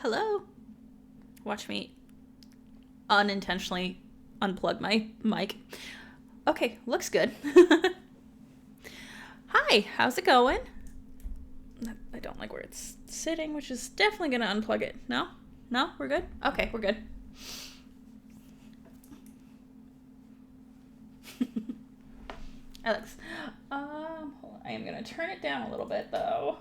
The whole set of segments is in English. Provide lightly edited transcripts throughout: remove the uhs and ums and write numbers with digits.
Hello. Watch me unintentionally unplug my mic. Okay, looks good. Hi, how's it going? I don't like where it's sitting, which is definitely going to unplug it. No? No? We're good? Okay, we're good. Alex. Hold on. I am going to turn it down a little bit, though.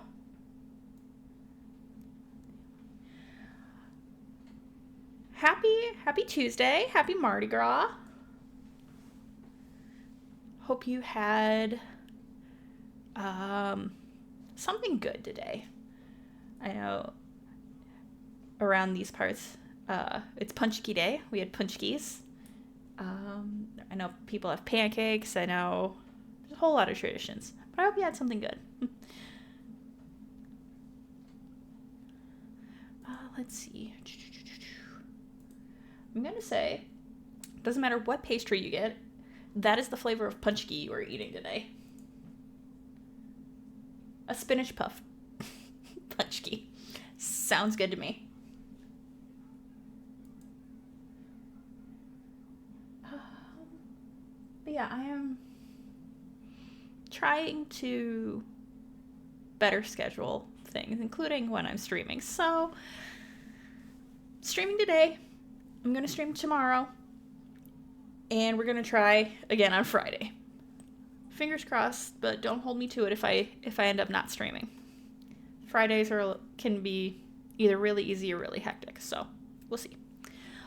Happy Tuesday. Happy Mardi Gras. Hope you had something good today. I know around these parts, it's Punchki Day. We had punchkis. I know people have pancakes. I know there's a whole lot of traditions. But I hope you had something good. Let's see. I'm going to say, doesn't matter what pastry you get, that is the flavor of punchki you are eating today. A spinach puff punchki. Sounds good to me. But yeah, I am trying to better schedule things, including when I'm streaming. So, streaming today. I'm going to stream tomorrow. And we're going to try again on Friday. Fingers crossed, but don't hold me to it if I end up not streaming. Fridays can be either really easy or really hectic, so we'll see.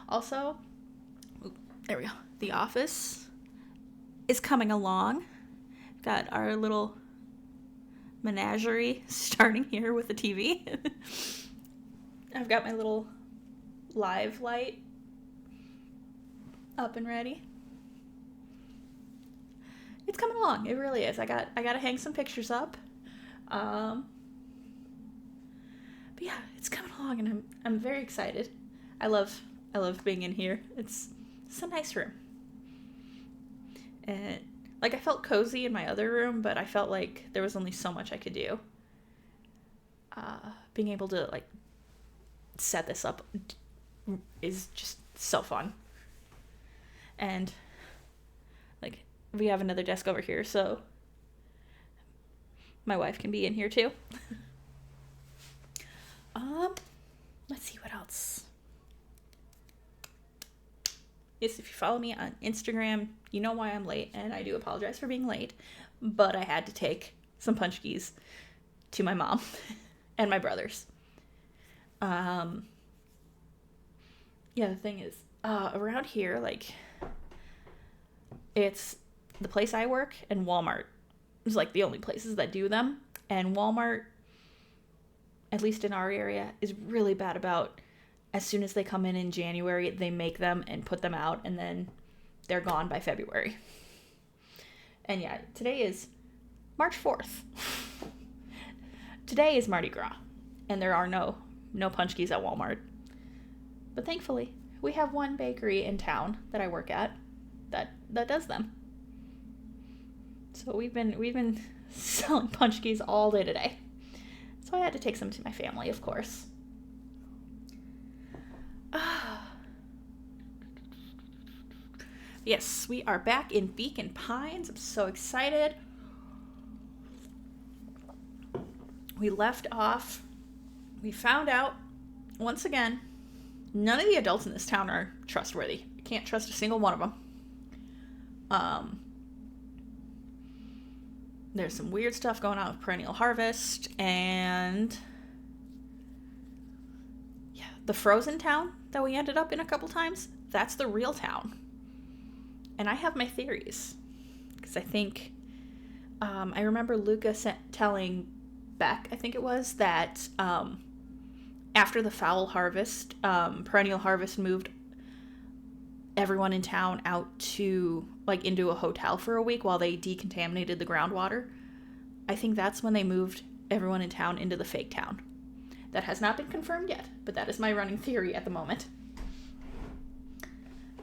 Also, there we go. The Office is coming along. Got our little menagerie starting here with the TV. I've got my little live light up and ready. It's coming along. It really is. I got to hang some pictures up. But yeah, it's coming along, and I'm very excited. I love being in here. It's a nice room. And I felt cozy in my other room, but I felt like there was only so much I could do. Being able to set this up is just so fun. And we have another desk over here, so my wife can be in here too. Let's see what else. Yes, if you follow me on Instagram, you know why I'm late, and I do apologize for being late, but I had to take some punchkis to my mom and my brothers. Yeah, the thing is, around here, it's the place I work and Walmart is the only places that do them. And Walmart, at least in our area, is really bad about as soon as they come in January, they make them and put them out, and then they're gone by February. And yeah, today is March 4th. Today is Mardi Gras, and there are no punchkis at Walmart. But thankfully, we have one bakery in town that I work at that does them. So we've been selling punchkis all day today. So I had to take some to my family, of course. Yes, we are back in Beacon Pines. I'm so excited. We left off. We found out, once again, none of the adults in this town are trustworthy. You can't trust a single one of them. There's some weird stuff going on with perennial harvest, and yeah, the frozen town that we ended up in a couple times, that's the real town. And I have my theories, because I think, I remember Luca telling Beck, I think it was, that after the foul harvest, perennial harvest moved everyone in town out to into a hotel for a week while they decontaminated the groundwater. I think that's when they moved everyone in town into the fake town. That has not been confirmed yet, but that is my running theory at the moment.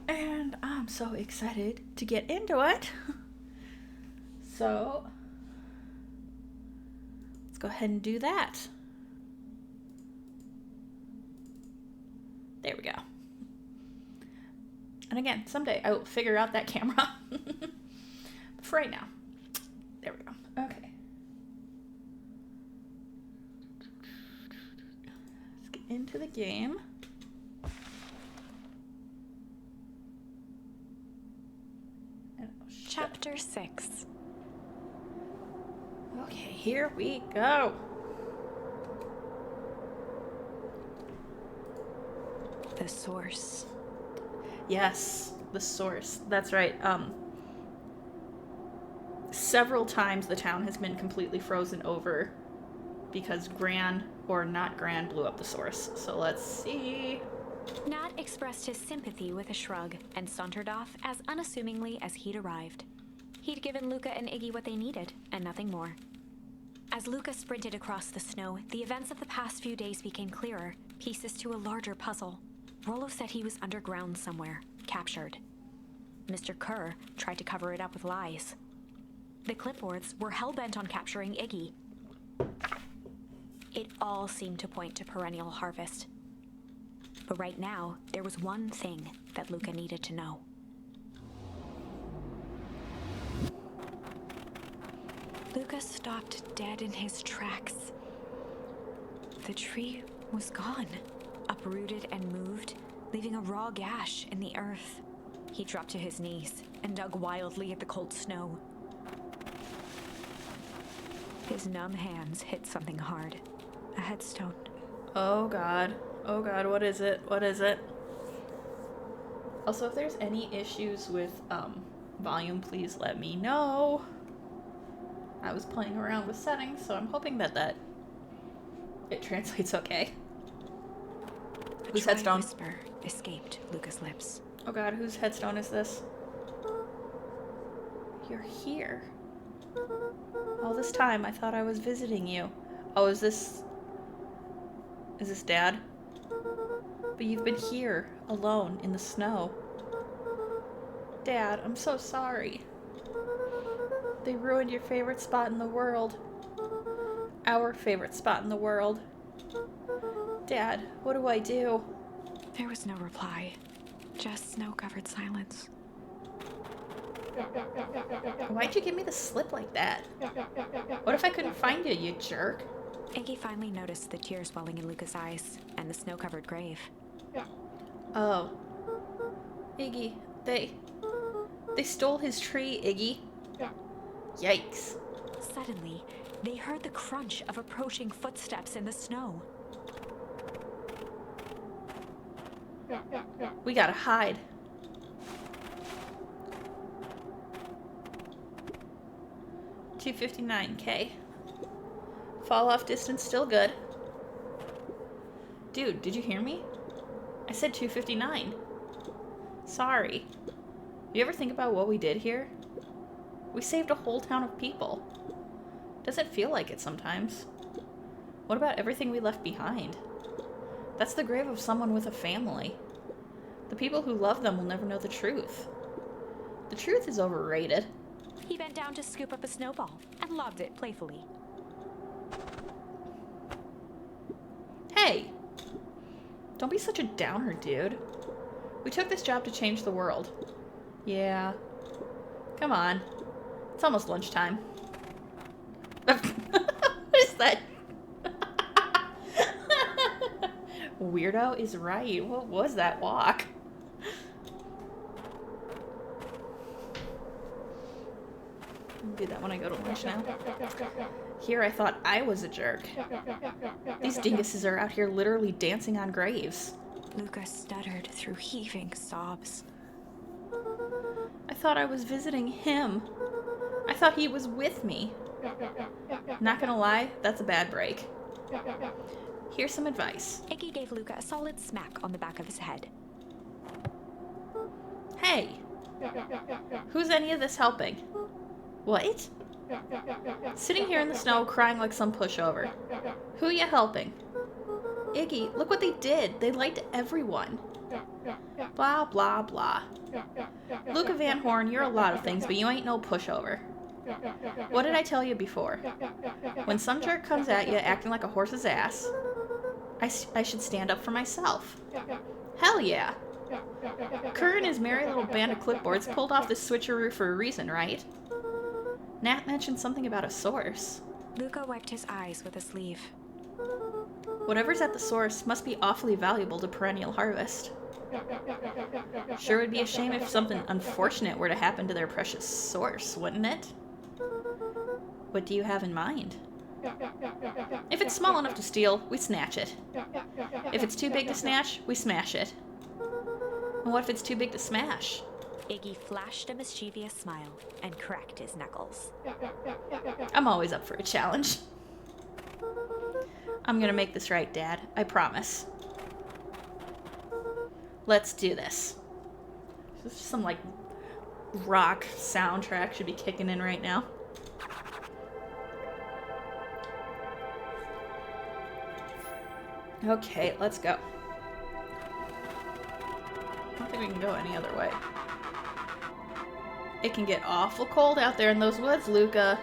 And I'm so excited to get into it. So let's go ahead and do that. And again, someday I will figure out that camera. But for right now, there we go. Okay. Let's get into the game. Chapter 6. Okay, here we go. The source. Yes, the source. That's right. Several times the town has been completely frozen over because Gran, or not Gran, blew up the source. So let's see. Nat expressed his sympathy with a shrug and sauntered off as unassumingly as he'd arrived. He'd given Luca and Iggy what they needed, and nothing more. As Luca sprinted across the snow, the events of the past few days became clearer, pieces to a larger puzzle. Rollo said he was underground somewhere, captured. Mr. Kerr tried to cover it up with lies. The clipboards were hell-bent on capturing Iggy. It all seemed to point to perennial harvest. But right now, there was one thing that Luca needed to know. Luca stopped dead in his tracks. The tree was gone, uprooted and moved, leaving a raw gash in the earth. He dropped to his knees and dug wildly at the cold snow. His numb hands hit something hard. A headstone. Oh god. Oh god, what is it? What is it? Also, if there's any issues with volume, please let me know. I was playing around with settings, so I'm hoping that it translates okay. Whose headstone? A whisper escaped Luca's lips. Oh god, whose headstone is this? You're here. All this time I thought I was visiting you. Oh, is this Dad? But you've been here, alone, in the snow. Dad, I'm so sorry. They ruined your favorite spot in the world. Our favorite spot in the world. Dad, what do I do? There was no reply. Just snow-covered silence. Why'd you give me the slip like that? What if I couldn't find you, you jerk? Iggy finally noticed the tears welling in Luca's eyes and the snow-covered grave. Oh. Iggy, they stole his tree, Iggy. Yikes. Suddenly, they heard the crunch of approaching footsteps in the snow. We gotta hide. $259K. Fall off distance still good. Dude, did you hear me? I said 259. Sorry. You ever think about what we did here? We saved a whole town of people. Doesn't feel like it sometimes. What about everything we left behind? That's the grave of someone with a family. The people who love them will never know the truth. The truth is overrated. He bent down to scoop up a snowball and lobbed it playfully. Hey! Don't be such a downer, dude. We took this job to change the world. Yeah. Come on. It's almost lunchtime. What is that? Weirdo is right. What was that walk? I'll do that when I go to lunch now. Here I thought I was a jerk. These dinguses are out here literally dancing on graves. Luca stuttered through heaving sobs. I thought I was visiting him. I thought he was with me. Not gonna lie, that's a bad break. Here's some advice. Iggy gave Luca a solid smack on the back of his head. Hey! Who's any of this helping? What? Sitting here in the snow crying like some pushover. Who you helping? Iggy, look what they did. They lied to everyone. Blah, blah, blah. Luca Van Horn, you're a lot of things, but you ain't no pushover. What did I tell you before? When some jerk comes at you acting like a horse's ass, I should stand up for myself. Hell yeah. Kerr and his merry little band of clipboards pulled off this switcheroo for a reason, right? Nat mentioned something about a source. Luca wiped his eyes with a sleeve. Whatever's at the source must be awfully valuable to Perennial Harvest. Sure would be a shame if something unfortunate were to happen to their precious source, wouldn't it? What do you have in mind? If it's small enough to steal, we snatch it. If it's too big to snatch, we smash it. And what if it's too big to smash? Iggy flashed a mischievous smile and cracked his knuckles. I'm always up for a challenge. I'm gonna make this right, Dad. I promise. Let's do this. Some, like, rock soundtrack should be kicking in right now. Okay, let's go. I don't think we can go any other way. It can get awful cold out there in those woods, Luca.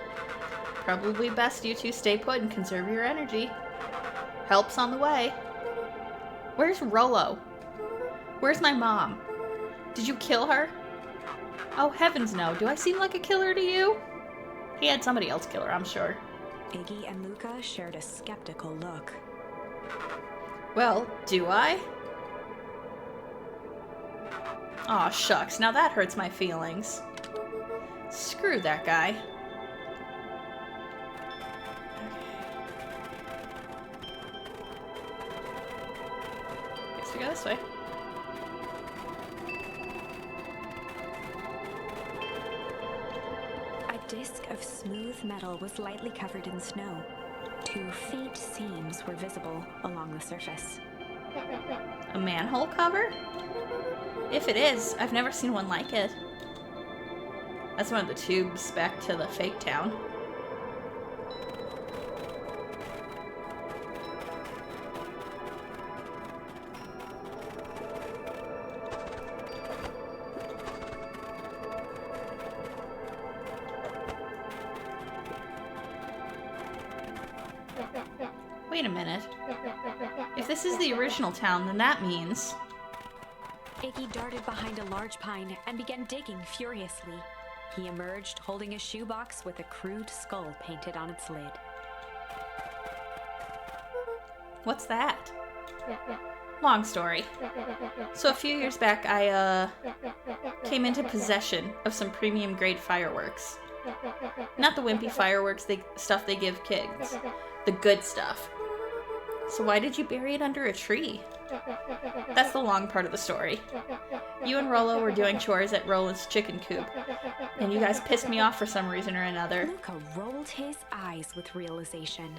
Probably best you two stay put and conserve your energy. Help's on the way. Where's Rollo? Where's my mom? Did you kill her? Oh, heavens no. Do I seem like a killer to you? He had somebody else kill her, I'm sure. Iggy and Luca shared a skeptical look. Well, do I? Aw, shucks. Now that hurts my feelings. Screw that guy. Okay. Guess we go this way. A disc of smooth metal was lightly covered in snow. Two faint seams were visible along the surface. A manhole cover? If it is, I've never seen one like it. That's one of the tubes back to the fake town. Wait a minute. If this is the original town, then that means... Iggy darted behind a large pine and began digging furiously. He emerged holding a shoebox with a crude skull painted on its lid. What's that? Long story. So a few years back, I, came into possession of some premium grade fireworks. Not the wimpy fireworks stuff they give kids. The good stuff. So why did you bury it under a tree? That's the long part of the story. You and Rollo were doing chores at Roland's chicken coop, and you guys pissed me off for some reason or another. Luca rolled his eyes with realization.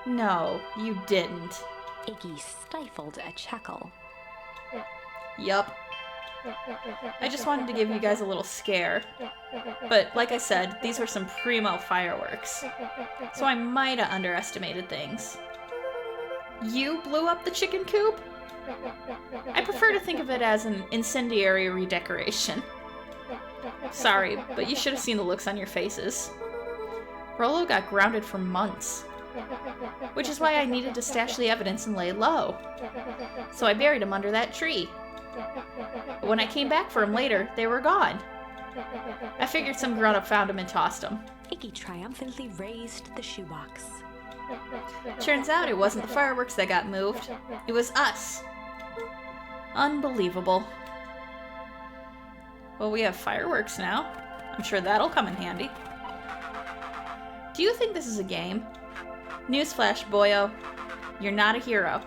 No, you didn't. Iggy stifled a chuckle. Yup. I just wanted to give you guys a little scare. But like I said, these were some primo fireworks. So I might have underestimated things. You blew up the chicken coop? I prefer to think of it as an incendiary redecoration. Sorry, but you should have seen the looks on your faces. Rollo got grounded for months. Which is why I needed to stash the evidence and lay low. So I buried him under that tree. But when I came back for him later, they were gone. I figured some grown-up found him and tossed him. Iggy triumphantly raised the shoebox. Turns out it wasn't the fireworks that got moved. It was us. Unbelievable. Well, we have fireworks now. I'm sure that'll come in handy. Do you think this is a game? Newsflash, boyo. You're not a hero.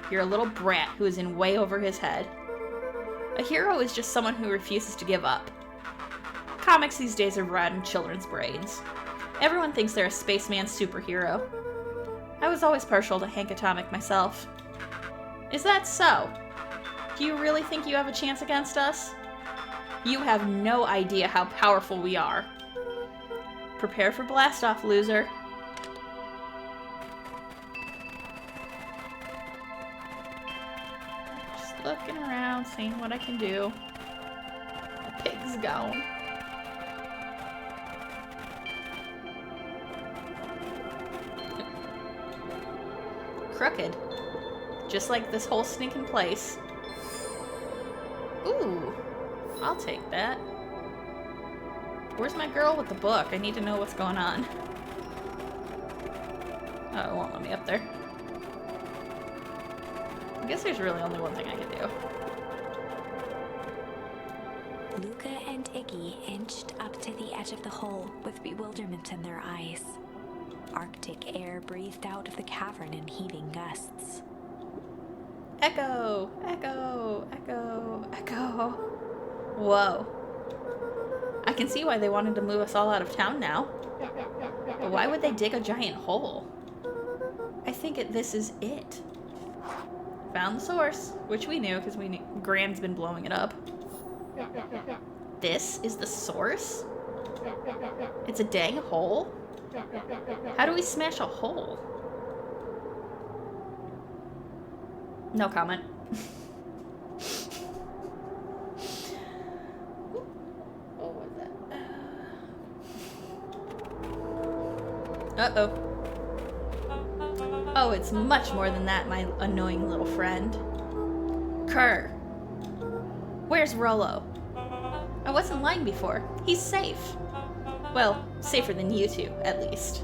You're a little brat who is in way over his head. A hero is just someone who refuses to give up. Comics these days are bred in children's brains. Everyone thinks they're a spaceman superhero. I was always partial to Hank Atomic myself. Is that so? Do you really think you have a chance against us? You have no idea how powerful we are. Prepare for blast-off, loser. Just looking around, seeing what I can do. The pig's gone. Crooked. Just like this whole stinking place. I'll take that. Where's my girl with the book? I need to know what's going on. Oh, it won't let me up there. I guess there's really only one thing I can do. Luca and Iggy inched up to the edge of the hole with bewilderment in their eyes. Arctic air breathed out of the cavern in heaving gusts. Echo! Echo! Echo! Echo! Whoa. I can see why they wanted to move us all out of town now. But why would they dig a giant hole? I think this is it. Found the source, which we knew because Gran's been blowing it up. This is the source? It's a dang hole? How do we smash a hole? No comment. What was that? Uh-oh. Oh, it's much more than that, my annoying little friend. Kerr. Where's Rollo? I wasn't lying before. He's safe. Well, safer than you two, at least.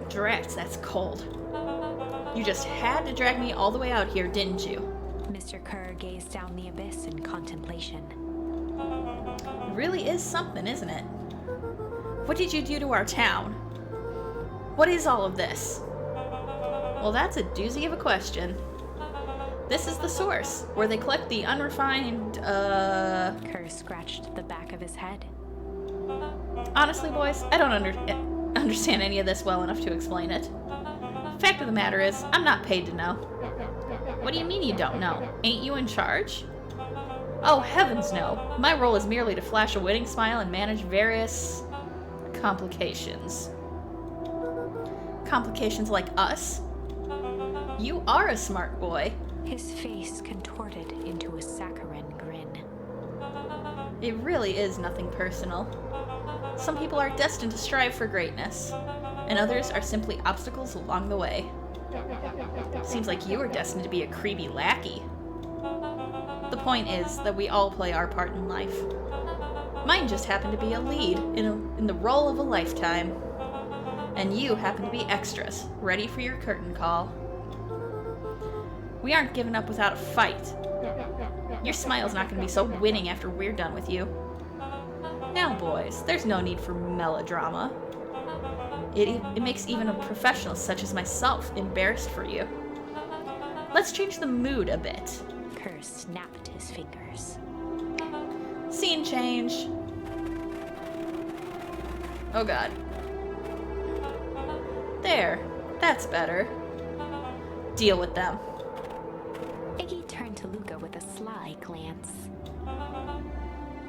Drat, that's cold. You just had to drag me all the way out here, didn't you? Mr. Kerr gazed down the abyss in contemplation. It really is something, isn't it? What did you do to our town? What is all of this? Well, that's a doozy of a question. This is the source, where they collect the unrefined, Kerr scratched the back of his head. Honestly, boys, I don't understand any of this well enough to explain it. Fact of the matter is, I'm not paid to know. What do you mean you don't know? Ain't you in charge? Oh, heavens no. My role is merely to flash a winning smile and manage various complications. Complications like us? You are a smart boy. His face contorted into a saccharine grin. It really is nothing personal. Some people are destined to strive for greatness, and others are simply obstacles along the way. Seems like you are destined to be a creepy lackey. The point is that we all play our part in life. Mine just happened to be a lead in the role of a lifetime. And you happen to be extras, ready for your curtain call. We aren't giving up without a fight. Your smile's not going to be so winning after we're done with you. Now, boys, there's no need for melodrama. It makes even a professional such as myself embarrassed for you. Let's change the mood a bit. Kerr snapped his fingers. Scene change. Oh god. There. That's better. Deal with them. Iggy turned to Luca with a sly glance.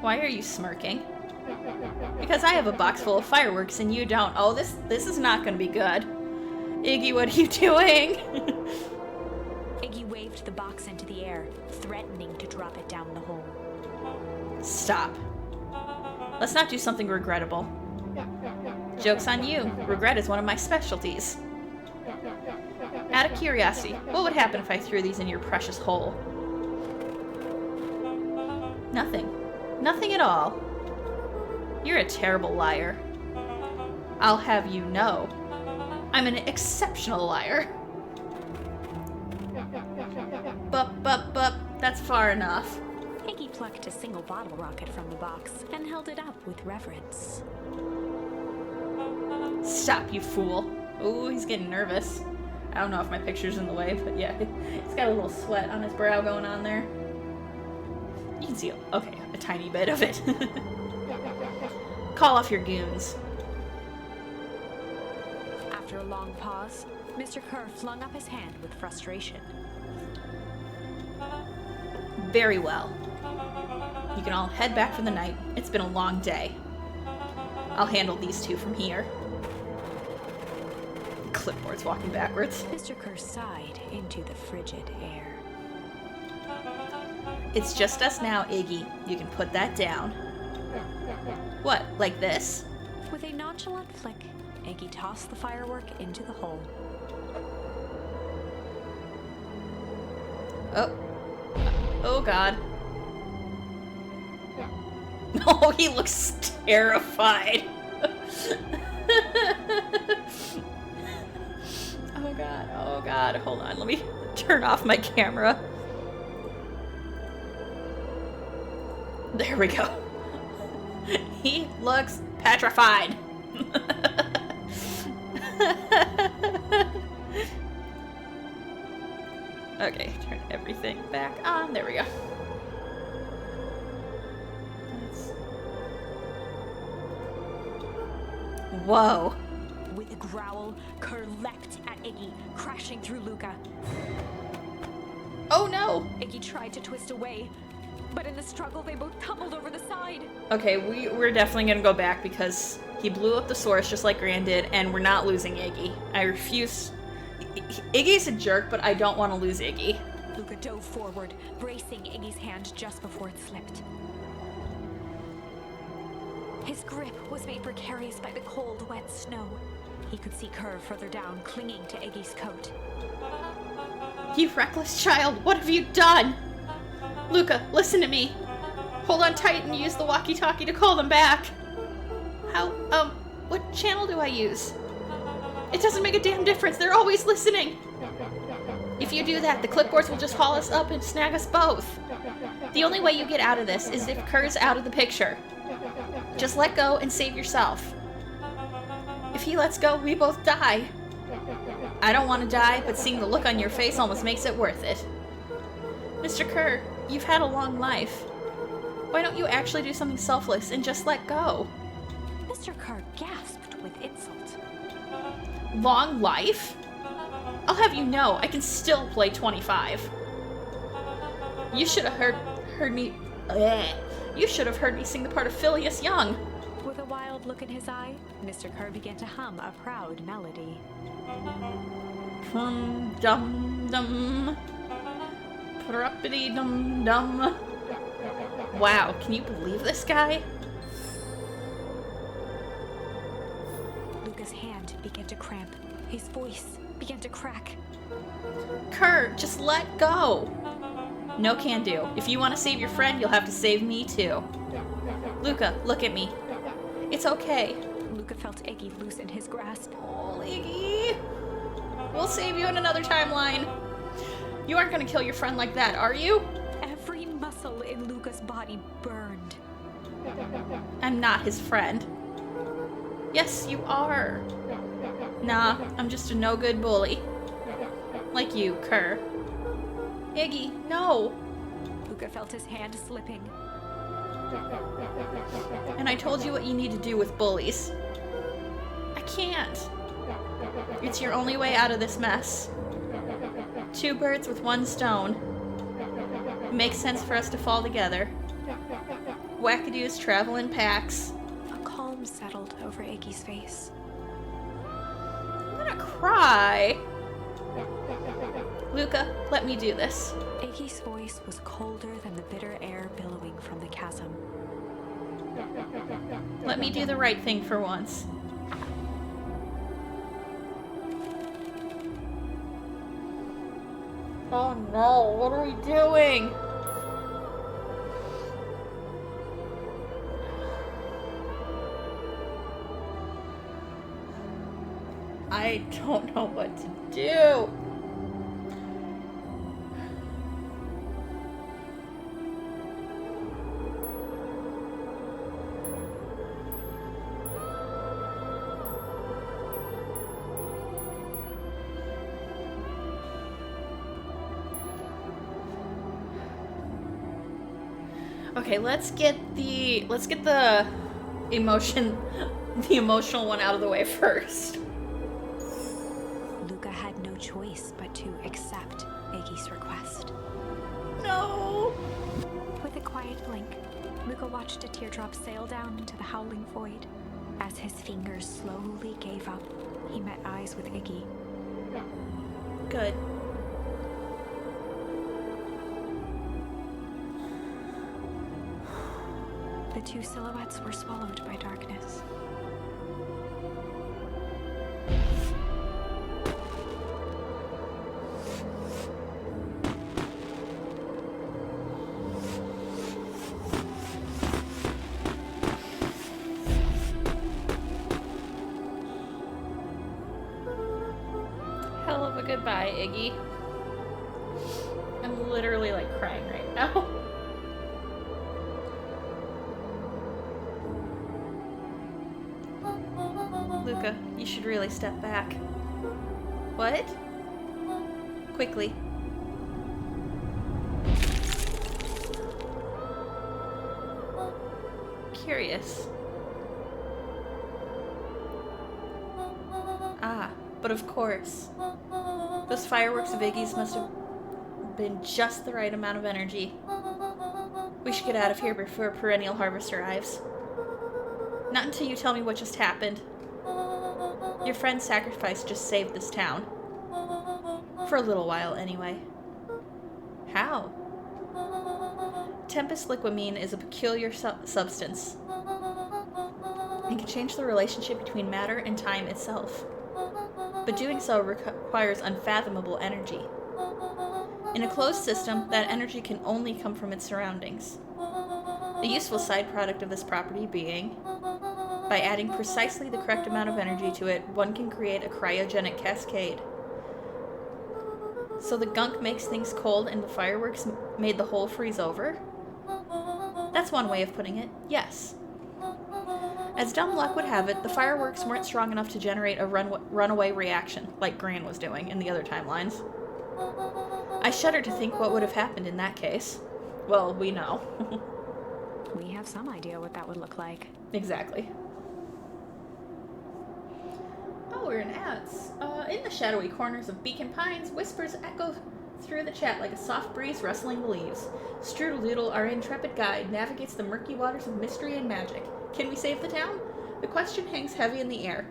Why are you smirking? Because I have a box full of fireworks and you don't. Oh, this is not going to be good. Iggy, what are you doing? Iggy waved the box into the air, threatening to drop it down the hole. Stop. Let's not do something regrettable. Joke's on you. Regret is one of my specialties. Out of curiosity, what would happen if I threw these in your precious hole? Nothing. Nothing at all. You're a terrible liar. I'll have you know, I'm an exceptional liar. Bup, that's far enough. Iggy plucked a single bottle rocket from the box and held it up with reverence. Stop, you fool. Ooh, he's getting nervous. I don't know if my picture's in the way, but yeah, he's got a little sweat on his brow going on there. You can see, okay, a tiny bit of it. Call off your goons. After a long pause, Mr. Kerr flung up his hand with frustration. Very well. You can all head back for the night. It's been a long day. I'll handle these two from here. Clipboard's walking backwards. Mr. Kerr sighed into the frigid air. It's just us now, Iggy. You can put that down. What, like this? With a nonchalant flick, Iggy tossed the firework into the hole. Oh. Oh god. Oh, he looks terrified. Oh god, oh god. Hold on, let me turn off my camera. There we go. He looks petrified. Okay, turn everything back on. There we go. Whoa. With a growl, Kerr leapt at Iggy, crashing through Luca. Oh no! Iggy tried to twist away, but in the struggle they both tumbled over the side. Okay, we're definitely gonna go back because he blew up the source just like Gran did, and we're not losing Iggy. I refuse. Iggy's a jerk, but I don't want to lose Iggy. Luca dove forward, bracing Iggy's hand just before it slipped. His grip was made precarious by the cold, wet snow. He could see Kerr further down, clinging to Iggy's coat. You reckless child, what have you done? Luca, listen to me. Hold on tight and use the walkie-talkie to call them back. How, what channel do I use? It doesn't make a damn difference, they're always listening. If you do that, the clipboards will just haul us up and snag us both. The only way you get out of this is if Kerr's out of the picture. Just let go and save yourself. If he lets go, we both die. I don't want to die, but seeing the look on your face almost makes it worth it. Mr. Kerr, you've had a long life. Why don't you actually do something selfless and just let go? Mr. Kerr gasped with insult. Long life? I'll have you know, I can still play 25. You should have heard me. You should have heard me sing the part of Phileas Young. With a wild look in his eye, Mr. Kerr began to hum a proud melody. Dum dum. Proppity dum dum. Wow, can you believe this guy? Luca's hand began to cramp. His voice began to crack. Kerr, just let go. No can do. If you want to save your friend, you'll have to save me too. Luca, look at me. It's okay. Luca felt Iggy loosen his grasp. Oh, Iggy. We'll save you in another timeline. You aren't going to kill your friend like that, are you? Every muscle in Luca's body burned. I'm not his friend. Yes, you are. Nah, I'm just a no-good bully. Like you, Kerr. Iggy, no! Luca felt his hand slipping. And I told you what you need to do with bullies. I can't. It's your only way out of this mess. Two birds with one stone. It makes sense for us to fall together. Wackadoos travel in packs. A calm settled over Iggy's face. I'm gonna cry. Luca, let me do this. Iggy's voice was colder than the bitter air billowing from the chasm. Let me do the right thing for once. Oh no, what are we doing? I don't know what to do. Okay, let's get the emotional one out of the way first. Luca had no choice but to accept Iggy's request. No. With a quiet blink, Luca watched a teardrop sail down into the howling void. As his fingers slowly gave up, he met eyes with Iggy. Good. The two silhouettes were swallowed by darkness. yourself a goodbye, Iggy. I'm literally like crying right now. Luca, you should really step back. What? Quickly. Curious. Ah, but of course. Those fireworks of Iggy's must have been just the right amount of energy. We should get out of here before Perennial Harvest arrives. Not until you tell me what just happened. Your friend's sacrifice just saved this town. For a little while, anyway. How? Tempest liquamine is a peculiar substance. It can change the relationship between matter and time itself. But doing so requires unfathomable energy. In a closed system, that energy can only come from its surroundings. The useful side product of this property being, by adding precisely the correct amount of energy to it, one can create a cryogenic cascade. So the gunk makes things cold and the fireworks made the whole freeze over? That's one way of putting it, yes. As dumb luck would have it, the fireworks weren't strong enough to generate a runaway reaction, like Gran was doing in the other timelines. I shudder to think what would have happened in that case. Well, we know. We have some idea what that would look like. Exactly. Oh, we're in ads. In the shadowy corners of Beacon Pines, whispers echo through the chat like a soft breeze rustling the leaves. Strudel-Doodle, our intrepid guide, navigates the murky waters of mystery and magic. Can we save the town? The question hangs heavy in the air.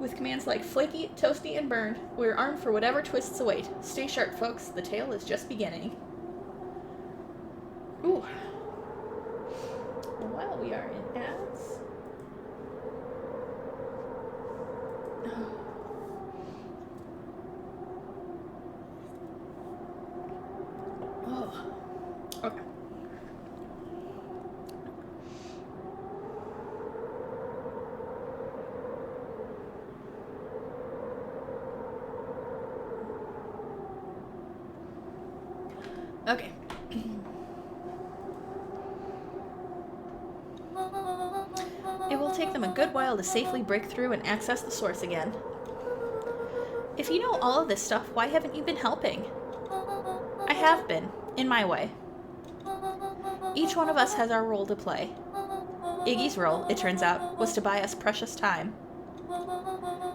With commands like flaky, toasty, and burned, we're armed for whatever twists await. Stay sharp, folks. The tale is just beginning. Ooh. While we are in ads... Oh. Okay. Okay. It will take them a good while to safely break through and access the source again. If you know all of this stuff, why haven't you been helping? I have been, in my way. Each one of us has our role to play. Iggy's role, it turns out, was to buy us precious time.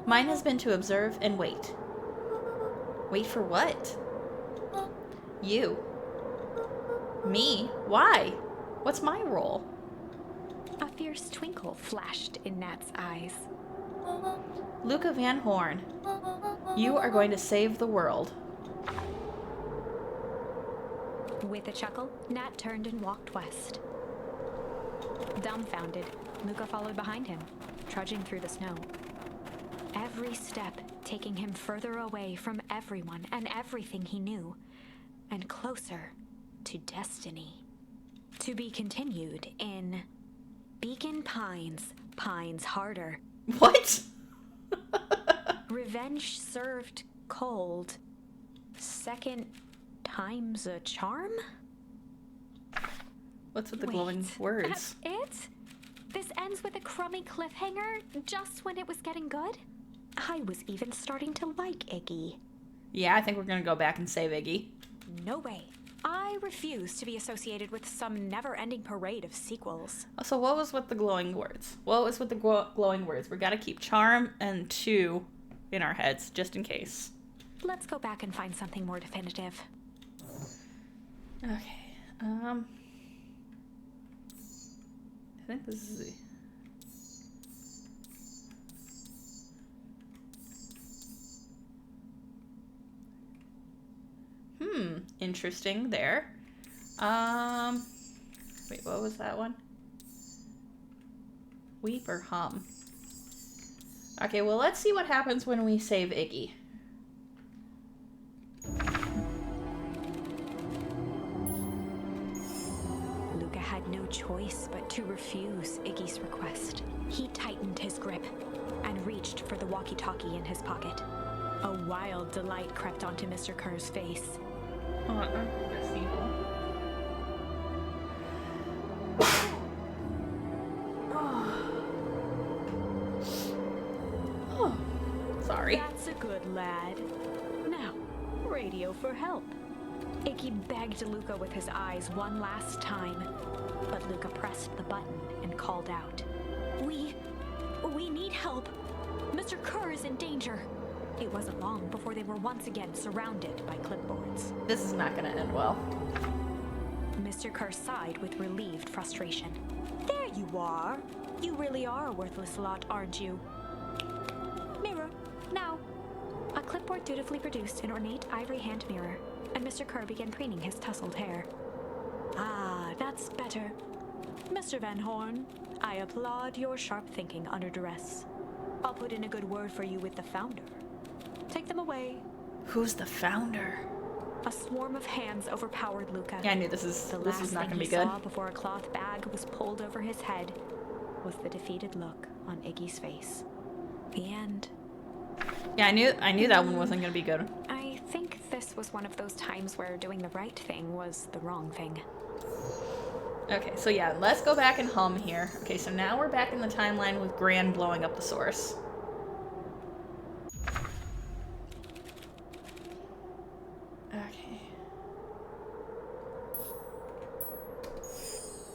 Mine has been to observe and wait. Wait for what? You. Me? Why? What's my role? A fierce twinkle flashed in Nat's eyes. Luca Van Horn, you are going to save the world. With a chuckle, Nat turned and walked west. Dumbfounded, Luca followed behind him, trudging through the snow. Every step taking him further away from everyone and everything he knew, and closer to destiny. To be continued in Beacon Pines, Pines Harder. What? Revenge served cold. Second time's a charm? What's with the glowing words? That's it? This ends with a crummy cliffhanger just when it was getting good? I was even starting to like Iggy. Yeah, I think we're gonna go back and save Iggy. No way. I refuse to be associated with some never-ending parade of sequels. So what was with the glowing words? What was with the glowing words? We gotta keep charm and 2 in our heads, just in case. Let's go back and find something more definitive. Okay, I think this is the... Interesting there. Wait, what was that one? Weep or hum? Okay, well, let's see what happens when we save Iggy. Luca had no choice but to refuse Iggy's request. He tightened his grip and reached for the walkie-talkie in his pocket. A wild delight crept onto Mr. Kerr's face. That's evil. Oh, sorry. That's a good lad. Now, radio for help. Iggy begged Luca with his eyes one last time, but Luca pressed the button and called out. We need help. Mr. Kerr is in danger. It wasn't long before they were once again surrounded by clipboards. This is not going to end well. Mr. Kerr sighed with relieved frustration. There you are. You really are a worthless lot, aren't you? Mirror, now. A clipboard dutifully produced an ornate ivory hand mirror, and Mr. Kerr began preening his tousled hair. Ah, that's better. Mr. Van Horn, I applaud your sharp thinking under duress. I'll put in a good word for you with the founder. Take them away. Who's the founder? A swarm of hands overpowered Luca. Yeah, I knew this was not going to be good. The last thing he saw before a cloth bag was pulled over his head was the defeated look on Iggy's face. The end. Yeah, I knew that one wasn't going to be good. I think this was one of those times where doing the right thing was the wrong thing. Okay, so yeah, let's go back and hum here. Okay, so now we're back in the timeline with Gran blowing up the source. Okay.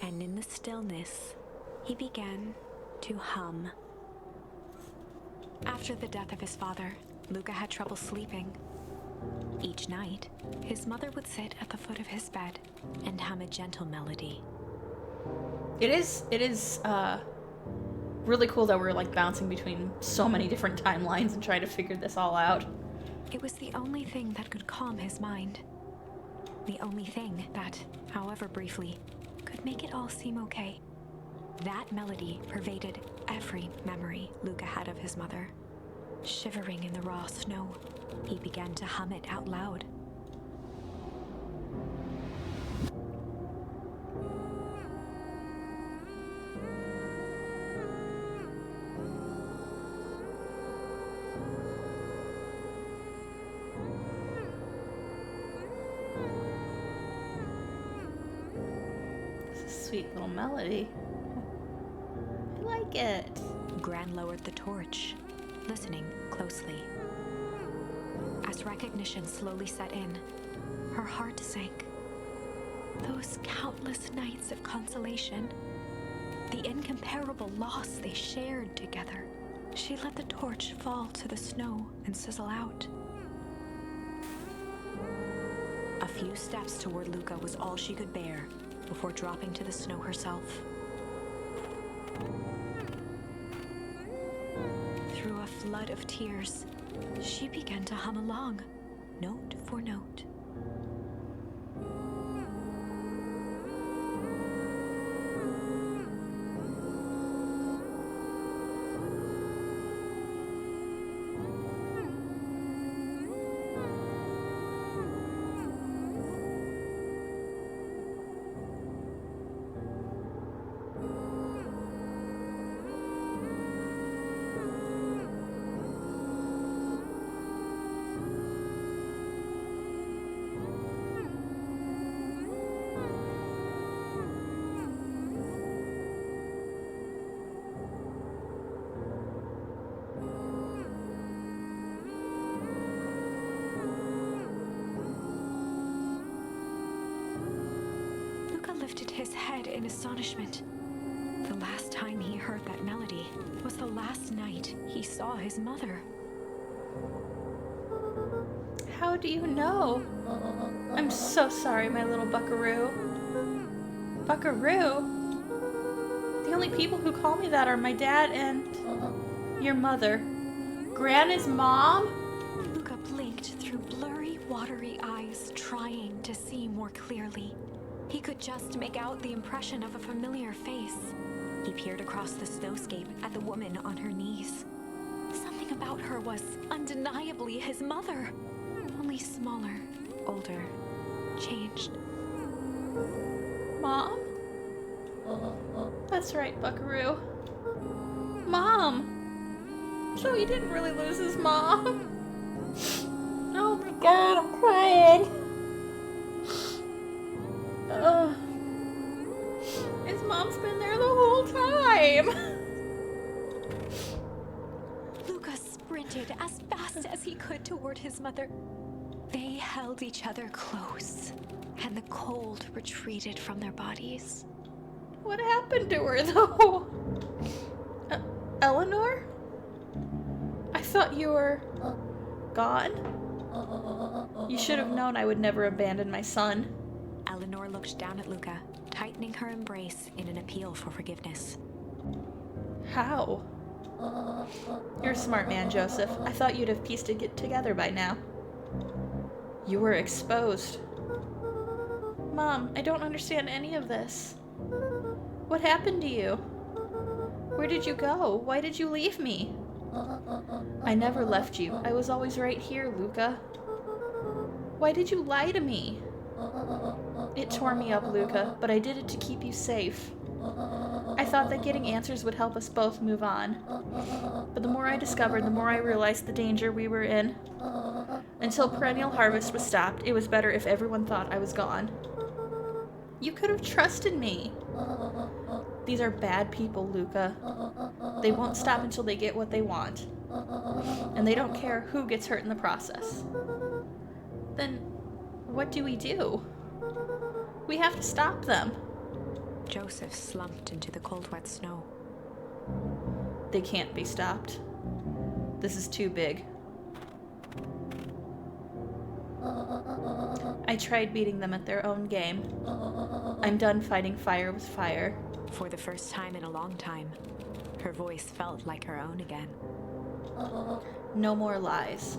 And in the stillness, he began to hum. After the death of his father, Luca had trouble sleeping. Each night, his mother would sit at the foot of his bed and hum a gentle melody. It is really cool that we're like bouncing between so many different timelines and trying to figure this all out. It was the only thing that could calm his mind. The only thing that, however briefly, could make it all seem okay. That melody pervaded every memory Luca had of his mother. Shivering in the raw snow, he began to hum it out loud. It's a sweet little melody. I like it. Gran lowered the torch, listening closely. As recognition slowly set in, her heart sank. Those countless nights of consolation, the incomparable loss they shared together. She let the torch fall to the snow and sizzle out. A few steps toward Luca was all she could bear before dropping to the snow herself. Through a flood of tears, she began to hum along, note for note. Lifted his head in astonishment. The last time he heard that melody was the last night he saw his mother. How do you know? I'm so sorry, my little buckaroo. Buckaroo? The only people who call me that are my dad and your mother. Gran is mom? Luca blinked through blurry, watery eyes, trying to see more clearly. He could just make out the impression of a familiar face. He peered across the snowscape at the woman on her knees. Something about her was undeniably his mother. Only smaller, older, changed. Mom? That's right, buckaroo. Mom! So he didn't really lose his mom. God, I'm crying. Ugh. His mom's been there the whole time. Luca sprinted as fast as he could toward his mother. They held each other close, and the cold retreated from their bodies. What happened to her, though? Eleanor? I thought you were gone. You should have known I would never abandon my son. Eleanor looked down at Luca, tightening her embrace in an appeal for forgiveness. How? You're a smart man, Joseph. I thought you'd have pieced it together by now. You were exposed. Mom, I don't understand any of this. What happened to you? Where did you go? Why did you leave me? I never left you. I was always right here, Luca. Why did you lie to me? It tore me up, Luca, but I did it to keep you safe. I thought that getting answers would help us both move on. But the more I discovered, the more I realized the danger we were in. Until perennial harvest was stopped, it was better if everyone thought I was gone. You could have trusted me. These are bad people, Luca. They won't stop until they get what they want. And they don't care who gets hurt in the process. Then, what do we do? We have to stop them. Joseph slumped into the cold, wet snow. They can't be stopped. This is too big. I tried beating them at their own game. I'm done fighting fire with fire. For the first time in a long time, her voice felt like her own again. No more lies.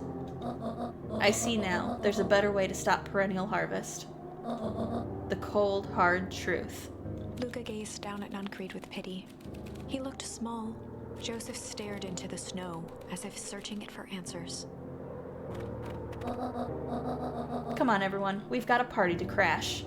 I see now, there's a better way to stop perennial harvest. The cold, hard truth. Luca gazed down at Nuncreed with pity. He looked small. Joseph stared into the snow, as if searching it for answers. Come on, everyone. We've got a party to crash.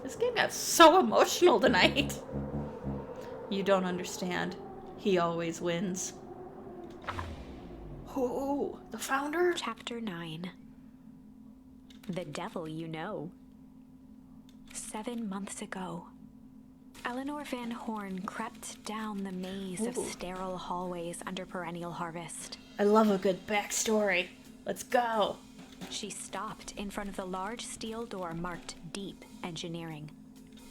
This game got so emotional tonight. You don't understand. He always wins. Oh, the founder? Chapter 9. The Devil You Know. 7 months ago, Eleanor Van Horn crept down the maze of sterile hallways under perennial harvest. I love a good backstory. Let's go. She stopped in front of the large steel door marked Deep Engineering.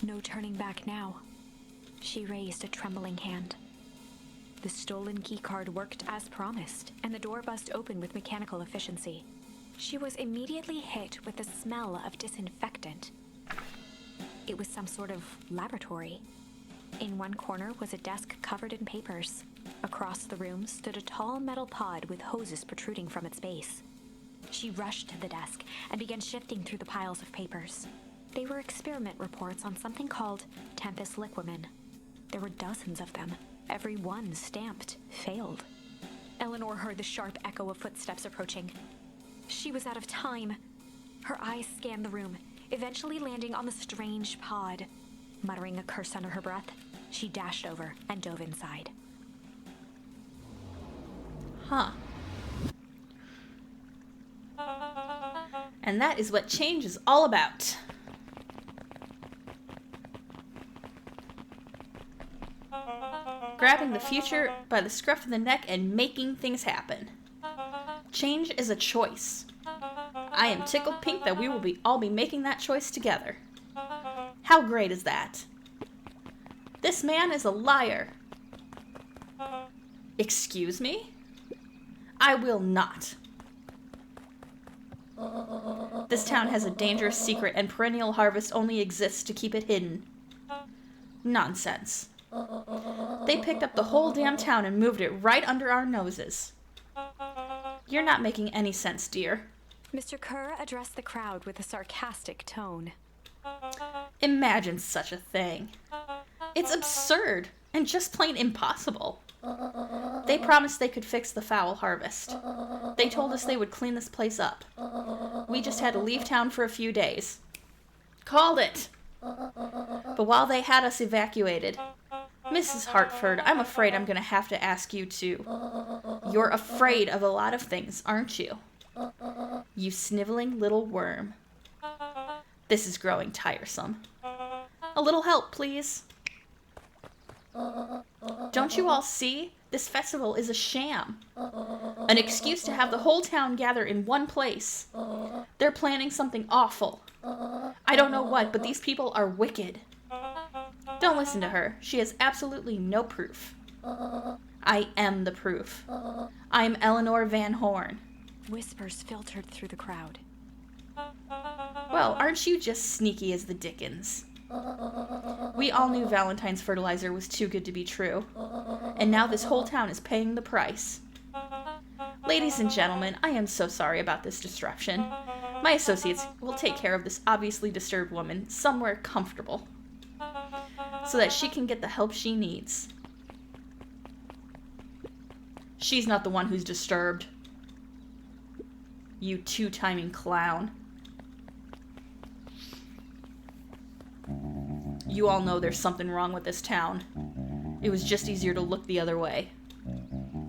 No turning back now. She raised a trembling hand. The stolen keycard worked as promised, and the door buzzed open with mechanical efficiency. She was immediately hit with the smell of disinfectant. It was some sort of laboratory. In one corner was a desk covered in papers. Across the room stood a tall metal pod with hoses protruding from its base. She rushed to the desk and began shifting through the piles of papers. They were experiment reports on something called Tempus liquamen. There were dozens of them, every one stamped failed. Eleanor heard the sharp echo of footsteps approaching. She was out of time. Her eyes scanned the room, eventually landing on the strange pod. Muttering a curse under her breath, she dashed over and dove inside. Huh. And that is what change is all about. Grabbing the future by the scruff of the neck and making things happen. Change is a choice. I am tickled pink that we will all be making that choice together. How great is that? This man is a liar. Excuse me? I will not. This town has a dangerous secret and perennial harvest only exists to keep it hidden. Nonsense. They picked up the whole damn town and moved it right under our noses. You're not making any sense, dear. Mr. Kerr addressed the crowd with a sarcastic tone. Imagine such a thing. It's absurd and just plain impossible. They promised they could fix the foul harvest. They told us they would clean this place up. We just had to leave town for a few days. Called it. But while they had us evacuated, Mrs. Hartford, I'm afraid I'm going to have to ask you to. You're afraid of a lot of things, aren't you? You sniveling little worm. This is growing tiresome. A little help, please. Don't you all see? This festival is a sham. An excuse to have the whole town gather in one place. They're planning something awful. I don't know what, but these people are wicked. Don't listen to her. She has absolutely no proof. I am the proof. I'm Eleanor Van Horn. Whispers filtered through the crowd. Well, aren't you just sneaky as the dickens? We all knew Valentine's fertilizer was too good to be true. And now this whole town is paying the price. Ladies and gentlemen, I am so sorry about this disruption. My associates will take care of this obviously disturbed woman somewhere comfortable, so that she can get the help she needs. She's not the one who's disturbed. You two-timing clown. You all know there's something wrong with this town. It was just easier to look the other way.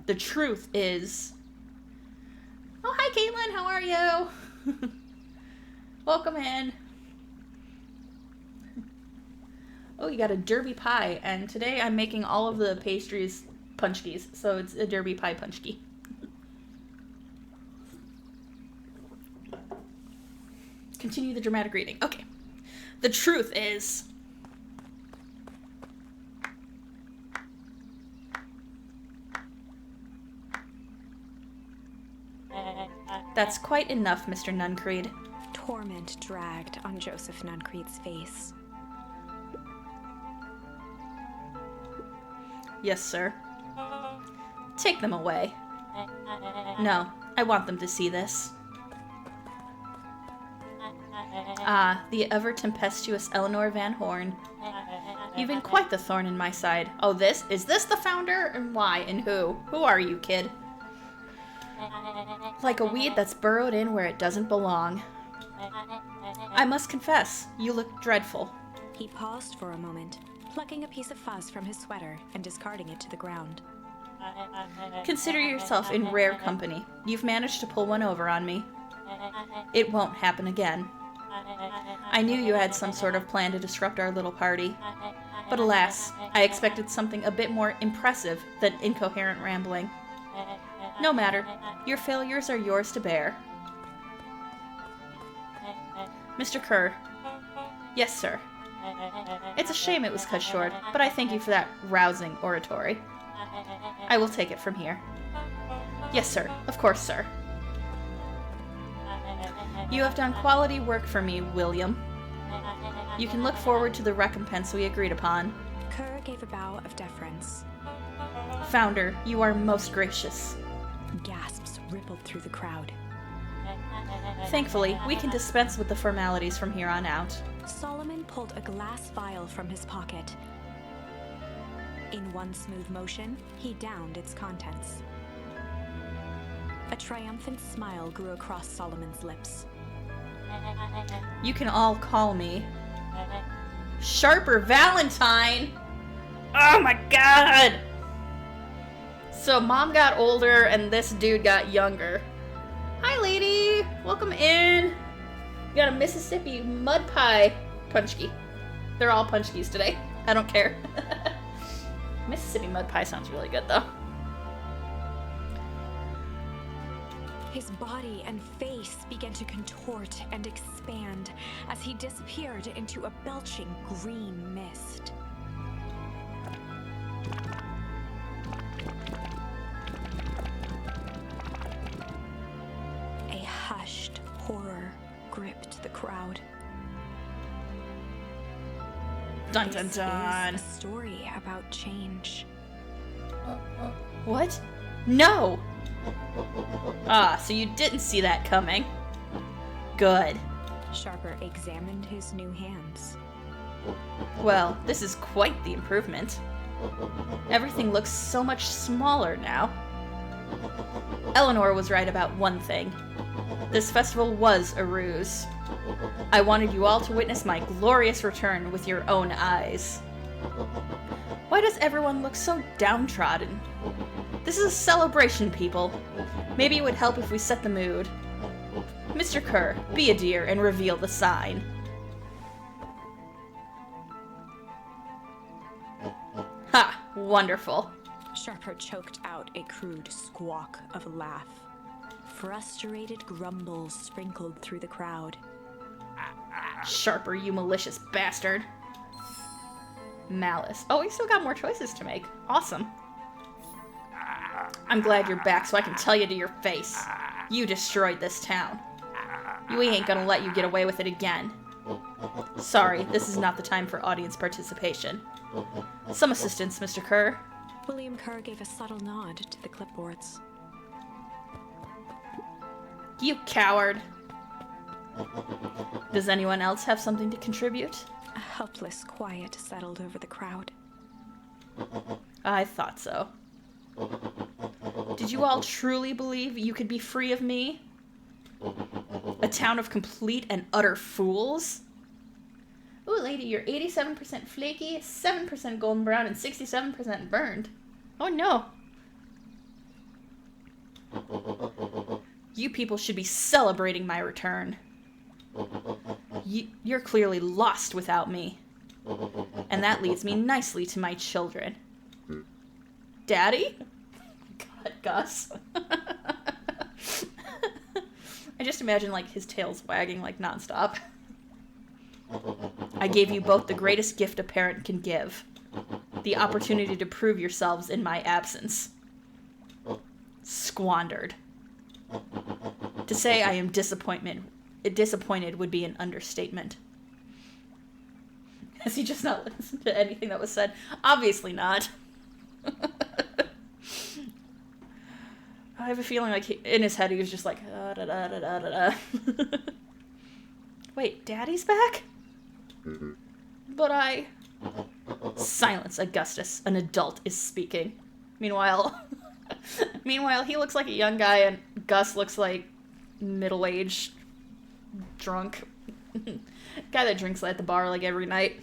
The truth is... Oh, hi, Caitlin. How are you? Welcome in. Oh, you got a derby pie. And today I'm making all of the pastries punchkis. So it's a derby pie punchki. Continue the dramatic reading. Okay. The truth is... That's quite enough, Mr. Nuncreed. Torment dragged on Joseph Nuncreed's face. Yes, sir. Take them away. No, I want them to see this. Ah, the ever-tempestuous Eleanor Van Horn. You've been quite the thorn in my side. Oh, is this the founder? And why? And who? Who are you, kid? Like a weed that's burrowed in where it doesn't belong. I must confess, you look dreadful. He paused for a moment, plucking a piece of fuzz from his sweater and discarding it to the ground. Consider yourself in rare company. You've managed to pull one over on me. It won't happen again. I knew you had some sort of plan to disrupt our little party. But alas, I expected something a bit more impressive than incoherent rambling. No matter. Your failures are yours to bear. Mr. Kerr. Yes, sir. It's a shame it was cut short, but I thank you for that rousing oratory. I will take it from here. Yes, sir. Of course, sir. You have done quality work for me, William. You can look forward to the recompense we agreed upon. Kerr gave a bow of deference. Founder, you are most gracious. Gasps rippled through the crowd. Thankfully, we can dispense with the formalities from here on out. Solomon pulled a glass vial from his pocket. In one smooth motion, he downed its contents. A triumphant smile grew across Solomon's lips. You can all call me Sharper Valentine! Oh my god! So mom got older and this dude got younger. Hi, lady! Welcome in! You got a Mississippi mud pie punchki. They're all punchkis today. I don't care. Mississippi mud pie sounds really good, though. His body and face began to contort and expand as he disappeared into a belching green mist. A hushed horror gripped the crowd. Dun dun This dun. is a story about change. What? No! Ah, so you didn't see that coming. Good. Sharper examined his new hands. Well, this is quite the improvement. Everything looks so much smaller now. Eleanor was right about one thing. This festival was a ruse. I wanted you all to witness my glorious return with your own eyes. Why does everyone look so downtrodden? This is a celebration, people. Maybe it would help if we set the mood. Mr. Kerr, be a dear and reveal the sign. Ha! Wonderful. Sharper choked out a crude squawk of a laugh. Frustrated grumbles sprinkled through the crowd. Sharper, you malicious bastard. Malice. Oh, we still got more choices to make. Awesome. I'm glad you're back so I can tell you to your face. You destroyed this town. We ain't gonna let you get away with it again. Sorry, this is not the time for audience participation. Some assistance, Mr. Kerr. William Kerr gave a subtle nod to the clipboards. You coward. Does anyone else have something to contribute? A helpless quiet settled over the crowd. I thought so. Did you all truly believe you could be free of me? A town of complete and utter fools? Ooh, lady, you're 87% flaky, 7% golden brown, and 67% burned. Oh no. You people should be celebrating my return. You're clearly lost without me. And that leads me nicely to my children. Daddy? God, Gus. I just imagine, like, his tail's wagging, like, nonstop. I gave you both the greatest gift a parent can give. The opportunity to prove yourselves in my absence. Squandered. To say I am disappointed would be an understatement. Has he just not listened to anything that was said? Obviously not. I have a feeling like in his head he was just like, da da da da da da. Wait, Daddy's back? But I... Silence, Augustus. An adult is speaking. Meanwhile, he looks like a young guy and Gus looks like middle-aged, drunk. Guy that drinks at the bar like every night.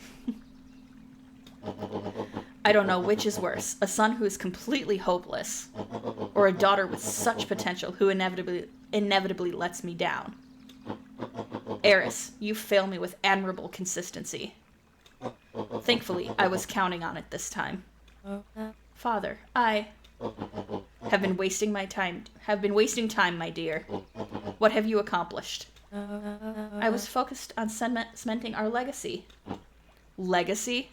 I don't know which is worse, a son who is completely hopeless, or a daughter with such potential who inevitably lets me down. Eris, you fail me with admirable consistency. Thankfully, I was counting on it this time. Father, I have been wasting time, my dear. What have you accomplished? I was focused on cementing our legacy. Legacy?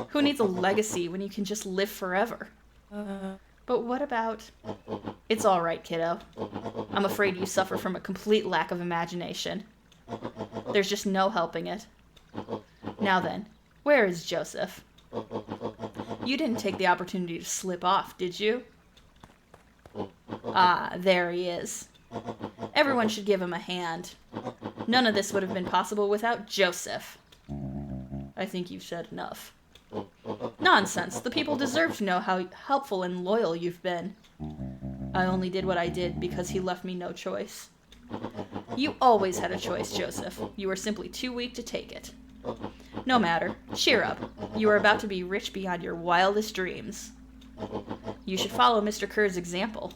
Who needs a legacy when you can just live forever? But what about... It's all right, kiddo. I'm afraid you suffer from a complete lack of imagination. There's just no helping it. Now then, where is Joseph? You didn't take the opportunity to slip off, did you? Ah, there he is. Everyone should give him a hand. None of this would have been possible without Joseph. I think you've said enough. Nonsense. The people deserve to know how helpful and loyal you've been. I only did what I did because he left me no choice. You always had a choice, Joseph. You were simply too weak to take it. No matter. Cheer up. You are about to be rich beyond your wildest dreams. You should follow Mr. Kerr's example.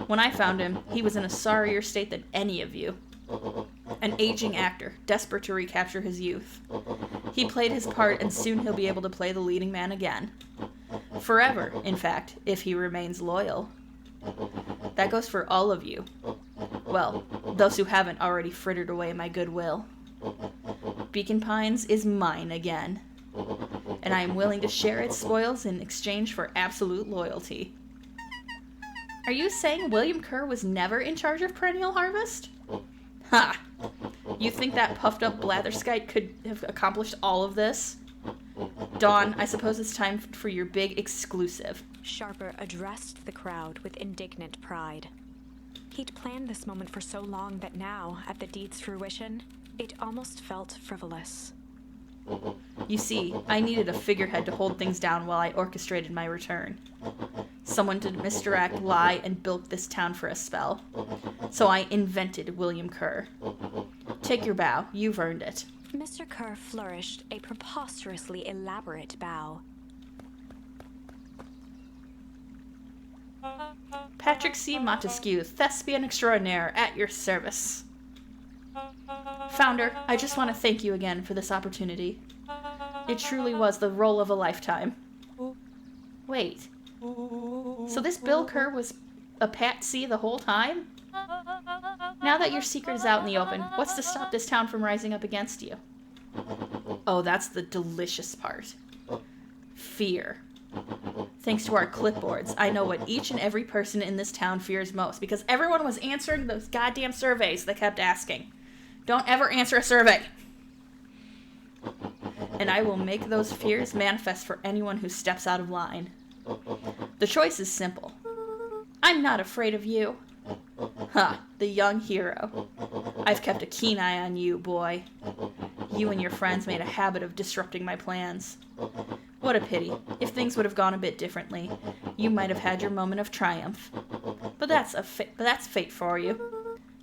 When I found him, he was in a sorrier state than any of you. An aging actor, desperate to recapture his youth. He played his part, and soon he'll be able to play the leading man again. Forever, in fact, if he remains loyal. That goes for all of you. Well, those who haven't already frittered away my goodwill. Beacon Pines is mine again. And I am willing to share its spoils in exchange for absolute loyalty. Are you saying William Kerr was never in charge of Perennial Harvest? Ha! You think that puffed-up blatherskite could have accomplished all of this? Dawn, I suppose it's time for your big exclusive. Sharper addressed the crowd with indignant pride. He'd planned this moment for so long that now, at the deed's fruition, it almost felt frivolous. You see, I needed a figurehead to hold things down while I orchestrated my return. Someone to misdirect, lie, and bilk this town for a spell. So I invented William Kerr. Take your bow. You've earned it. Mr. Kerr flourished a preposterously elaborate bow. Patrick C. Montesquieu, thespian extraordinaire, at your service. Founder, I just want to thank you again for this opportunity. It truly was the role of a lifetime. Wait. So this Bill Kerr was a patsy the whole time? Now that your secret is out in the open, what's to stop this town from rising up against you? Oh, that's the delicious part. Fear. Thanks to our clipboards, I know what each and every person in this town fears most, because everyone was answering those goddamn surveys they kept asking. Don't ever answer a survey! And I will make those fears manifest for anyone who steps out of line. The choice is simple. I'm not afraid of you. Ha, the young hero. I've kept a keen eye on you, boy. You and your friends made a habit of disrupting my plans. What a pity. If things would have gone a bit differently, you might have had your moment of triumph. But that's fate for you.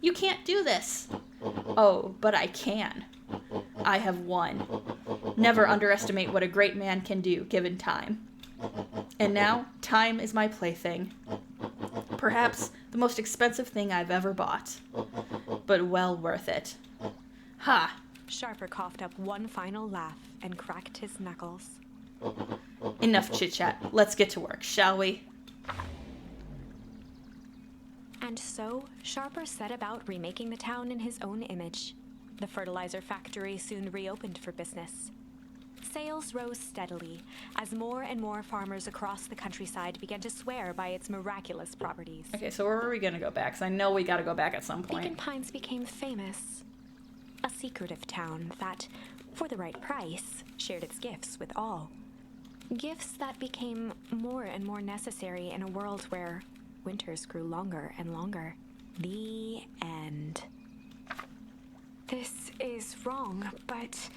You can't do this. Oh, but I can. I have won. Never underestimate what a great man can do, given time. And now, time is my plaything. Perhaps the most expensive thing I've ever bought. But well worth it. Ha! Sharper coughed up one final laugh and cracked his knuckles. Enough chit-chat. Let's get to work, shall we? And so, Sharper set about remaking the town in his own image. The fertilizer factory soon reopened for business. Sales rose steadily as more and more farmers across the countryside began to swear by its miraculous properties. Okay, so where are we gonna go back? Because I know we gotta go back at some point. Beacon Pines became famous. A secretive town that, for the right price, shared its gifts with all. Gifts that became more and more necessary in a world where winters grew longer and longer. The end. This is wrong, but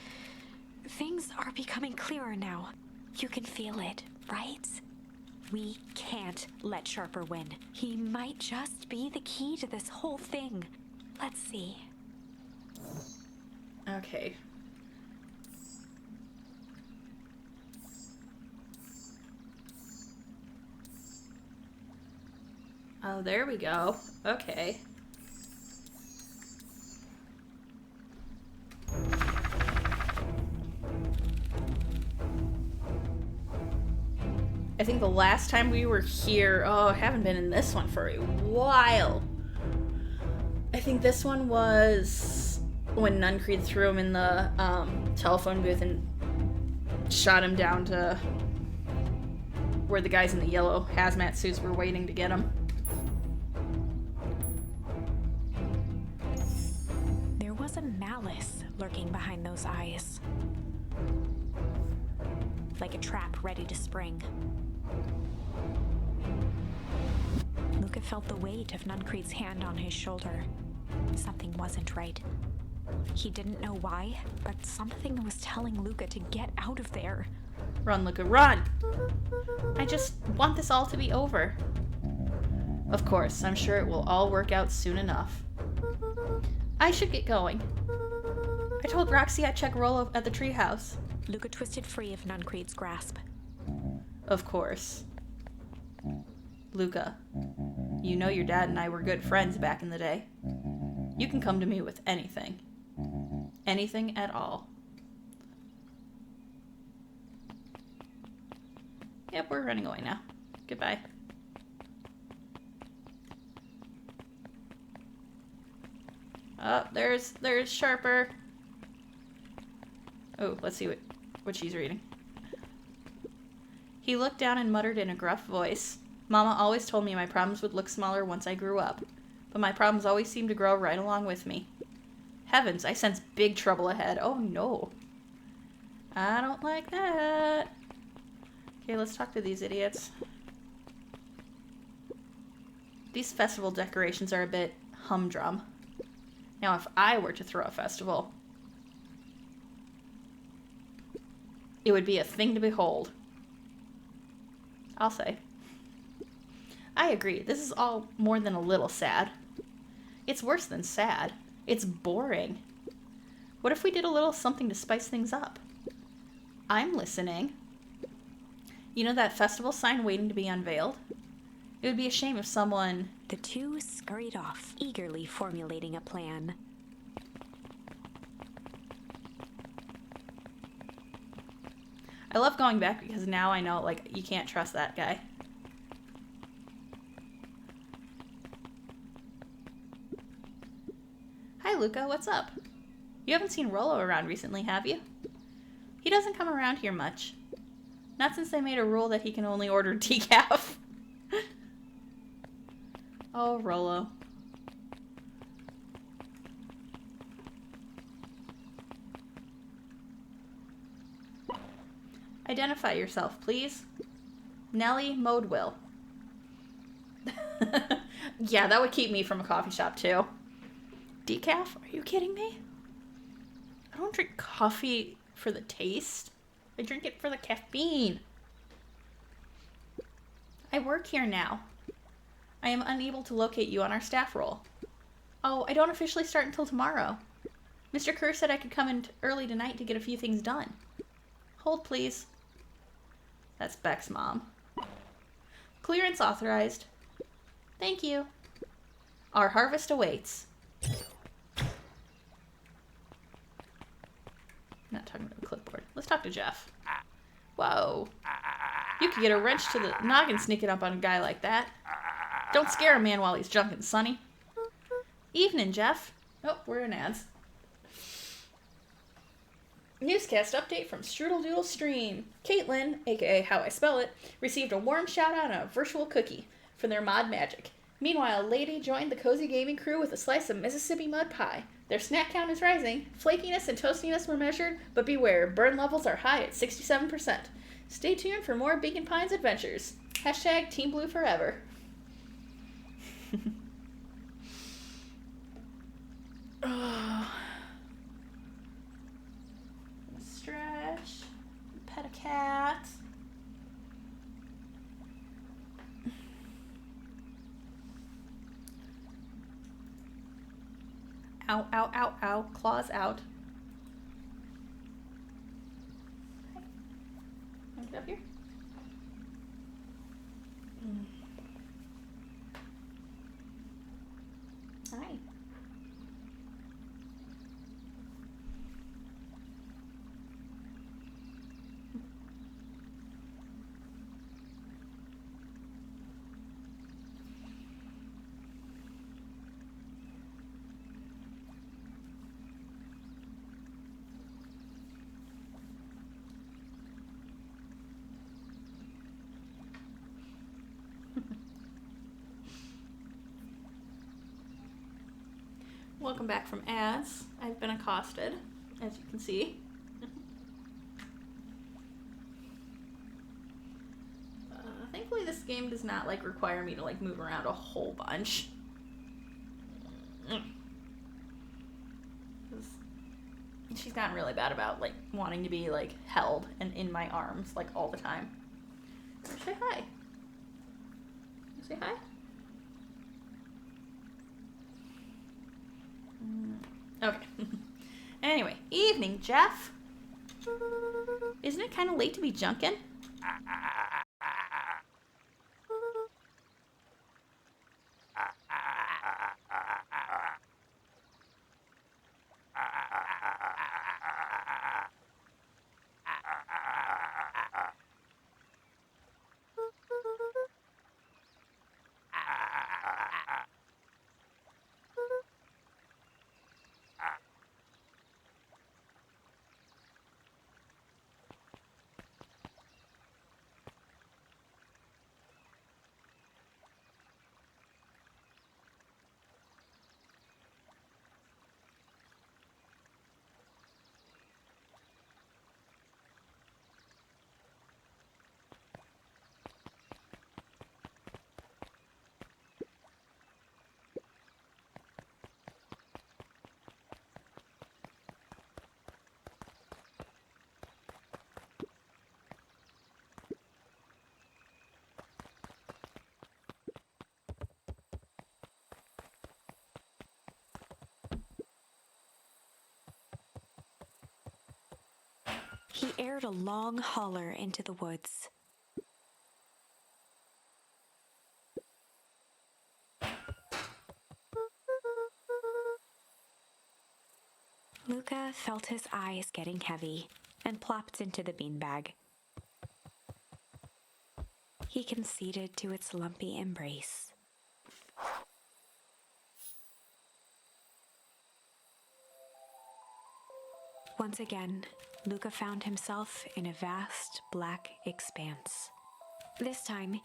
things are becoming clearer now. You can feel it, right? We can't let Sharper win. He might just be the key to this whole thing. Let's see. Okay. Oh, there we go. Okay. I think the last time we were here, I haven't been in this one for a while. I think this one was when Nuncreed threw him in the telephone booth and shot him down to where the guys in the yellow hazmat suits were waiting to get him. There was a malice lurking behind those eyes. Like a trap ready to spring. Luca felt the weight of Nuncreed's hand on his shoulder. Something wasn't right. He didn't know why, but something was telling Luca to get out of there. Run, Luca, run! I just want this all to be over. Of course, I'm sure it will all work out soon enough. I should get going. I told Roxy I'd check Rollo at the treehouse. Luca twisted free of Nuncreed's grasp. Of course. Luca, you know your dad and I were good friends back in the day. You can come to me with anything. Anything at all. Yep, we're running away now. Goodbye. Oh, there's Sharper. Oh, let's see what she's reading. He looked down and muttered in a gruff voice. Mama always told me my problems would look smaller once I grew up, but my problems always seemed to grow right along with me. Heavens, I sense big trouble ahead. Oh no. I don't like that. Okay, let's talk to these idiots. These festival decorations are a bit humdrum. Now, if I were to throw a festival, it would be a thing to behold. I'll say. I agree. This is all more than a little sad. It's worse than sad. It's boring. What if we did a little something to spice things up? I'm listening. You know that festival sign waiting to be unveiled? It would be a shame if someone... The two scurried off, eagerly formulating a plan. I love going back because now I know, like, you can't trust that guy. Hi, Luca. What's up? You haven't seen Rollo around recently, have you? He doesn't come around here much. Not since they made a rule that he can only order decaf. Oh, Rollo. Identify yourself, please. Nellie Modewell. Yeah, that would keep me from a coffee shop, too. Decaf? Are you kidding me? I don't drink coffee for the taste. I drink it for the caffeine. I work here now. I am unable to locate you on our staff roll. Oh, I don't officially start until tomorrow. Mr. Kerr said I could come in early tonight to get a few things done. Hold, please. That's Beck's mom. Clearance authorized. Thank you. Our harvest awaits. Not talking about a clipboard. Let's talk to Jeff. Whoa. You could get a wrench to the noggin sneaking up on a guy like that. Don't scare a man while he's junking, Sonny. Evening, Jeff. Oh, we're in ads. Newscast update from Strudel Doodle Stream. Caitlin, aka How I Spell It, received a warm shout out on a virtual cookie for their mod magic. Meanwhile, Lady joined the cozy gaming crew with a slice of Mississippi mud pie. Their snack count is rising. Flakiness and toastiness were measured, but beware, burn levels are high at 67%. Stay tuned for more Beacon Pines adventures. Hashtag Team Blue Forever. Oh. Stretch. Pet a cat. Ow, ow, ow, ow. Claws out. Okay. Want to get up here? Hi. Welcome back from ads. I've been accosted, as you can see. Thankfully this game does not require me to move around a whole bunch. She's gotten really bad about wanting to be held and in my arms all the time. Say hi. Say hi. Okay. Anyway, evening, Jeff. Isn't it kind of late to be junkin'? he aired a long holler into the woods. Luca felt his eyes getting heavy and plopped into the beanbag. He conceded to its lumpy embrace. Once again, Luca found himself in a vast black expanse. This time,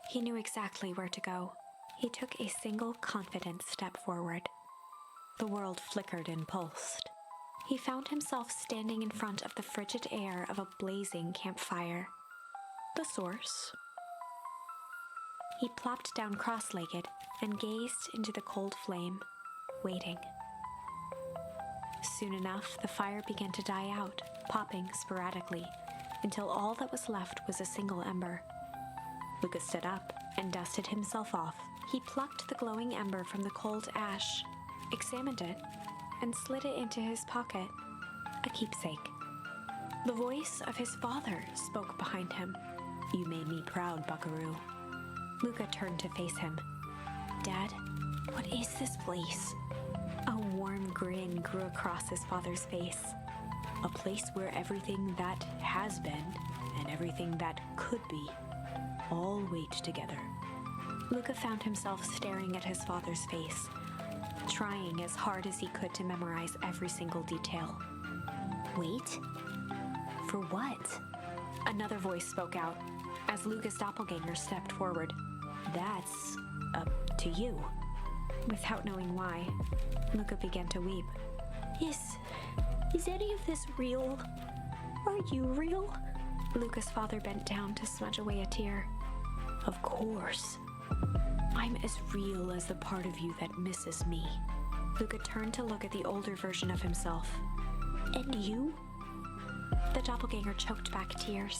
he knew exactly where to go. He took a single confident step forward. The world flickered and pulsed. He found himself standing in front of the frigid air of a blazing campfire. The source. He plopped down cross-legged and gazed into the cold flame, waiting. Soon enough, the fire began to die out, popping sporadically, until all that was left was a single ember. Luca stood up and dusted himself off. He plucked the glowing ember from the cold ash, examined it, and slid it into his pocket, a keepsake. The voice of his father spoke behind him. "You made me proud, Buckaroo." Luca turned to face him. "Dad, what is this place?" A warm grin grew across his father's face. "A place where everything that has been and everything that could be all wait together." Luca found himself staring at his father's face, trying as hard as he could to memorize every single detail. "Wait? For what?" Another voice spoke out as Luca's doppelganger stepped forward. "That's up to you." Without knowing why, Luca began to weep. Is any of this real? Are you real?" Luca's father bent down to smudge away a tear. "Of course. I'm as real as the part of you that misses me." Luca turned to look at the older version of himself. "And you?" The doppelganger choked back tears.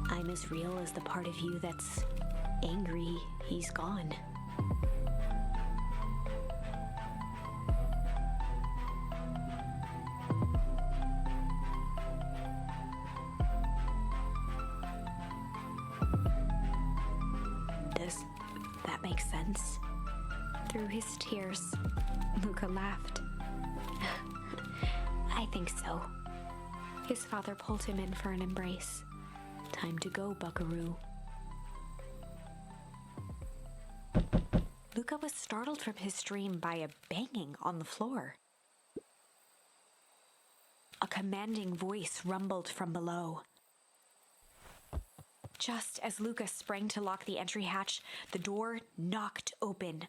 "I'm as real as the part of you that's angry he's gone." Does that make sense? Through his tears, Luca laughed. "I think so." His father pulled him in for an embrace. "Time to go, Buckaroo." Luca was startled from his dream by a banging on the floor. A commanding voice rumbled from below. Just as Luca sprang to lock the entry hatch, the door knocked open.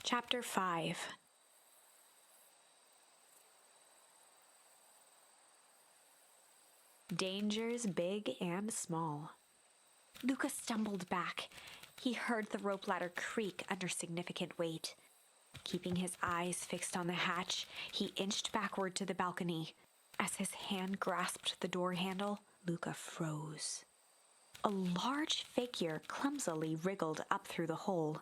Chapter 5. Dangers big and small. Luca stumbled back. He heard the rope ladder creak under significant weight. Keeping his eyes fixed on the hatch, he inched backward to the balcony. As his hand grasped the door handle, Luca froze. A large figure clumsily wriggled up through the hole.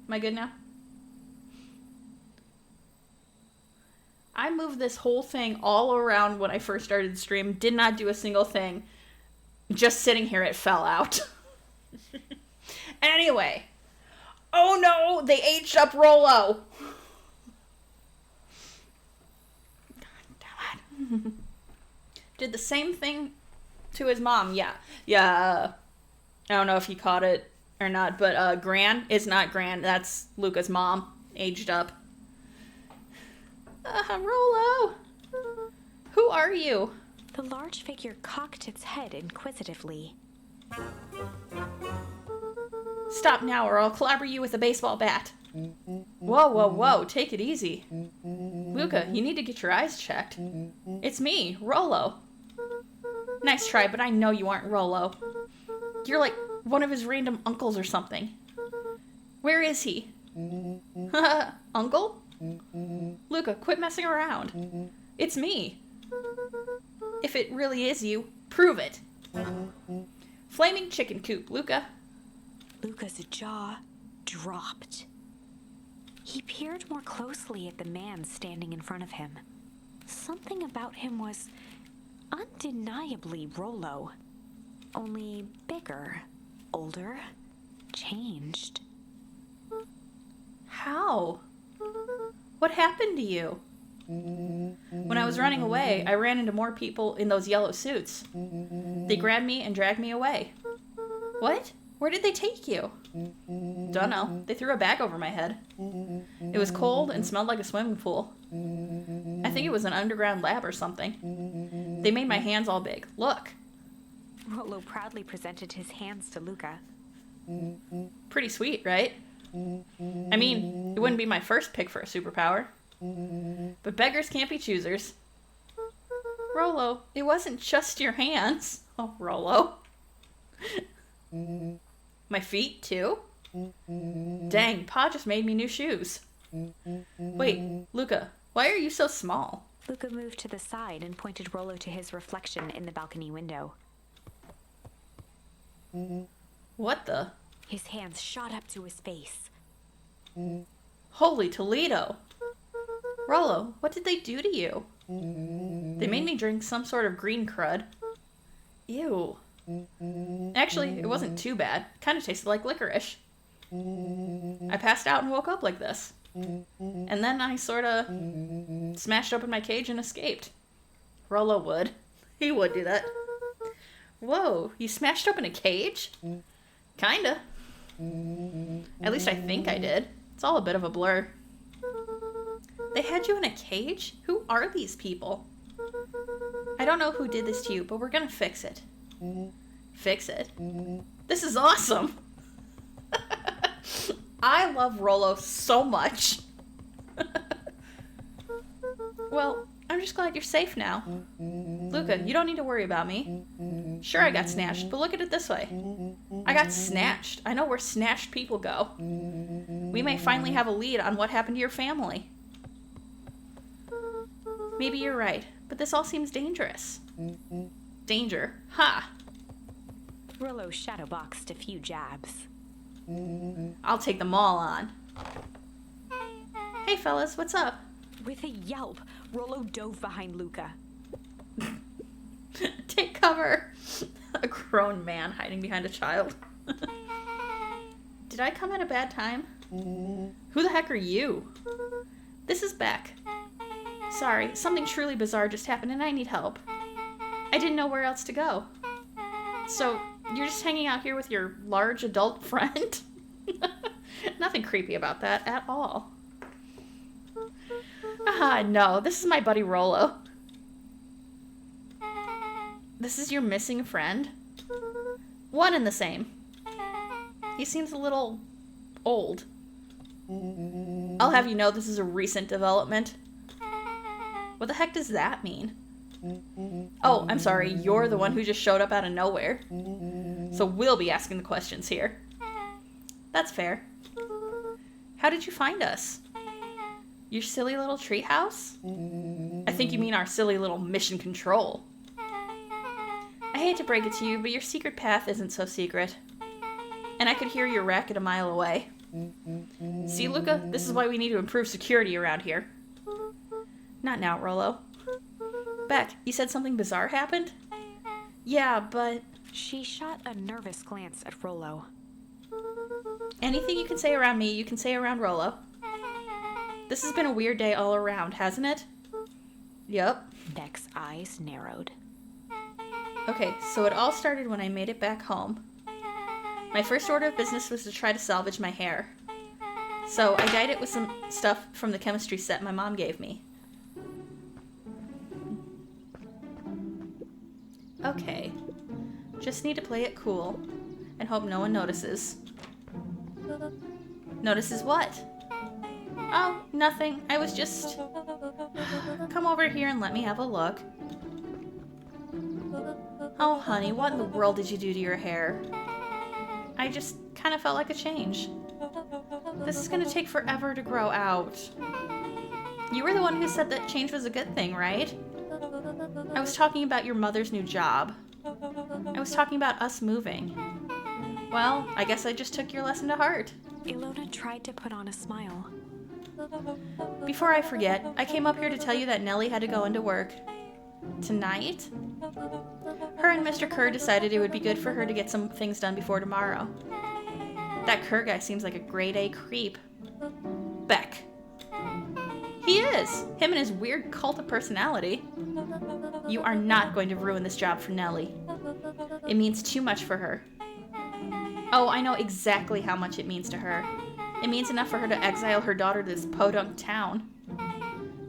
Am I good now? I moved this whole thing all around when I first started the stream. Did not do a single thing. Just sitting here, it fell out. Anyway. Oh no, they aged up Rolo. God damn it. Did the same thing to his mom. Yeah. I don't know if he caught it or not, but Gran is not Gran. That's Luca's mom, aged up. Rolo! Who are you? The large figure cocked its head inquisitively. Stop now or I'll clobber you with a baseball bat. Whoa, whoa, whoa, take it easy. Luca, you need to get your eyes checked. It's me, Rollo. Nice try, but I know you aren't Rollo. You're like one of his random uncles or something. Where is he? Uncle? Luca, quit messing around. It's me. If it really is you, prove it. Flaming chicken coop, Luca. Luca's jaw dropped. He peered more closely at the man standing in front of him. Something about him was undeniably Rollo. Only bigger, older, changed. How? What happened to you? When I was running away, I ran into more people in those yellow suits. They grabbed me and dragged me away. What? Where did they take you? Dunno. They threw a bag over my head. It was cold and smelled like a swimming pool. I think it was an underground lab or something. They made my hands all big. Look. Rollo proudly presented his hands to Luca. Pretty sweet, right? I mean, it wouldn't be my first pick for a superpower. But beggars can't be choosers. Rollo, it wasn't just your hands. Oh, Rollo. My feet, too? Dang, Pa just made me new shoes. Wait, Luca, why are you so small? Luca moved to the side and pointed Rollo to his reflection in the balcony window. What the? His hands shot up to his face. Holy Toledo! Rollo, what did they do to you? They made me drink some sort of green crud. Ew. Actually, it wasn't too bad. Kind of tasted like licorice. I passed out and woke up like this. And then I sorta smashed open my cage and escaped. Rollo would. He would do that. Whoa, you smashed open a cage? Kinda. At least I think I did. It's all a bit of a blur. They had you in a cage? Who are these people? I don't know who did this to you, but we're gonna fix it. Fix it? This is awesome! I love Rollo so much. Well, I'm just glad you're safe now. Luca, you don't need to worry about me. Sure, I got snatched, but look at it this way. I got snatched. I know where snatched people go. We may finally have a lead on what happened to your family. Maybe you're right, but this all seems dangerous. Danger. Ha! Rollo shadowboxed a few jabs. I'll take them all on. Hey fellas, what's up? With a yelp, Rollo dove behind Luca. Take cover! A grown man hiding behind a child. Did I come at a bad time? Who the heck are you? This is Beck. Sorry, something truly bizarre just happened and I need help. I didn't know where else to go. So, you're just hanging out here with your large adult friend? Nothing creepy about that at all. Ah, no, this is my buddy Rollo. This is your missing friend? One and the same. He seems a little old. I'll have you know this is a recent development. What the heck does that mean? Oh, I'm sorry, you're the one who just showed up out of nowhere. So we'll be asking the questions here. That's fair. How did you find us? Your silly little treehouse? I think you mean our silly little mission control. I hate to break it to you, but your secret path isn't so secret. And I could hear your racket a mile away. See, Luca, this is why we need to improve security around here. Not now, Rollo. Beck, you said something bizarre happened? Yeah, but... She shot a nervous glance at Rollo. Anything you can say around me, you can say around Rollo. This has been a weird day all around, hasn't it? Yep. Beck's eyes narrowed. Okay, so it all started when I made it back home. My first order of business was to try to salvage my hair. So I dyed it with some stuff from the chemistry set my mom gave me. Okay. Just need to play it cool and hope no one notices. Notices what? Oh, nothing. I was just... Come over here and let me have a look. Oh, honey, what in the world did you do to your hair? I just kind of felt like a change. This is going to take forever to grow out. You were the one who said that change was a good thing, right? I was talking about your mother's new job. I was talking about us moving. Well, I guess I just took your lesson to heart. Ilona tried to put on a smile. Before I forget, I came up here to tell you that Nellie had to go into work. Tonight? Her and Mr. Kerr decided it would be good for her to get some things done before tomorrow. That Kerr guy seems like a grade A creep. Beck. He is! Him and his weird cult of personality. You are not going to ruin this job for Nellie. It means too much for her. Oh, I know exactly how much it means to her. It means enough for her to exile her daughter to this podunk town.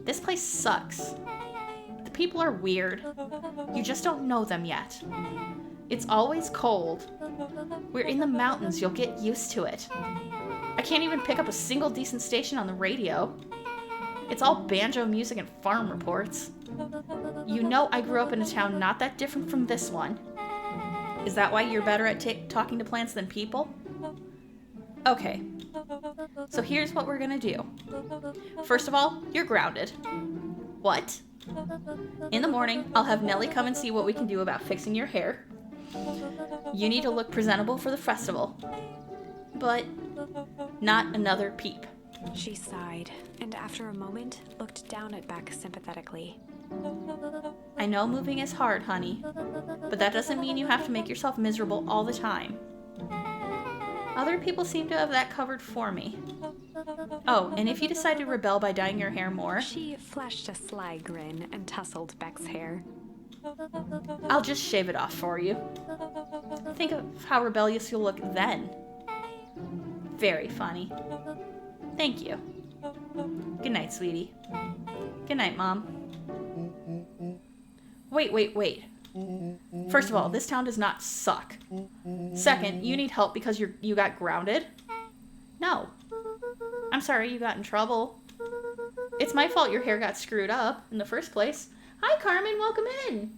This place sucks. The people are weird. You just don't know them yet. It's always cold. We're in the mountains, you'll get used to it. I can't even pick up a single decent station on the radio. It's all banjo music and farm reports. You know I grew up in a town not that different from this one. Is that why you're better at talking to plants than people? Okay. So here's what we're gonna do. First of all, you're grounded. What? In the morning, I'll have Nellie come and see what we can do about fixing your hair. You need to look presentable for the festival. But not another peep. She sighed, and after a moment, looked down at Beck sympathetically. I know moving is hard, honey, but that doesn't mean you have to make yourself miserable all the time. Other people seem to have that covered for me. Oh, and if you decide to rebel by dyeing your hair more... She flashed a sly grin and tousled Beck's hair. I'll just shave it off for you. Think of how rebellious you'll look then. Very funny. Thank you. Good night, sweetie. Good night, Mom. Wait. First of all, this town does not suck. Second, you need help because you got grounded? No. I'm sorry you got in trouble. It's my fault your hair got screwed up in the first place. Hi, Carmen, welcome in.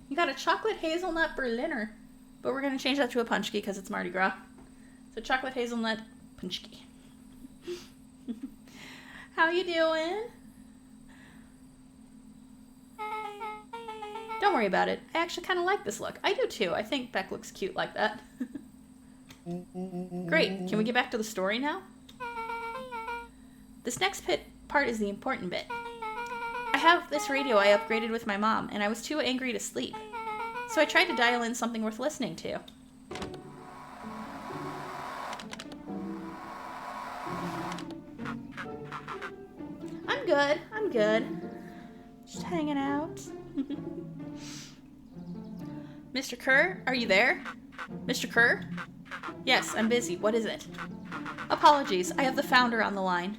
You got a chocolate hazelnut Berliner. But we're going to change that to a punchki because it's Mardi Gras. So chocolate hazelnut punchki. How you doing? Don't worry about it. I actually kind of like this look. I do too. I think Beck looks cute like that. Great. Can we get back to the story now? This next part is the important bit. I have this radio I upgraded with my mom, and I was too angry to sleep. So I tried to dial in something worth listening to. I'm good. Just hanging out. Mr. Kerr, are you there? Mr. Kerr? Yes, I'm busy. What is it? Apologies, I have the founder on the line.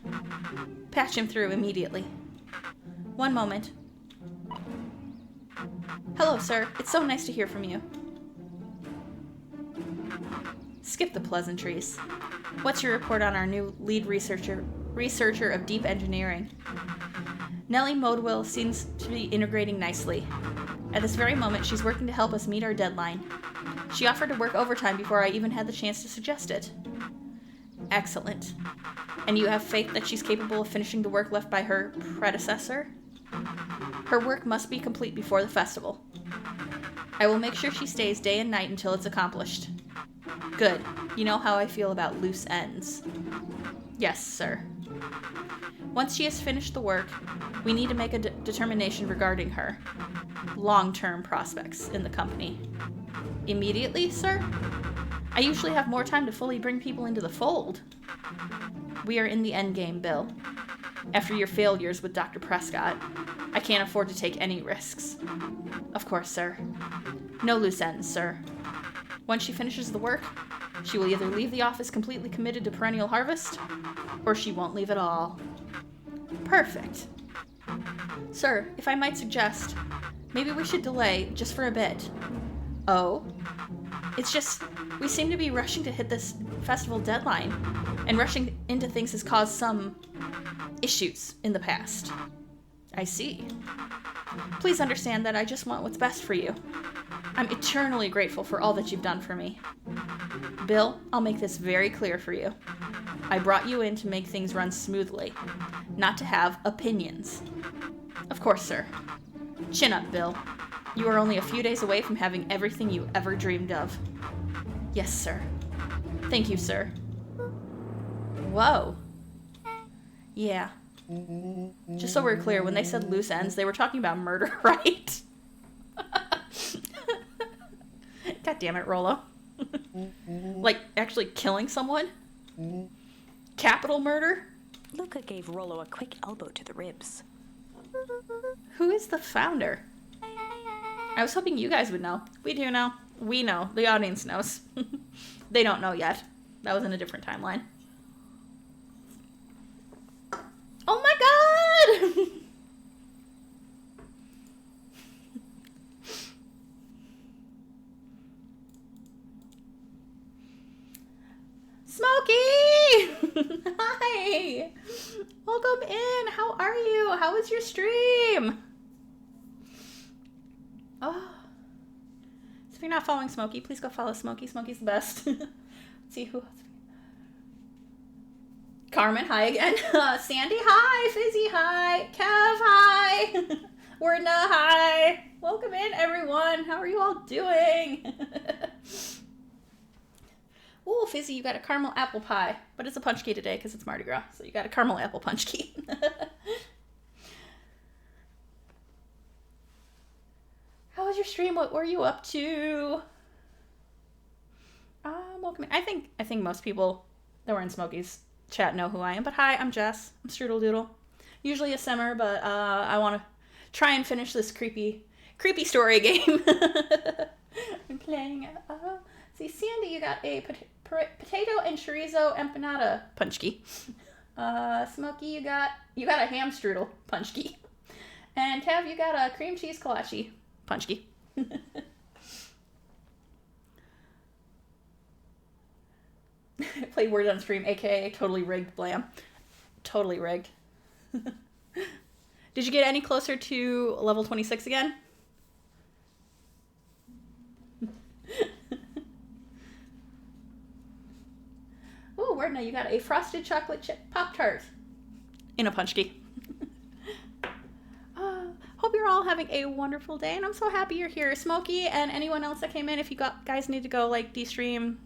Patch him through immediately. One moment. Hello, sir. It's so nice to hear from you. Skip the pleasantries. What's your report on our new lead researcher of deep engineering? Nellie Modewell seems to be integrating nicely. At this very moment, she's working to help us meet our deadline. She offered to work overtime before I even had the chance to suggest it. Excellent. And you have faith that she's capable of finishing the work left by her predecessor? Her work must be complete before the festival. I will make sure she stays day and night until it's accomplished. Good. You know how I feel about loose ends. Yes, sir. Once she has finished the work, we need to make a determination regarding her long-term prospects in the company. Immediately, sir? I usually have more time to fully bring people into the fold. We are in the endgame, Bill. After your failures with Dr. Prescott, I can't afford to take any risks. Of course, sir. No loose ends, sir. Once she finishes the work, she will either leave the office completely committed to perennial harvest, or she won't leave at all. Perfect. Sir, if I might suggest, maybe we should delay just for a bit. Oh? It's just, we seem to be rushing to hit this festival deadline, and rushing into things has caused some issues in the past. I see. Please understand that I just want what's best for you. I'm eternally grateful for all that you've done for me. Bill, I'll make this very clear for you. I brought you in to make things run smoothly, not to have opinions. Of course, sir. Chin up, Bill. You are only a few days away from having everything you ever dreamed of. Yes, sir. Thank you, sir. Whoa. Yeah. Just so we're clear, when they said loose ends, they were talking about murder, right? God damn it, Rolo. Like, actually killing someone? Capital murder? Luca gave Rollo a quick elbow to the ribs. Who is the founder? I was hoping you guys would know. We do know. We know. The audience knows. They don't know yet. That was in a different timeline. Oh my god! Smokey! Hi! Welcome in. How are you? How was your stream? Oh. So if you're not following Smokey, please go follow Smokey. Smokey's the best. Let's see who else. Carmen, hi again. Sandy, hi. Fizzy, hi. Kev, hi. Wordna, hi. Welcome in, everyone. How are you all doing? Ooh, Fizzy, you got a caramel apple pie. But it's a punch key today because it's Mardi Gras. So you got a caramel apple punch key. How was your stream? What were you up to? Welcome in. I think most people that were in Smokey's chat know who I am. But hi, I'm Jess. I'm Strudel Doodle. Usually a simmer, but I want to try and finish this creepy story game. I'm playing. See, Sandy, you got a potato and chorizo empanada punch key. Smokey, you got a ham strudel punch key. And Kev, you got a cream cheese kolache punch key. Play Words on Stream, aka totally rigged blam. Totally rigged. Did you get any closer to level 26 again? Ooh, word now, you got a frosted chocolate chip Pop-Tart in a punch key. Hope you're all having a wonderful day, and I'm so happy you're here. Smokey and anyone else that came in, if you guys need to go, like, de-stream,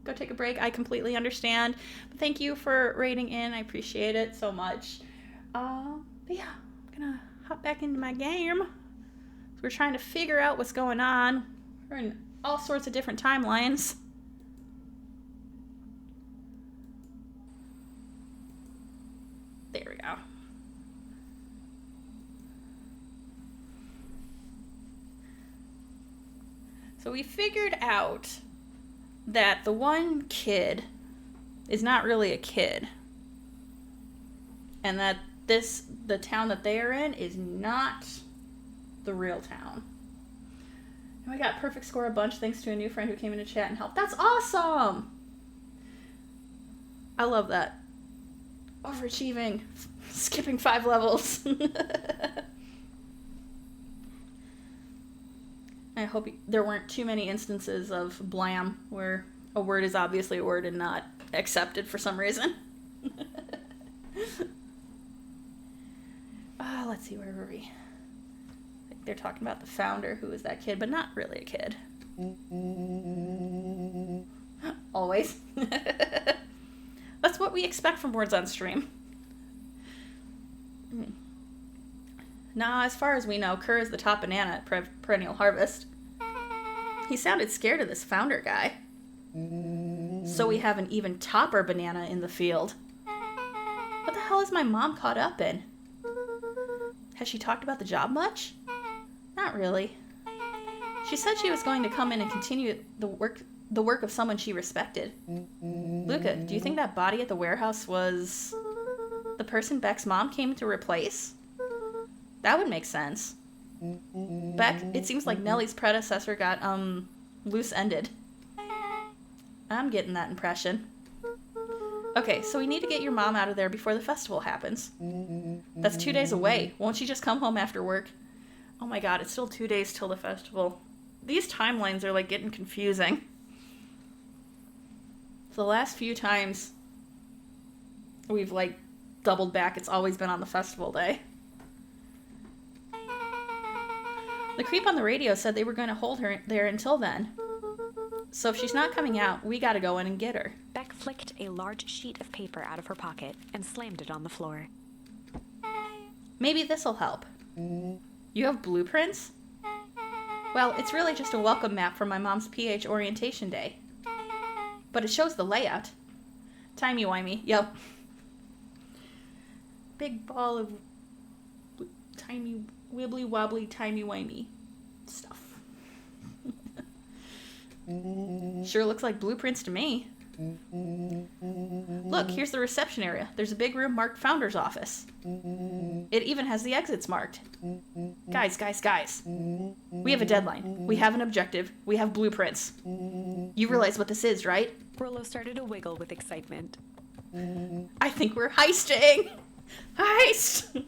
go take a break, I completely understand. But thank you for raiding in. I appreciate it so much. But yeah, I'm gonna hop back into my game. So we're trying to figure out what's going on. We're in all sorts of different timelines. There we go. So we figured out that the one kid is not really a kid. And that the town that they are in is not the real town. And we got perfect score a bunch thanks to a new friend who came into chat and helped. That's awesome! I love that. Overachieving. Skipping 5 levels. I hope there weren't too many instances of blam where a word is obviously a word and not accepted for some reason. Let's see, where were we? I think they're talking about the founder, who is that kid, but not really a kid. Always. That's what we expect from Words on Stream. Nah, as far as we know, Kerr is the top banana at Perennial Harvest. He sounded scared of this founder guy. So we have an even topper banana in the field. What the hell is my mom caught up in? Has she talked about the job much? Not really. She said she was going to come in and continue the work of someone she respected. Luca, do you think that body at the warehouse was the person Beck's mom came to replace? That would make sense. Beck, it seems like Nellie's predecessor got, loose-ended. I'm getting that impression. Okay, so we need to get your mom out of there before the festival happens. That's 2 days away. Won't she just come home after work? Oh my god, it's still 2 days till the festival. These timelines are, like, getting confusing. So the last few times we've, like, doubled back, it's always been on the festival day. The creep on the radio said they were going to hold her there until then. So if she's not coming out, we gotta go in and get her. Beck flicked a large sheet of paper out of her pocket and slammed it on the floor. Maybe this'll help. You have blueprints? Well, it's really just a welcome map from my mom's PH orientation day. But it shows the layout. Timey-wimey, yep. Big ball of tiny, wibbly-wobbly, timey-wimey stuff. Sure looks like blueprints to me. Look, here's the reception area. There's a big room marked Founder's Office. It even has the exits marked. Guys. We have a deadline. We have an objective. We have blueprints. You realize what this is, right? Rollo started to wiggle with excitement. I think we're heisting. Heist!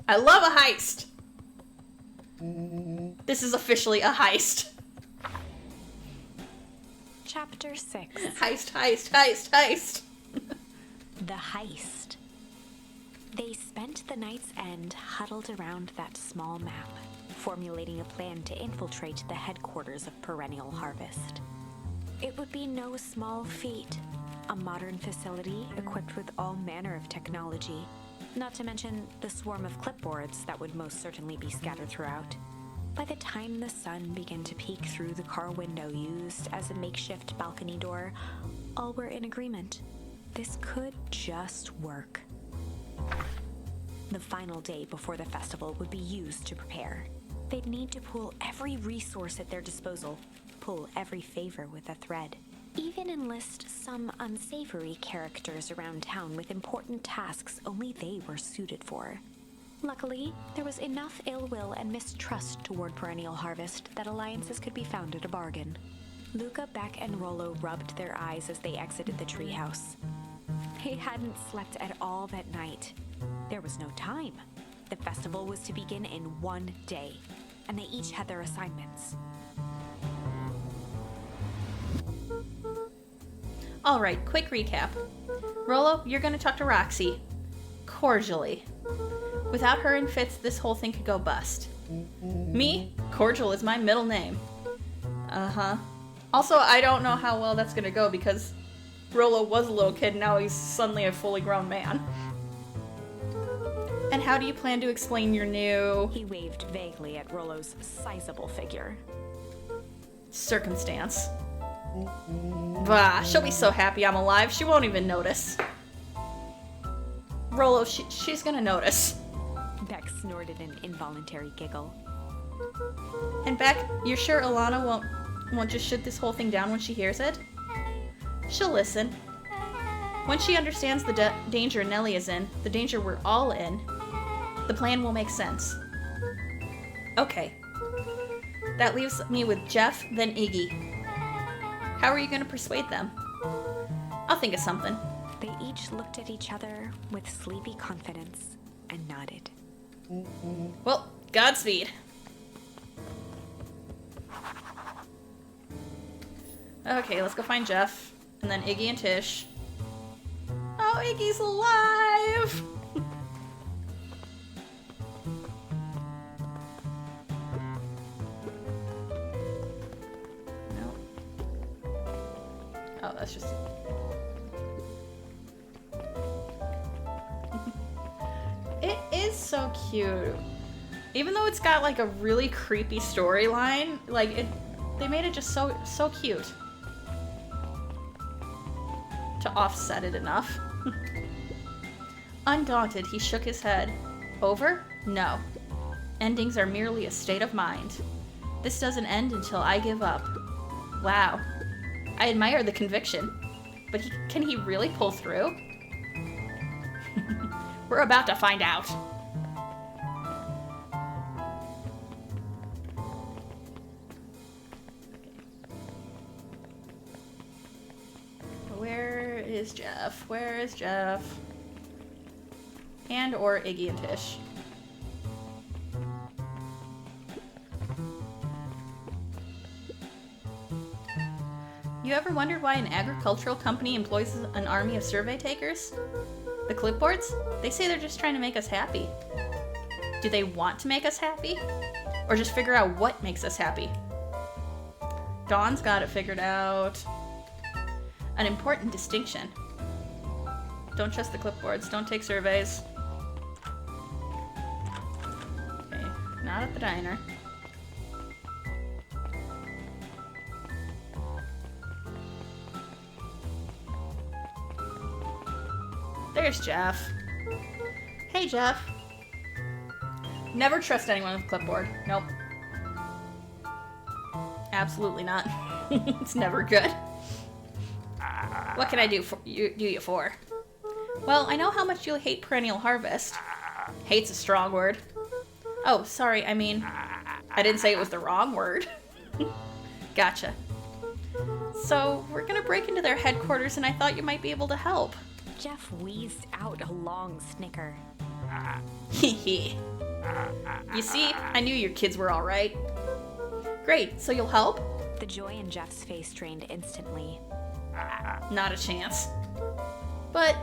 I love a heist. This is officially a heist. Chapter 6. Heist. The heist. They spent the night's end huddled around that small map, formulating a plan to infiltrate the headquarters of Perennial Harvest. It would be no small feat. A modern facility equipped with all manner of technology, not to mention the swarm of clipboards that would most certainly be scattered throughout. By the time the sun began to peek through the car window used as a makeshift balcony door, all were in agreement. This could just work. The final day before the festival would be used to prepare. They'd need to pull every resource at their disposal, pull every favor with a thread. Even enlist some unsavory characters around town with important tasks only they were suited for. Luckily, there was enough ill will and mistrust toward Perennial Harvest that alliances could be found at a bargain. Luca, Beck, and Rollo rubbed their eyes as they exited the treehouse. They hadn't slept at all that night. There was no time. The festival was to begin in 1 day, and they each had their assignments. Alright, quick recap. Rollo, you're gonna talk to Roxy. Cordially. Without her in Fitz, this whole thing could go bust. Me? Cordial is my middle name. Uh-huh. Also, I don't know how well that's gonna go because Rollo was a little kid and now he's suddenly a fully grown man. And how do you plan to explain your new... He waved vaguely at Rollo's sizable figure. Circumstance. Bah, she'll be so happy I'm alive, she won't even notice. Rollo, she's gonna notice. Beck snorted an involuntary giggle. And Beck, you're sure Alana won't just shut this whole thing down when she hears it? She'll listen. When she understands the danger Nellie is in, the danger we're all in, the plan will make sense. Okay. That leaves me with Jeff, then Iggy. How are you going to persuade them? I'll think of something. They each looked at each other with sleepy confidence and nodded. Well, Godspeed. Okay, let's go find Jeff, and then Iggy and Tish. Oh, Iggy's alive! No. Oh, that's just... It is so cute. Even though it's got like a really creepy storyline, like they made it just so cute. To offset it enough. Undaunted, he shook his head. Over? No. Endings are merely a state of mind. This doesn't end until I give up. Wow. I admire the conviction. But can he really pull through? We're about to find out. is Jeff? Where is Jeff? And or Iggy and Tish. You ever wondered why an agricultural company employs an army of survey takers? The clipboards? They say they're just trying to make us happy. Do they want to make us happy? Or just figure out what makes us happy? Dawn's got it figured out. An important distinction. Don't trust the clipboards. Don't take surveys. Okay, not at the diner. There's Jeff. Hey, Jeff. Never trust anyone with a clipboard. Nope. Absolutely not. It's never good. What can I do you for? Well, I know how much you hate perennial harvest. Hate's a strong word. Oh, sorry, I mean, I didn't say it was the wrong word. Gotcha. So, we're gonna break into their headquarters and I thought you might be able to help. Jeff wheezed out a long snicker. Hee. You see, I knew your kids were alright. Great, so you'll help? The joy in Jeff's face drained instantly. Not a chance. But,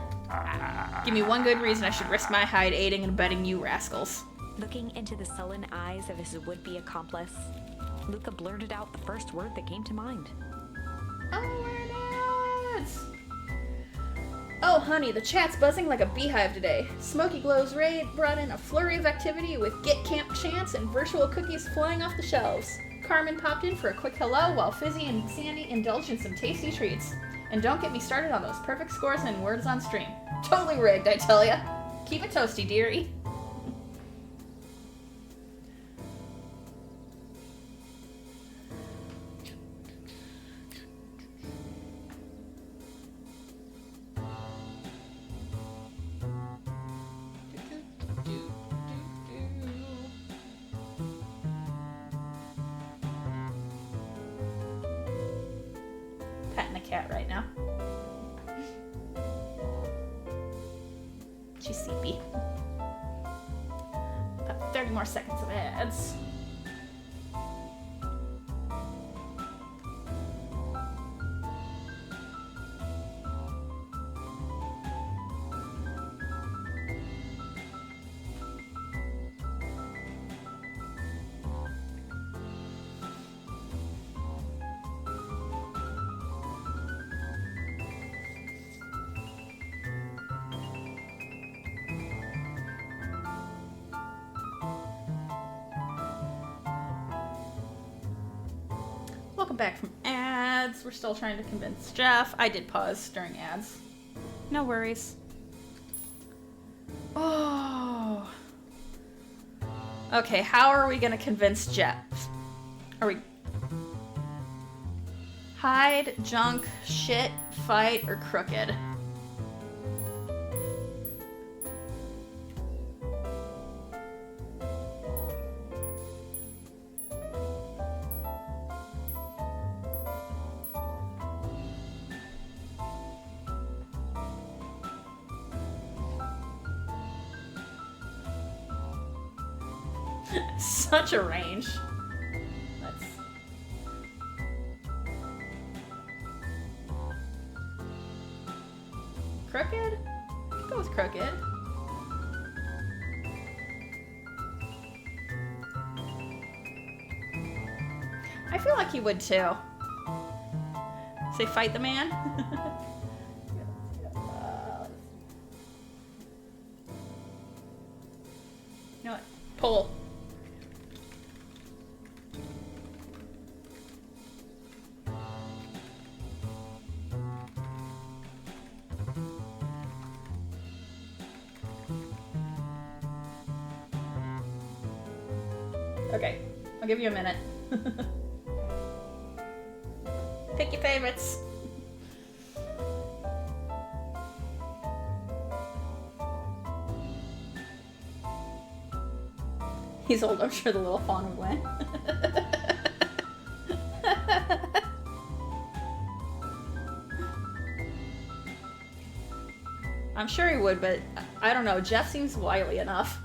give me one good reason I should risk my hide aiding and abetting you rascals. Looking into the sullen eyes of his would-be accomplice, Luca blurted out the first word that came to mind. Oh, we're nuts! Oh, honey, the chat's buzzing like a beehive today. Smoky Glow's raid brought in a flurry of activity with Get Camp chants and virtual cookies flying off the shelves. Carmen popped in for a quick hello while Fizzy and Sandy indulged in some tasty treats. And don't get me started on those perfect scores and words on stream. Totally rigged, I tell ya. Keep it toasty, dearie. Petting the cat right now. She's sleepy. About 30 more seconds of ads. Welcome back from ads. We're still trying to convince Jeff. I did pause during ads. No worries. Oh. Okay, how are we gonna convince Jeff? Are we... Hide, junk, shit, fight, or crooked? Such a range. Let's... Crooked? Go with crooked. I feel like he would too. Say fight the man? You know what? Pull. Okay, I'll give you a minute. Pick your favorites. He's old, I'm sure the little fawn would win. I'm sure he would, but I don't know. Jeff seems wily enough.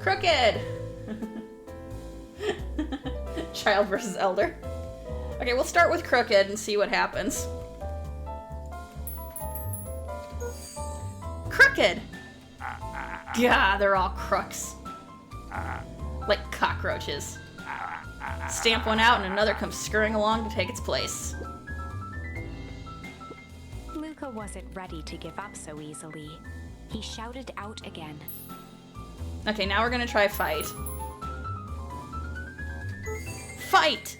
Crooked! Child versus elder. Okay, we'll start with Crooked and see what happens. Crooked! Gah, they're all crooks. Like cockroaches. Stamp one out and another comes scurrying along to take its place. Luca wasn't ready to give up so easily. He shouted out again. Okay, now we're gonna try fight. Fight!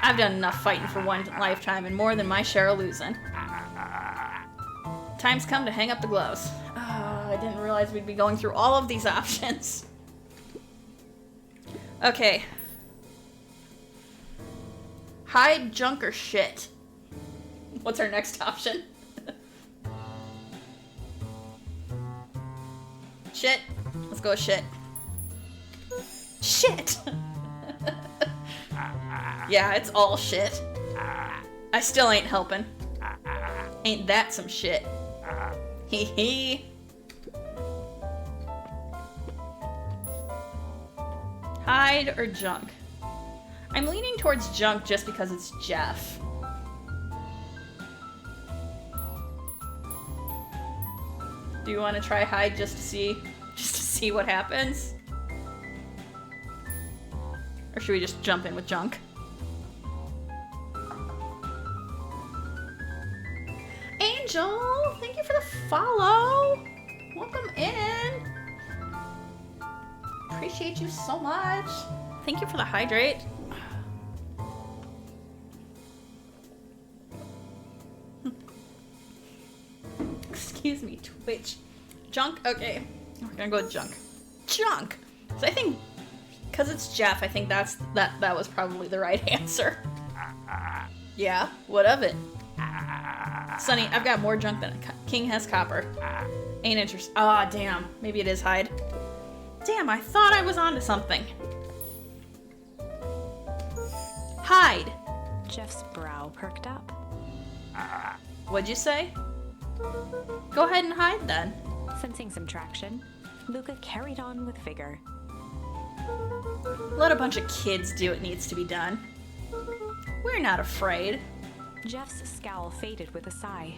I've done enough fighting for one lifetime and more than my share of losing. Time's come to hang up the gloves. Oh, I didn't realize we'd be going through all of these options. Okay. Hide, junk, or shit. What's our next option? Shit. Let's go with shit. Shit! Yeah, it's all shit. I still ain't helping. Ain't that some shit? Hee hee. Hide or junk? I'm leaning towards junk just because it's Jeff. Do you want to try hide just to see what happens? Or should we just jump in with junk? Angel, thank you for the follow. Welcome in. Appreciate you so much. Thank you for the hydrate. Excuse me, Twitch. Junk? Okay. We're gonna go with junk. Junk! So I think, because it's Jeff, I think that was probably the right answer. Yeah, what of it? Sonny, I've got more junk than King has copper. Ain't interested. Ah, damn. Maybe it is hide. Damn, I thought I was onto something. Hide. Jeff's brow perked up. What'd you say? Go ahead and hide then. Sensing some traction, Luca carried on with vigor. Let a bunch of kids do what needs to be done. We're not afraid. Jeff's scowl faded with a sigh.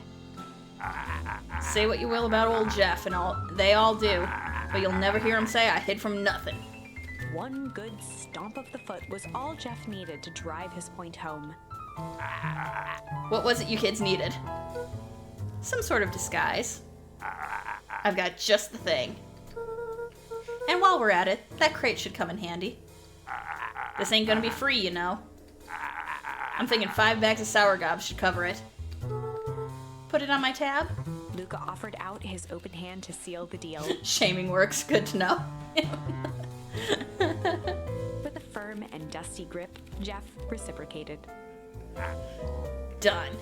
Say what you will about old Jeff, and they all do, but you'll never hear him say I hid from nothing. One good stomp of the foot was all Jeff needed to drive his point home. What was it you kids needed? Some sort of disguise. I've got just the thing. And while we're at it, that crate should come in handy. This ain't gonna be free, you know. I'm thinking 5 bags of sour gobs should cover it. Put it on my tab? Luca offered out his open hand to seal the deal. Shaming works, good to know. With a firm and dusty grip, Jeff reciprocated. Done.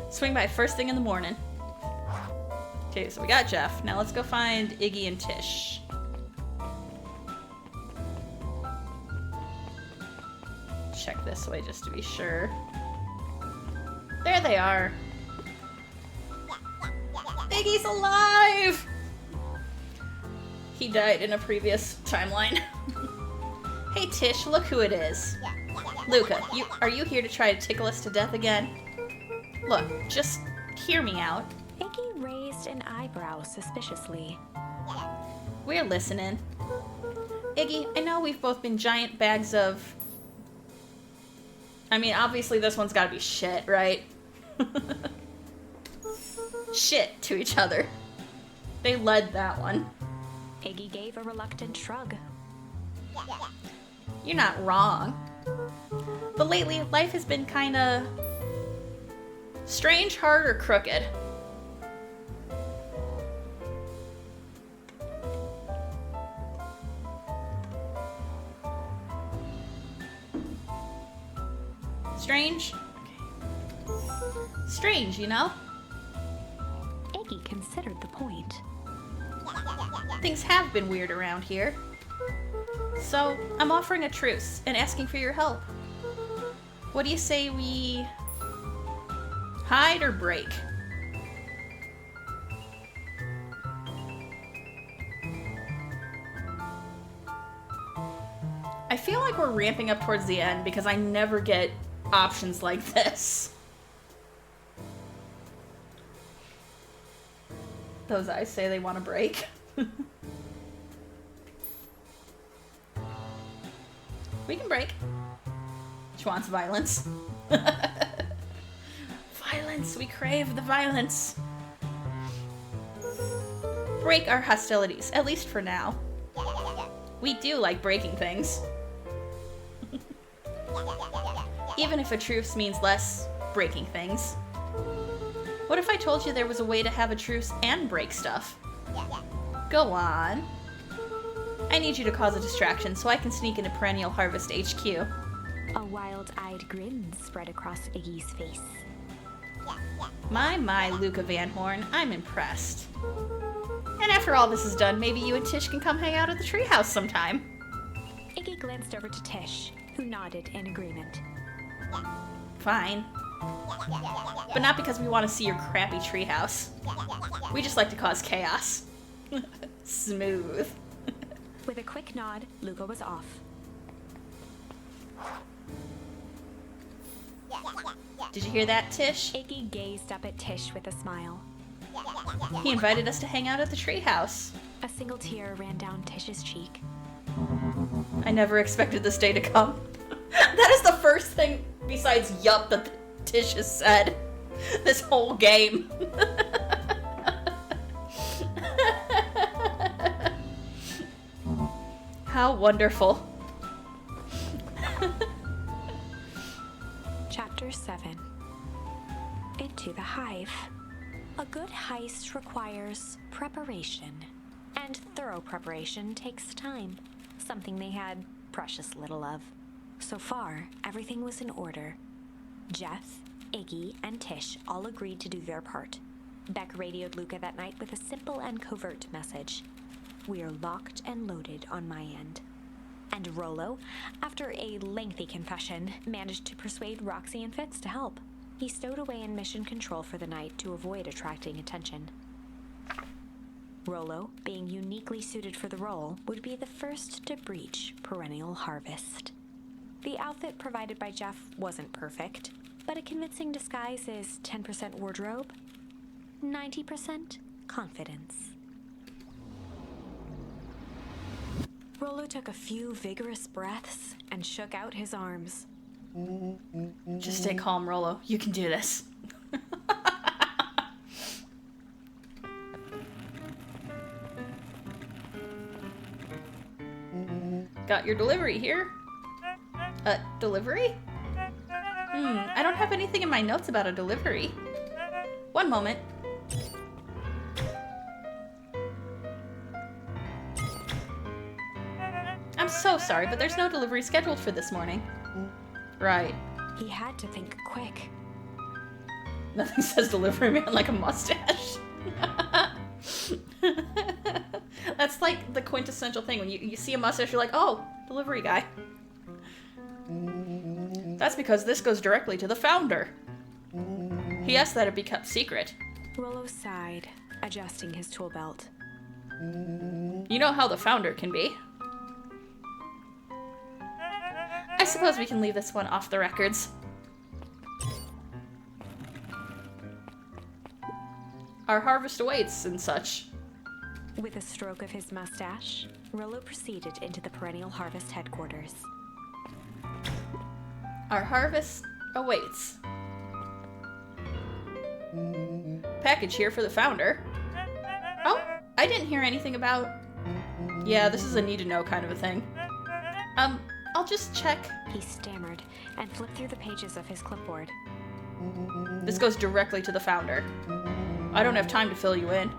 Swing by first thing in the morning. Okay, so we got Jeff. Now let's go find Iggy and Tish. Check this way just to be sure. There they are. Iggy's alive! He died in a previous timeline. Hey Tish, look who it is. Luca, are you here to try to tickle us to death again? Look, just hear me out. Iggy raised an eyebrow suspiciously. We're listening. Iggy, I know we've both been giant bags of... I mean, obviously this one's gotta be shit, right? Shit to each other. They led that one. Iggy gave a reluctant shrug. You're not wrong. But lately, life has been kinda strange, hard, or crooked. Strange? Strange, you know? Iggy considered the point. Things have been weird around here. So, I'm offering a truce and asking for your help. What do you say we hide or break? I feel like we're ramping up towards the end because I never get options like this. Those eyes say they want to break. We can break. She wants violence. Violence, we crave the violence. Break our hostilities, at least for now. We do like breaking things. Even if a truce means less breaking things. What if I told you there was a way to have a truce and break stuff? Go on. I need you to cause a distraction so I can sneak into Perennial Harvest HQ. A wild-eyed grin spread across Iggy's face. My, Luca Van Horn, I'm impressed. And after all this is done, maybe you and Tish can come hang out at the treehouse sometime. Iggy glanced over to Tish, who nodded in agreement. Fine. But not because we want to see your crappy treehouse. We just like to cause chaos. Smooth. With a quick nod, Luca was off. Did you hear that, Tish? Iggy gazed up at Tish with a smile. He invited us to hang out at the treehouse. A single tear ran down Tish's cheek. I never expected this day to come. That is the first thing besides yup that Tish has said this whole game. How wonderful. Chapter 7. Into the Hive. A good heist requires preparation. And thorough preparation takes time. Something they had precious little of. So far, everything was in order. Jeff, Iggy, and Tish all agreed to do their part. Beck radioed Luca that night with a simple and covert message. We are locked and loaded on my end. And Rollo, after a lengthy confession, managed to persuade Roxy and Fitz to help. He stowed away in mission control for the night to avoid attracting attention. Rollo, being uniquely suited for the role, would be the first to breach Perennial Harvest. The outfit provided by Jeff wasn't perfect, but a convincing disguise is 10% wardrobe, 90% confidence. Rollo took a few vigorous breaths and shook out his arms. Just stay calm, Rollo. You can do this. Got your delivery here. Delivery? I don't have anything in my notes about a delivery. One moment. I'm so sorry, but there's no delivery scheduled for this morning. Right. He had to think quick. Nothing says delivery man like a mustache. That's like the quintessential thing. When you see a mustache, you're like, oh, delivery guy. That's because this goes directly to the founder. He asked that it be kept secret. Rollo sighed, adjusting his tool belt. You know how the founder can be. I suppose we can leave this one off the records. Our harvest awaits and such. With a stroke of his mustache, Rollo proceeded into the Perennial Harvest headquarters. Our harvest awaits. Package here for the founder. Oh, I didn't hear anything about... Yeah, this is a need-to-know kind of a thing. I'll just check. He stammered and flipped through the pages of his clipboard. This goes directly to the founder. I don't have time to fill you in.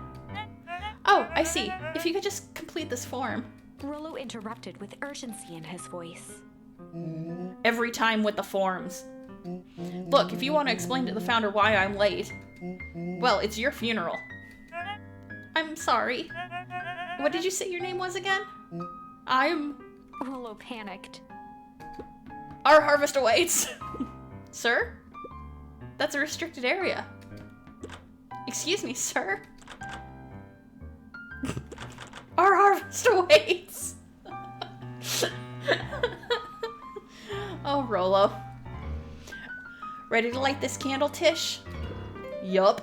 Oh, I see. If you could just complete this form. Rollo interrupted with urgency in his voice. Every time with the forms. Look, if you want to explain to the founder why I'm late, well, it's your funeral. I'm sorry. What did you say your name was again? Rollo panicked. Our harvest awaits. Sir? That's a restricted area. Excuse me, sir? Our harvest awaits. Oh, Rollo. Ready to light this candle, Tish? Yup.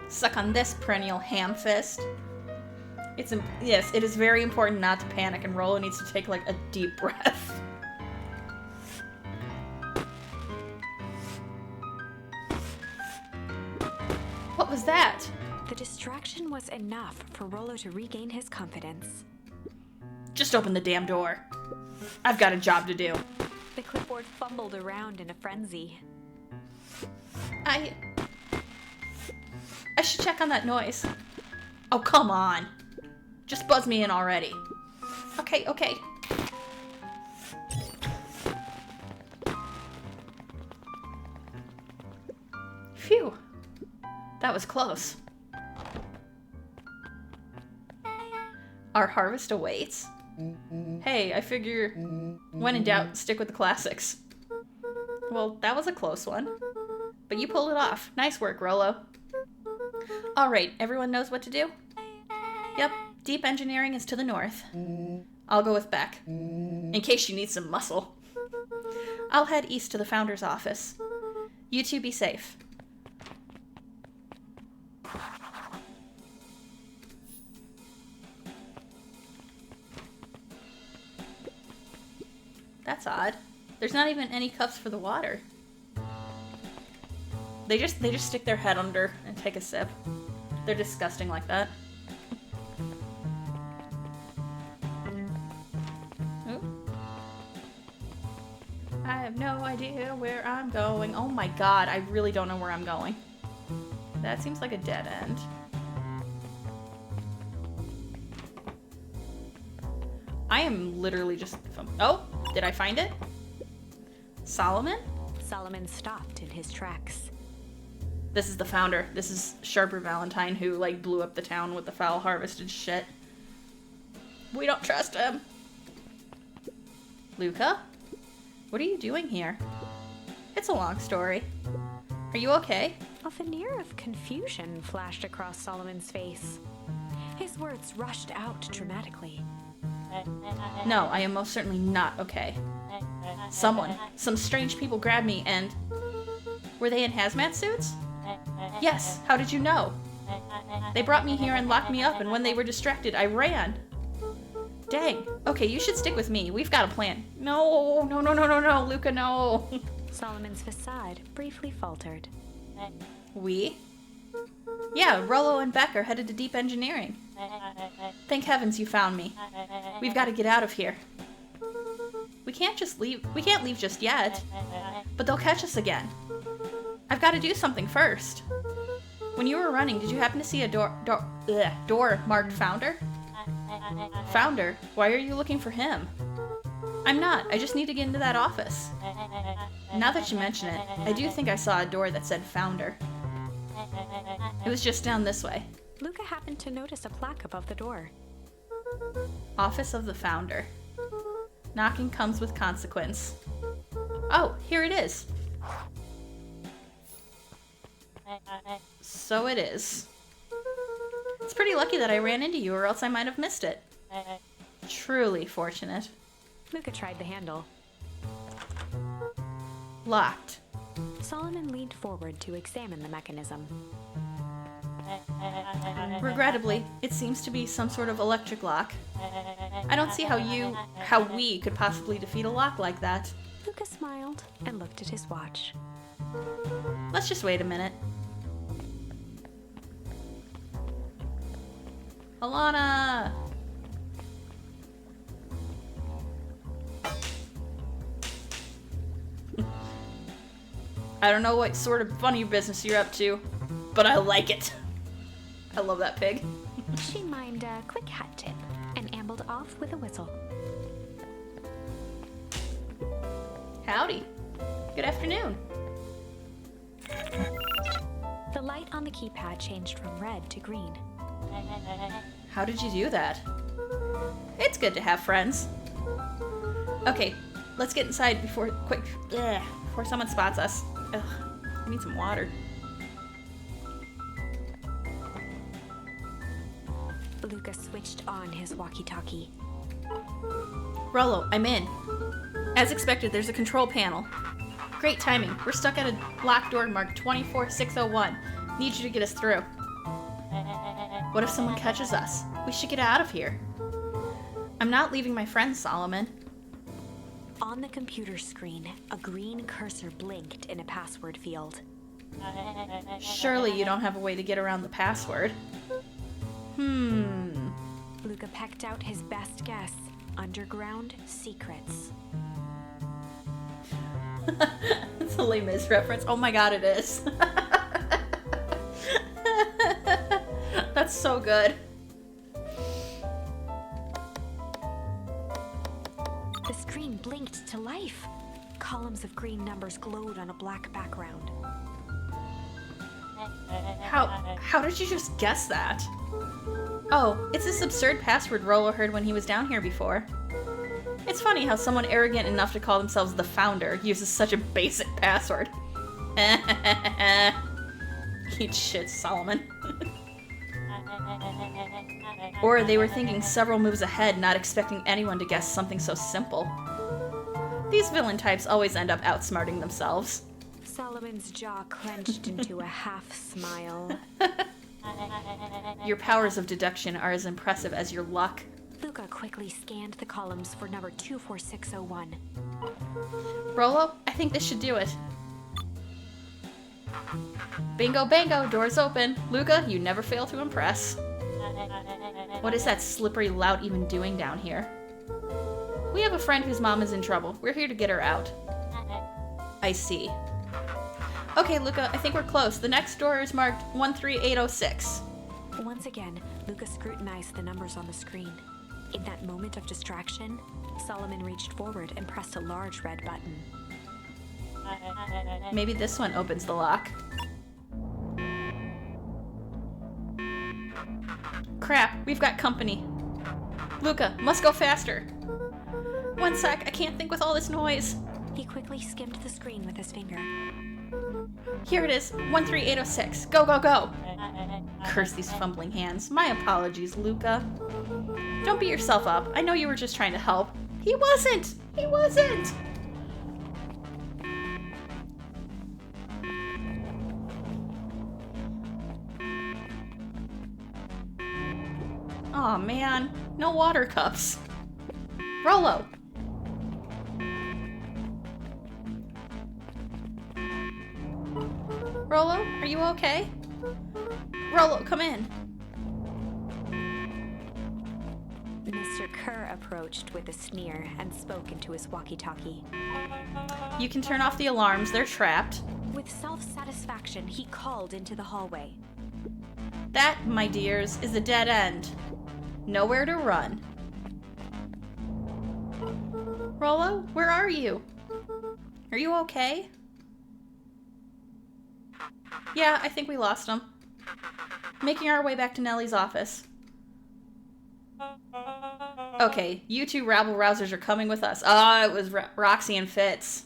Suck on this, perennial ham fist. Yes, it is very important not to panic, and Rollo needs to take, like, a deep breath. What was that? The distraction was enough for Rollo to regain his confidence. Just open the damn door. I've got a job to do. The clipboard fumbled around in a frenzy. I should check on that noise. Oh, come on. Just buzz me in already. Okay. Phew. That was close. Our harvest awaits? Hey, I figure when in doubt, stick with the classics. Well, that was a close one. But you pulled it off. Nice work, Rollo. Alright, everyone knows what to do? Yep, deep engineering is to the north. I'll go with Beck, in case you need some muscle. I'll head east to the founder's office. You two be safe. That's odd. There's not even any cups for the water. They just stick their head under and take a sip. They're disgusting like that. Ooh. I have no idea where I'm going. Oh my god, I really don't know where I'm going. That seems like a dead end. I am literally just... Oh, did I find it? Solomon? Solomon stopped in his tracks. This is the founder. This is Sharper Valentine, who, like, blew up the town with the foul harvested shit. We don't trust him. Luca? What are you doing here? It's a long story. Are you okay? A veneer of confusion flashed across Solomon's face. His words rushed out dramatically. No, I am most certainly not okay. Some strange people grabbed me and... Were they in hazmat suits? Yes, how did you know? They brought me here and locked me up, and when they were distracted, I ran. Dang. Okay, you should stick with me. We've got a plan. No, Luca, no. Solomon's facade briefly faltered. We? Yeah, Rollo and Beck are headed to deep engineering. Thank heavens you found me. We've got to get out of here. We can't leave just yet. But they'll catch us again. I've got to do something first. When you were running, did you happen to see a door marked Founder? Founder? Why are you looking for him? I'm not. I just need to get into that office. Now that you mention it, I do think I saw a door that said Founder. It was just down this way. Luca happened to notice a plaque above the door. Office of the Founder. Knocking comes with consequence. Oh, here it is. So it is. It's pretty lucky that I ran into you, or else I might have missed it. Truly fortunate. Luca tried the handle. Locked. Solomon leaned forward to examine the mechanism. Regrettably, it seems to be some sort of electric lock. I don't see how we could possibly defeat a lock like that. Luca smiled and looked at his watch. Let's just wait a minute. Alana! I don't know what sort of funny business you're up to, but I like it. I love that pig. She mimed a quick hat tip and ambled off with a whistle. Howdy. Good afternoon. The light on the keypad changed from red to green. How did you do that? It's good to have friends. Okay, let's get inside before someone spots us. Ugh, I need some water. Luca switched on his walkie-talkie. Rollo, I'm in. As expected, there's a control panel. Great timing. We're stuck at a locked door marked 24601. Need you to get us through. What if someone catches us? We should get out of here. I'm not leaving my friends, Solomon. On the computer screen, a green cursor blinked in a password field. Surely you don't have a way to get around the password. Luca pecked out his best guess. Underground secrets. It's a Les Mis reference. Oh my god, it is. That's so good. The screen blinked to life. Columns of green numbers glowed on a black background. How did you just guess that? Oh, it's this absurd password Rollo heard when he was down here before. It's funny how someone arrogant enough to call themselves the founder uses such a basic password. Eat shit, Solomon. Or they were thinking several moves ahead, not expecting anyone to guess something so simple. These villain types always end up outsmarting themselves. Solomon's jaw clenched into a half smile. Your powers of deduction are as impressive as your luck. Luca quickly scanned the columns for number 24601. Rollo, I think this should do it. Bingo bango, doors open. Luca, you never fail to impress. What is that slippery lout even doing down here? We have a friend whose mom is in trouble. We're here to get her out. I see. Okay, Luca, I think we're close. The next door is marked 13806. Once again, Luca scrutinized the numbers on the screen. In that moment of distraction, Solomon reached forward and pressed a large red button. Maybe this one opens the lock. Crap, we've got company. Luca, must go faster. One sec, I can't think with all this noise. He quickly skimmed the screen with his finger. Here it is, 13806. Go, go, go. Curse these fumbling hands. My apologies, Luca. Don't beat yourself up. I know you were just trying to help. He wasn't! He wasn't! Aw, man. No water cups. Rollo! Rollo, are you okay? Rollo, come in. Mr. Kerr approached with a sneer and spoke into his walkie-talkie. You can turn off the alarms. They're trapped. With self-satisfaction, he called into the hallway. That, my dears, is a dead end. Nowhere to run. Rollo, where are you? Are you okay? Yeah, I think we lost him. Making our way back to Nellie's office. Okay, you two rabble-rousers are coming with us. Ah, it was Roxy and Fitz.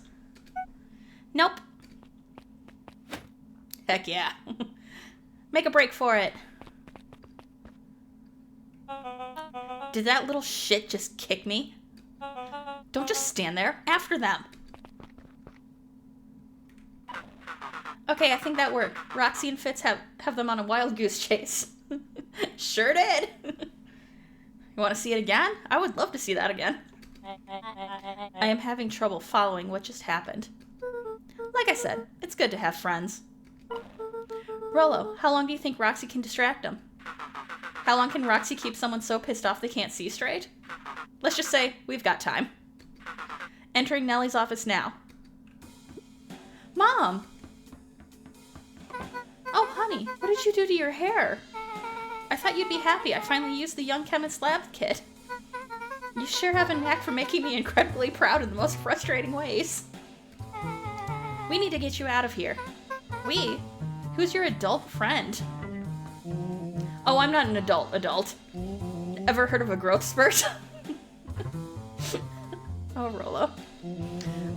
Nope. Heck yeah. Make a break for it. Did that little shit just kick me? Don't just stand there. After them. Okay, I think that worked. Roxy and Fitz have them on a wild goose chase. Sure did. You want to see it again? I would love to see that again. I am having trouble following what just happened. Like I said, it's good to have friends. Rollo, how long do you think Roxy can distract them? How long can Roxy keep someone so pissed off they can't see straight? Let's just say we've got time. Entering Nellie's office now. Mom! Oh, honey, what did you do to your hair? I thought you'd be happy I finally used the Young Chemist Lab kit. You sure have a knack for making me incredibly proud in the most frustrating ways. We need to get you out of here. We? Who's your adult friend? Oh, I'm not an adult. Ever heard of a growth spurt? Oh, Rolo.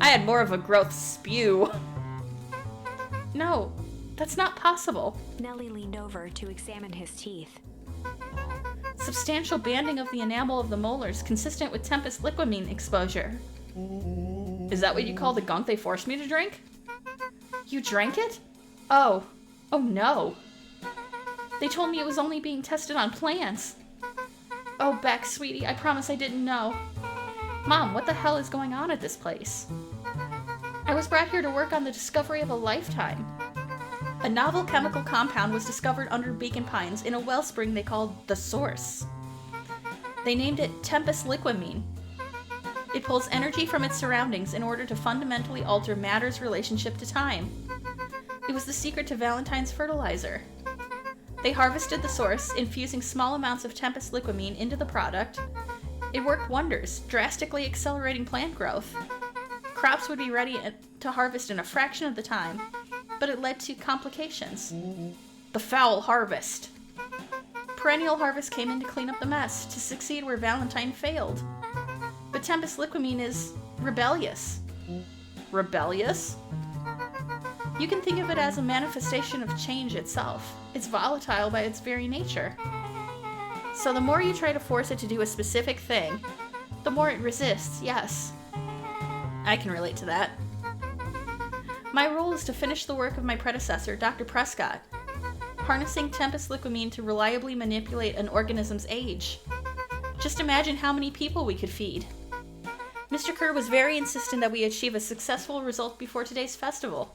I had more of a growth spew. No, that's not possible. Nellie leaned over to examine his teeth. Substantial banding of the enamel of the molars, consistent with Tempest liquamine exposure. Is that what you call the gunk they forced me to drink? You drank it? Oh no. They told me it was only being tested on plants. Oh, Beck, sweetie, I promise I didn't know. Mom, what the hell is going on at this place? I was brought here to work on the discovery of a lifetime. A novel chemical compound was discovered under Beacon Pines in a wellspring they called the Source. They named it Tempest liquamine. It pulls energy from its surroundings in order to fundamentally alter matter's relationship to time. It was the secret to Valentine's fertilizer. They harvested the source, infusing small amounts of Tempest liquamine into the product. It worked wonders, drastically accelerating plant growth. Crops would be ready to harvest in a fraction of the time, but it led to complications. The foul harvest. Perennial harvest came in to clean up the mess, to succeed where Valentine failed. But Tempest liquamine is rebellious. Rebellious? You can think of it as a manifestation of change itself. It's volatile by its very nature. So the more you try to force it to do a specific thing, the more it resists, yes. I can relate to that. My role is to finish the work of my predecessor, Dr. Prescott, harnessing Tempest liquamine to reliably manipulate an organism's age. Just imagine how many people we could feed. Mr. Kerr was very insistent that we achieve a successful result before today's festival.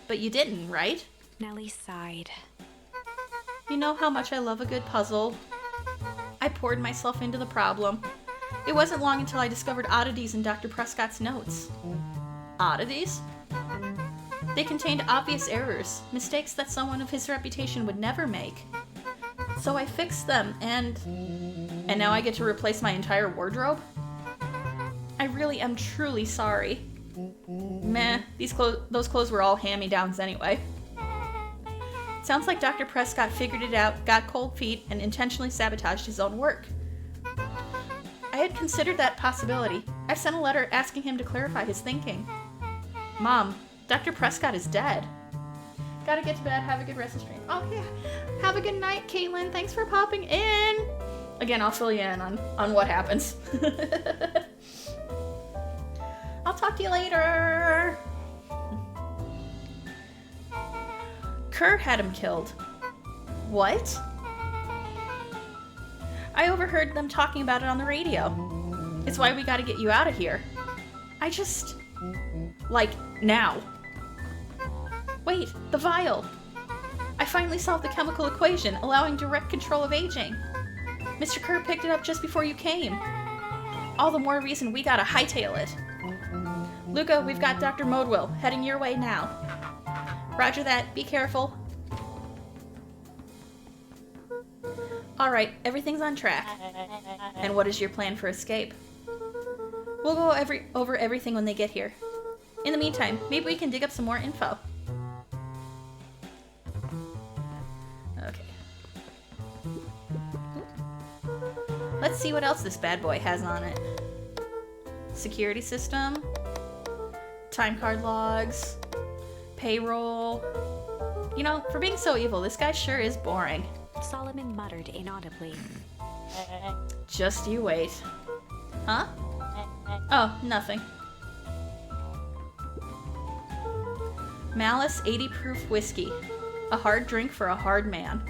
But you didn't, right? Nellie sighed. You know how much I love a good puzzle. I poured myself into the problem. It wasn't long until I discovered oddities in Dr. Prescott's notes. Oddities? They contained obvious errors, mistakes that someone of his reputation would never make. So I fixed them, and now I get to replace my entire wardrobe? I really am truly sorry. Meh, those clothes were all hand-me-downs anyway. Sounds like Dr. Prescott figured it out, got cold feet, and intentionally sabotaged his own work. I had considered that possibility. I've sent a letter asking him to clarify his thinking. Mom, Dr. Prescott is dead. Gotta get to bed, have a good rest of the stream. Oh yeah, have a good night, Caitlin. Thanks for popping in. Again, I'll fill you in on what happens. I'll talk to you later. Kerr had him killed. What? I overheard them talking about it on the radio. It's why we gotta get you out of here. Like, now. Wait, the vial. I finally solved the chemical equation, allowing direct control of aging. Mr. Kerr picked it up just before you came. All the more reason we gotta hightail it. Luca, we've got Dr. Modwell heading your way now. Roger that. Be careful. Alright, everything's on track. And what is your plan for escape? We'll go over everything when they get here. In the meantime, maybe we can dig up some more info. Okay. Let's see what else this bad boy has on it. Security system. Time card logs. Payroll. You know, for being so evil, this guy sure is boring. Solomon muttered inaudibly. Just you wait. Huh? Oh, nothing. Malice 80 proof whiskey. A hard drink for a hard man.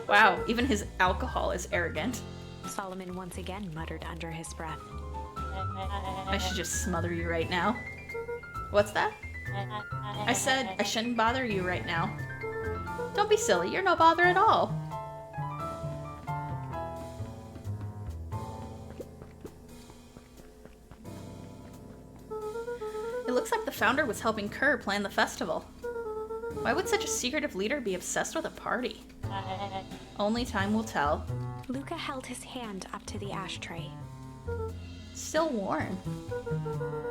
Wow, even his alcohol is arrogant. Solomon once again muttered under his breath. I should just smother you right now. What's that? I said I shouldn't bother you right now. Don't be silly, you're no bother at all. It looks like the founder was helping Kerr plan the festival. Why would such a secretive leader be obsessed with a party? Only time will tell. Luca held his hand up to the ashtray. Still warm.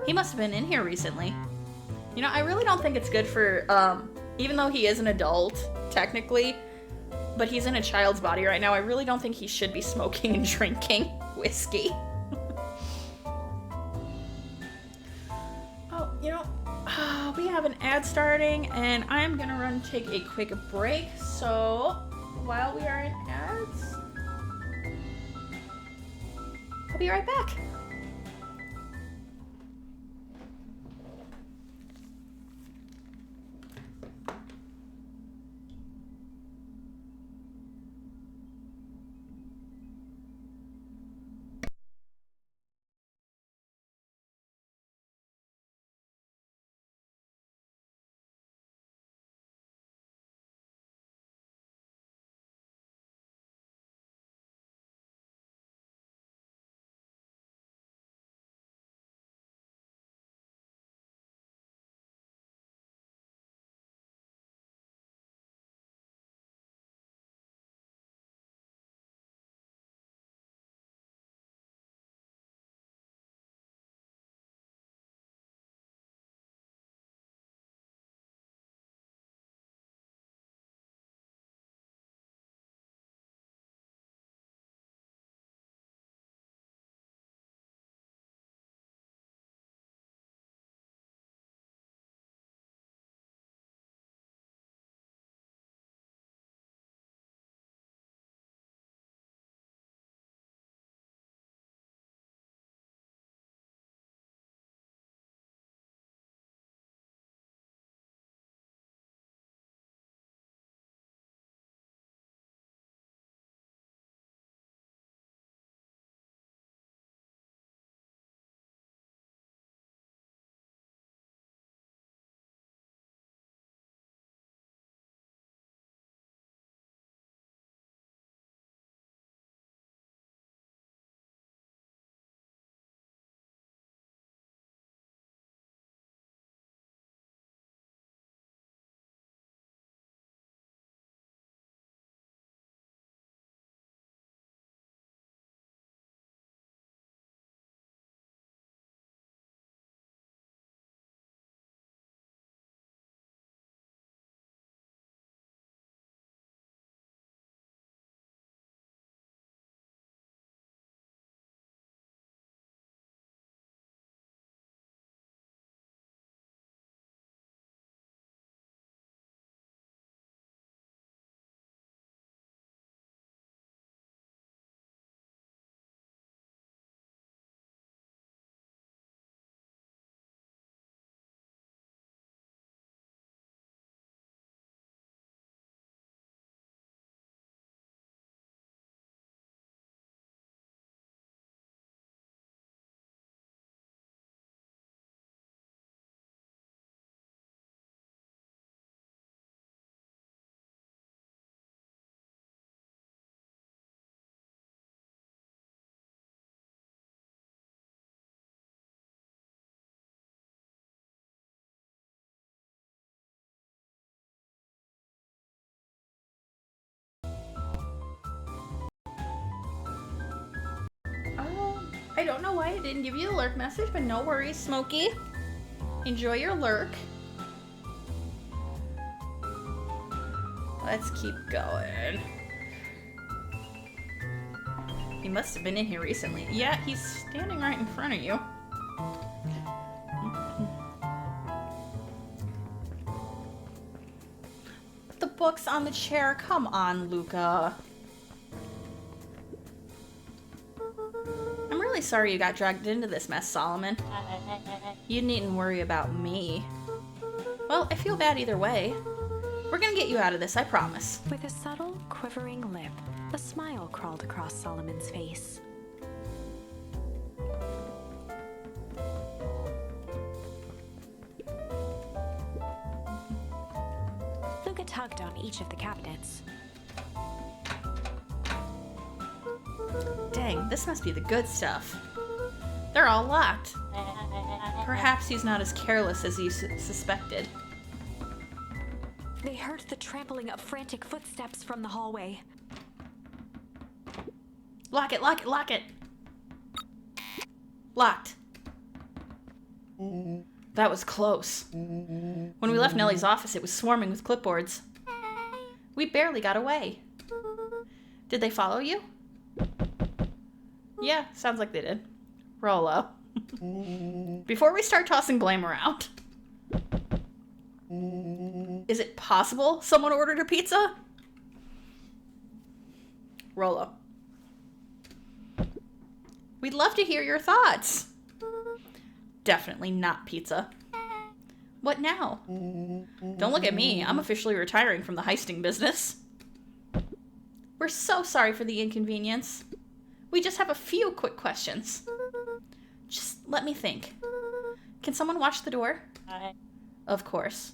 He must have been in here recently. You know, I really don't think it's good for, even though he is an adult, technically, but he's in a child's body right now, I really don't think he should be smoking and drinking whiskey. Oh, you know, we have an ad starting, and I'm gonna run take a quick break, so while we are in ads, I'll be right back. I don't know why I didn't give you the lurk message, but no worries, Smokey. Enjoy your lurk. Let's keep going. He must have been in here recently. Yeah, he's standing right in front of you. The book's on the chair. Come on, Luca. I'm really sorry you got dragged into this mess, Solomon. You needn't worry about me. Well, I feel bad either way. We're gonna get you out of this, I promise. With a subtle, quivering lip, a smile crawled across Solomon's face. Luca tugged on each of the cabinets. Dang, this must be the good stuff. They're all locked. Perhaps he's not as careless as you suspected. They heard the trampling of frantic footsteps from the hallway. Lock it, lock it, lock it! Locked. That was close. When we left Nellie's office, it was swarming with clipboards. We barely got away. Did they follow you? Yeah, sounds like they did. Rollo. Before we start tossing blame around, is it possible someone ordered a pizza? Rollo. We'd love to hear your thoughts. Definitely not pizza. What now? Don't look at me. I'm officially retiring from the heisting business. We're so sorry for the inconvenience. We just have a few quick questions. Just let me think. Can someone watch the door? Of course.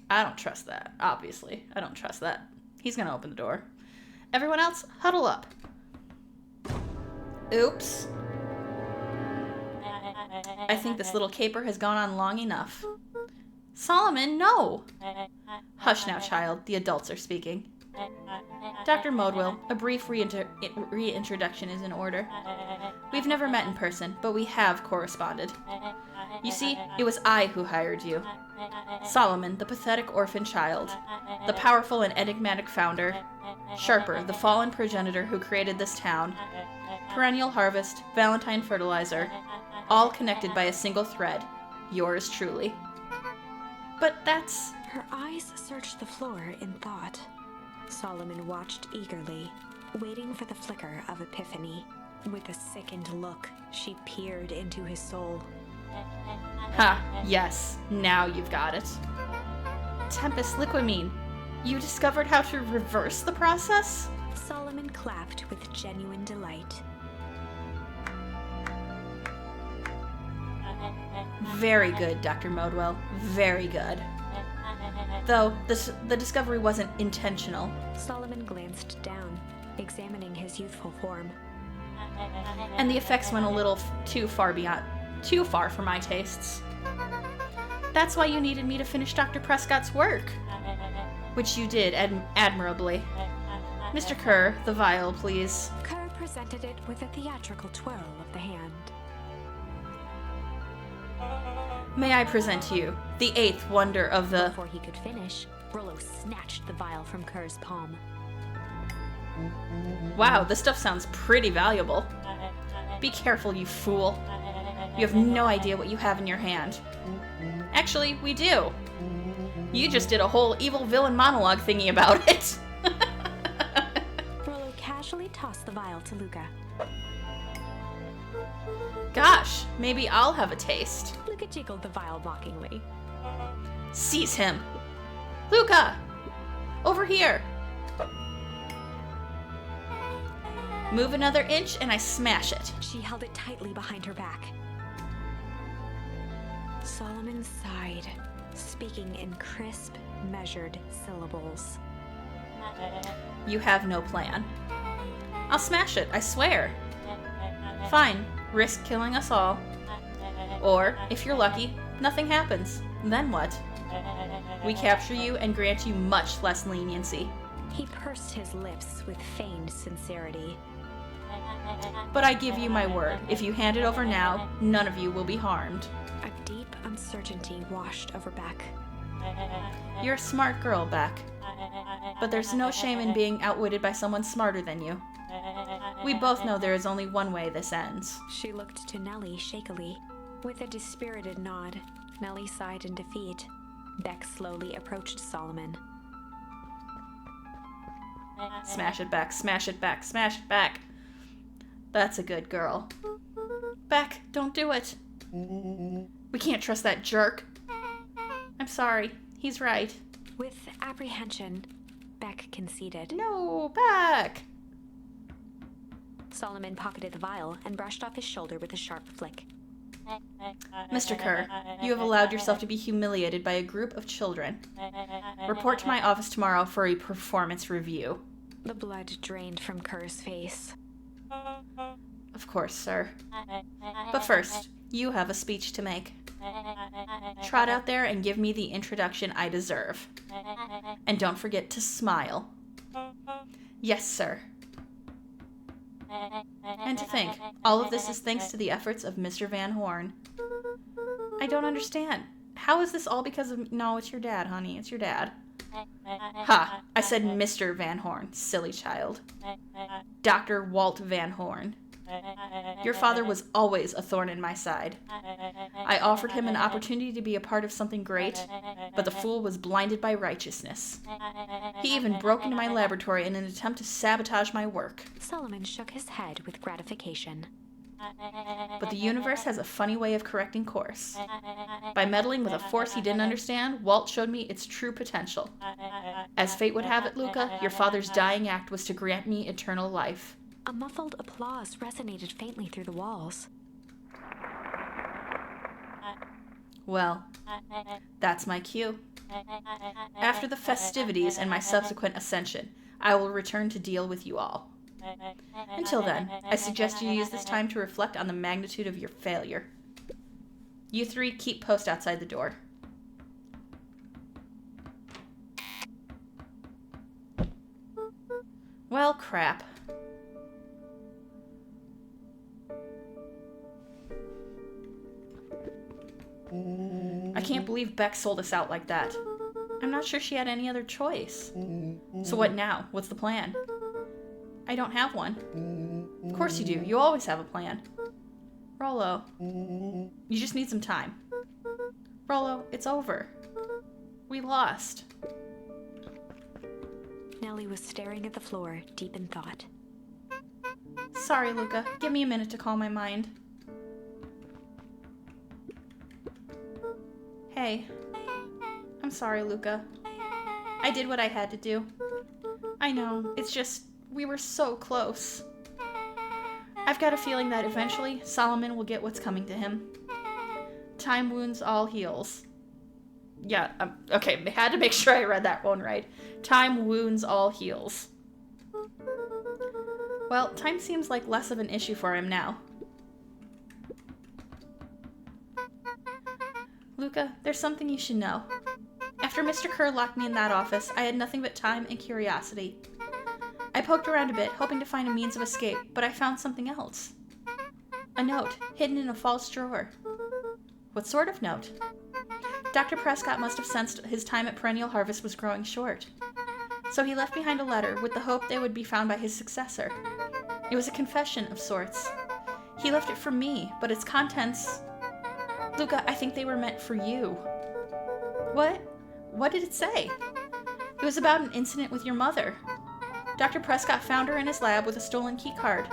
I don't trust that, obviously. I don't trust that. He's gonna open the door. Everyone else, huddle up. Oops. I think this little caper has gone on long enough. Solomon, no! Hush now, child. The adults are speaking. Dr. Modwell, a brief reintroduction is in order. We've never met in person, but we have corresponded. You see, it was I who hired you. Solomon, the pathetic orphan child. The powerful and enigmatic founder. Sharper, the fallen progenitor who created this town. Perennial harvest, Valentine fertilizer. All connected by a single thread. Yours truly. But that's... Her eyes searched the floor in thought. Solomon watched eagerly, waiting for the flicker of epiphany. With a sickened look, she peered into his soul. Ha, yes, now you've got it. Tempest Liquamine, you discovered how to reverse the process? Solomon clapped with genuine delight. Very good, Dr. Modwell. Very good. Though, the discovery wasn't intentional. Solomon glanced down, examining his youthful form. And the effects went a little too far for my tastes. That's why you needed me to finish Dr. Prescott's work. Which you did admirably. Mr. Kerr, the vial, please. Kerr presented it with a theatrical twirl of the hand. May I present to you the eighth wonder of the... Before he could finish, Rollo snatched the vial from Kerr's palm. Wow, this stuff sounds pretty valuable. Be careful, you fool. You have no idea what you have in your hand. Actually, we do. You just did a whole evil villain monologue thingy about it. Rollo casually tossed the vial to Luca. Gosh, maybe I'll have a taste. Luca jiggled the vial mockingly. Seize him. Luca! Over here! Move another inch and I smash it. She held it tightly behind her back. Solomon sighed, speaking in crisp, measured syllables. You have no plan. I'll smash it, I swear. Fine, risk killing us all. Or, if you're lucky, nothing happens. Then what? We capture you and grant you much less leniency. He pursed his lips with feigned sincerity. But I give you my word, if you hand it over now, none of you will be harmed. A deep uncertainty washed over Beck. You're a smart girl, Beck. But there's no shame in being outwitted by someone smarter than you. We both know there is only one way this ends. She looked to Nellie shakily. With a dispirited nod, Nellie sighed in defeat. Beck slowly approached Solomon. Smash it back, smash it back, smash it back. That's a good girl. Beck, don't do it. We can't trust that jerk. I'm sorry. He's right. With apprehension, Beck conceded. No, Beck! Solomon pocketed the vial and brushed off his shoulder with a sharp flick. Mr. Kerr, you have allowed yourself to be humiliated by a group of children. Report to my office tomorrow for a performance review. The blood drained from Kerr's face. Of course, sir. But first, you have a speech to make. Trot out there and give me the introduction I deserve. And don't forget to smile. Yes, sir. And to think, all of this is thanks to the efforts of Mr. Van Horn. I don't understand. How is this all because of... No, it's your dad, honey. It's your dad. Ha! I said Mr. Van Horn, silly child. Dr. Walt Van Horn. Your father was always a thorn in my side. I offered him an opportunity to be a part of something great, but the fool was blinded by righteousness. He even broke into my laboratory in an attempt to sabotage my work. Solomon shook his head with gratification. But the universe has a funny way of correcting course. By meddling with a force he didn't understand, Walt showed me its true potential. As fate would have it, Luca, your father's dying act was to grant me eternal life. A muffled applause resonated faintly through the walls. Well, that's my cue. After the festivities and my subsequent ascension, I will return to deal with you all. Until then, I suggest you use this time to reflect on the magnitude of your failure. You three keep post outside the door. Well, crap. I can't believe Beck sold us out like that. I'm not sure she had any other choice. So what now? What's the plan? I don't have one. Of course you do. You always have a plan. Rollo, you just need some time. Rollo, it's over. We lost. Nellie was staring at the floor, deep in thought. Sorry, Luca. Give me a minute to calm my mind. Hey. I'm sorry, Luca. I did what I had to do. I know. It's just, we were so close. I've got a feeling that eventually Solomon will get what's coming to him. Time wounds all heals. Yeah, okay, I had to make sure I read that one right. Time wounds all heals. Well, time seems like less of an issue for him now. Luca, there's something you should know. After Mr. Kerr locked me in that office, I had nothing but time and curiosity. I poked around a bit, hoping to find a means of escape, but I found something else. A note, hidden in a false drawer. What sort of note? Dr. Prescott must have sensed his time at Perennial Harvest was growing short. So he left behind a letter with the hope they would be found by his successor. It was a confession of sorts. He left it for me, but its contents... Luca, I think they were meant for you. What? What did it say? It was about an incident with your mother. Dr. Prescott found her in his lab with a stolen keycard.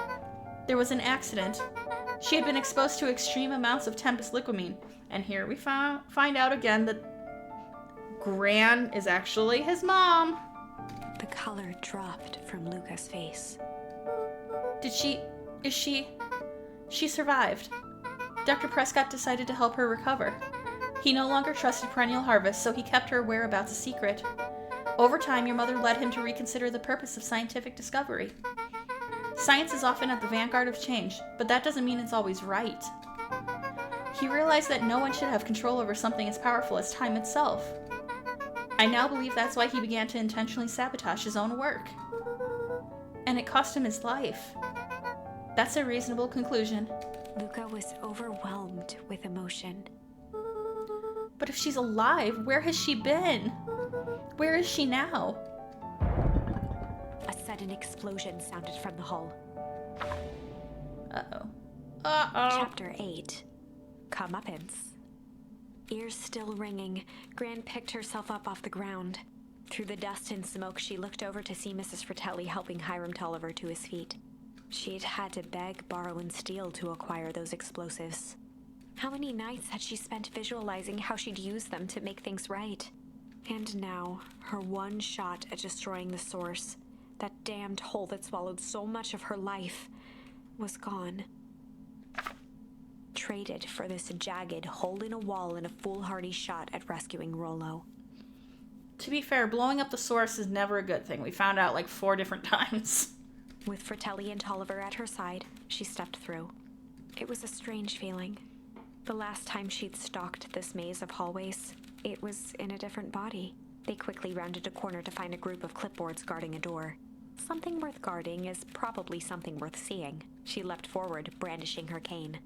There was an accident. She had been exposed to extreme amounts of Tempest liquamine. And here we find out again that Gran is actually his mom. The color dropped from Luca's face. She survived. Dr. Prescott decided to help her recover. He no longer trusted Perennial Harvest, so he kept her whereabouts a secret. Over time, your mother led him to reconsider the purpose of scientific discovery. Science is often at the vanguard of change, but that doesn't mean it's always right. He realized that no one should have control over something as powerful as time itself. I now believe that's why he began to intentionally sabotage his own work. And it cost him his life. That's a reasonable conclusion. Luca was overwhelmed with emotion. But if she's alive, where has she been? Where is she now? A sudden explosion sounded from the hull. Uh-oh. Uh-oh. Chapter 8. Comeuppance. Ears still ringing, Gran picked herself up off the ground. Through the dust and smoke, she looked over to see Mrs. Fratelli helping Hiram Tolliver to his feet. She'd had to beg, borrow, and steal to acquire those explosives. How many nights had she spent visualizing how she'd use them to make things right? And now, her one shot at destroying the source, that damned hole that swallowed so much of her life, was gone. Traded for this jagged hole in a wall and a foolhardy shot at rescuing Rollo. To be fair, blowing up the source is never a good thing. We found out like 4 different times. With Fratelli and Tolliver at her side, she stepped through. It was a strange feeling. The last time she'd stalked this maze of hallways, it was in a different body. They quickly rounded a corner to find a group of clipboards guarding a door. Something worth guarding is probably something worth seeing. She leapt forward, brandishing her cane.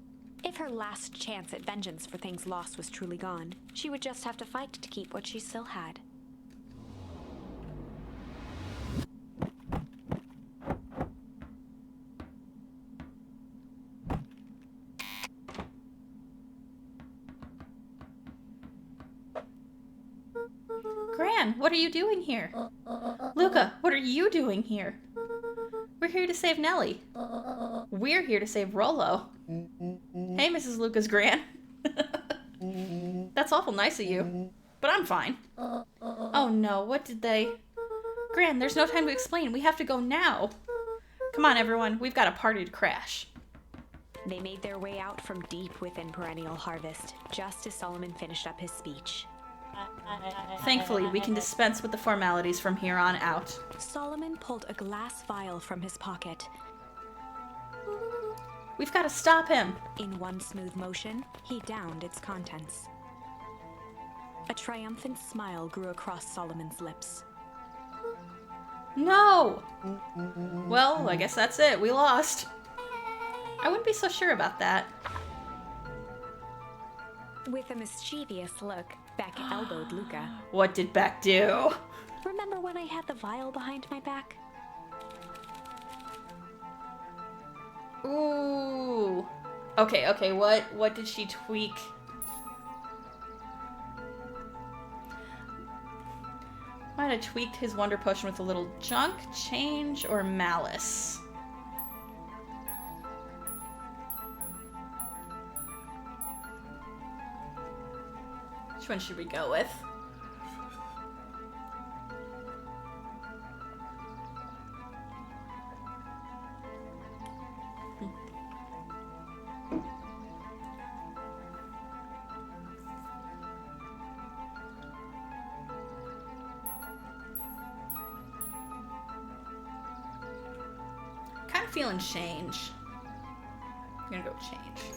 If her last chance at vengeance for things lost was truly gone, she would just have to fight to keep what she still had. Gran, what are you doing here? Luca, what are you doing here? We're here to save Nellie. We're here to save Rollo. Hey, Mrs. Luca's Gran. That's awful nice of you, but I'm fine. Oh no, what did they... Gran, there's no time to explain. We have to go now. Come on, everyone. We've got a party to crash. They made their way out from deep within Perennial Harvest, just as Solomon finished up his speech. Thankfully, we can dispense with the formalities from here on out. Solomon pulled a glass vial from his pocket. We've got to stop him. In one smooth motion, he downed its contents. A triumphant smile grew across Solomon's lips. No! Well, I guess that's it. We lost. I wouldn't be so sure about that. With a mischievous look, Beck elbowed Luca. What did Beck do? Remember when I had the vial behind my back? Ooh. Okay, what did she tweak? Might have tweaked his wonder potion with a little junk, change, or malice. Which one should we go with? Kind of feeling change. I'm gonna go change.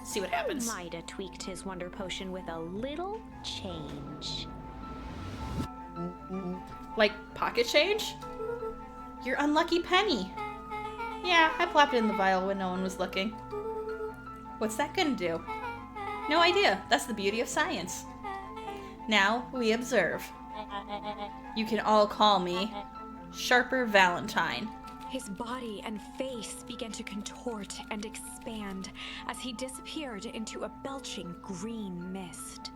See what happens. Might have tweaked his wonder potion with a little change. Like pocket change? Your unlucky penny. Yeah, I plopped it in the vial when no one was looking. What's that gonna do? No idea. That's the beauty of science. Now we observe. You can all call me Sharper Valentine. His body and face began to contort and expand as he disappeared into a belching green mist.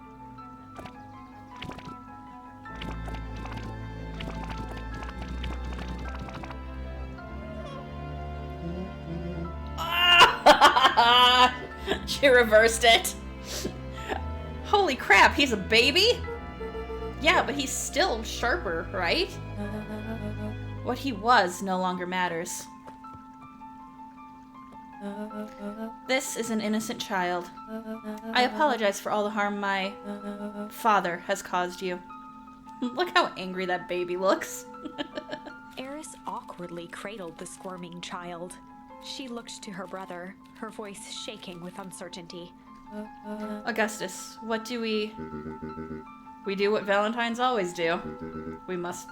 She reversed it. Holy crap, he's a baby? Yeah, but he's still Sharper, right? What he was no longer matters. This is an innocent child. I apologize for all the harm my father has caused you. Look how angry that baby looks. Eris awkwardly cradled the squirming child. She looked to her brother, her voice shaking with uncertainty. Augustus, what do we... We do what Valentines always do.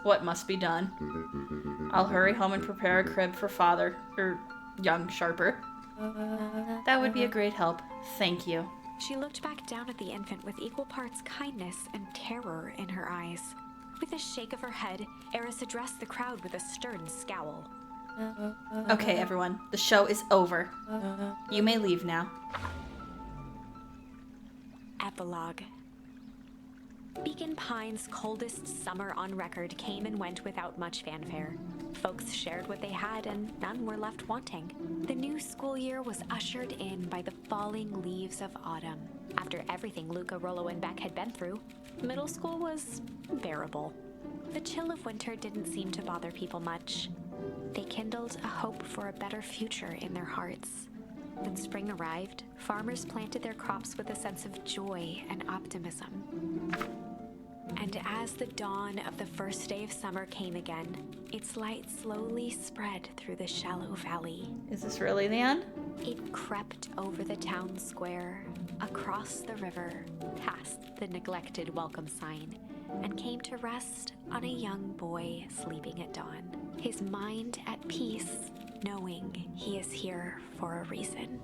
What must be done. I'll hurry home and prepare a crib for father, young Sharper. That would be a great help. Thank you. She looked back down at the infant with equal parts kindness and terror in her eyes. With a shake of her head, Eris addressed the crowd with a stern scowl. Okay, everyone. The show is over. You may leave now. Epilogue. Beacon Pine's coldest summer on record came and went without much fanfare. Folks shared what they had, and none were left wanting. The new school year was ushered in by the falling leaves of autumn. After everything Luca, Rollo, and Beck had been through, middle school was bearable. The chill of winter didn't seem to bother people much. They kindled a hope for a better future in their hearts. When spring arrived, farmers planted their crops with a sense of joy and optimism. And as the dawn of the first day of summer came again, its light slowly spread through the shallow valley. Is this really the end? It crept over the town square, across the river, past the neglected welcome sign, and came to rest on a young boy sleeping at dawn, his mind at peace, knowing he is here for a reason.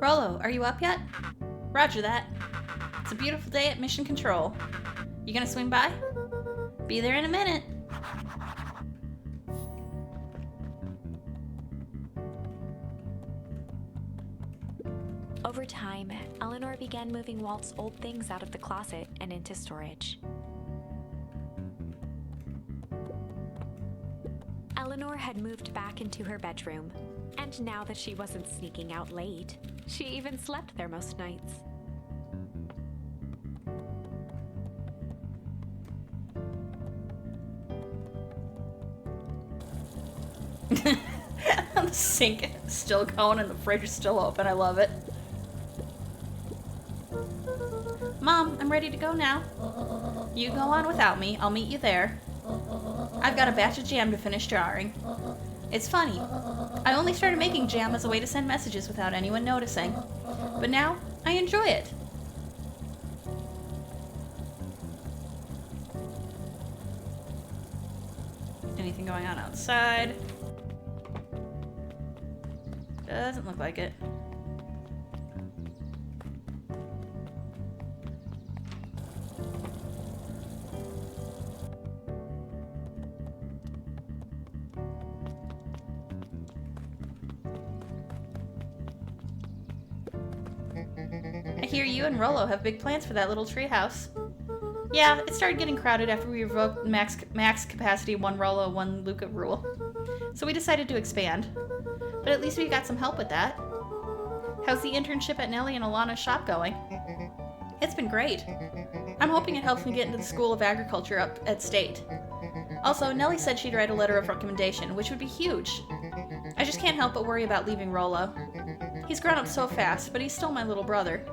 Rollo, are you up yet? Roger that. It's a beautiful day at Mission Control. You gonna swing by? Be there in a minute. Over time, Eleanor began moving Walt's old things out of the closet and into storage. Eleanor had moved back into her bedroom, and now that she wasn't sneaking out late, she even slept there most nights. The sink is still going and the fridge is still open. I love it. Mom, I'm ready to go now. You go on without me. I'll meet you there. I've got a batch of jam to finish jarring. It's funny. I only started making jam as a way to send messages without anyone noticing. But now, I enjoy it. Anything going on outside? Doesn't look like it. I hear you and Rollo have big plans for that little treehouse. Yeah, it started getting crowded after we revoked max capacity 1 Rollo, 1 Luca rule. So we decided to expand. But at least we got some help with that. How's the internship at Nellie and Alana's shop going? It's been great. I'm hoping it helps me get into the School of Agriculture up at State. Also, Nellie said she'd write a letter of recommendation, which would be huge. I just can't help but worry about leaving Rollo. He's grown up so fast, but he's still my little brother.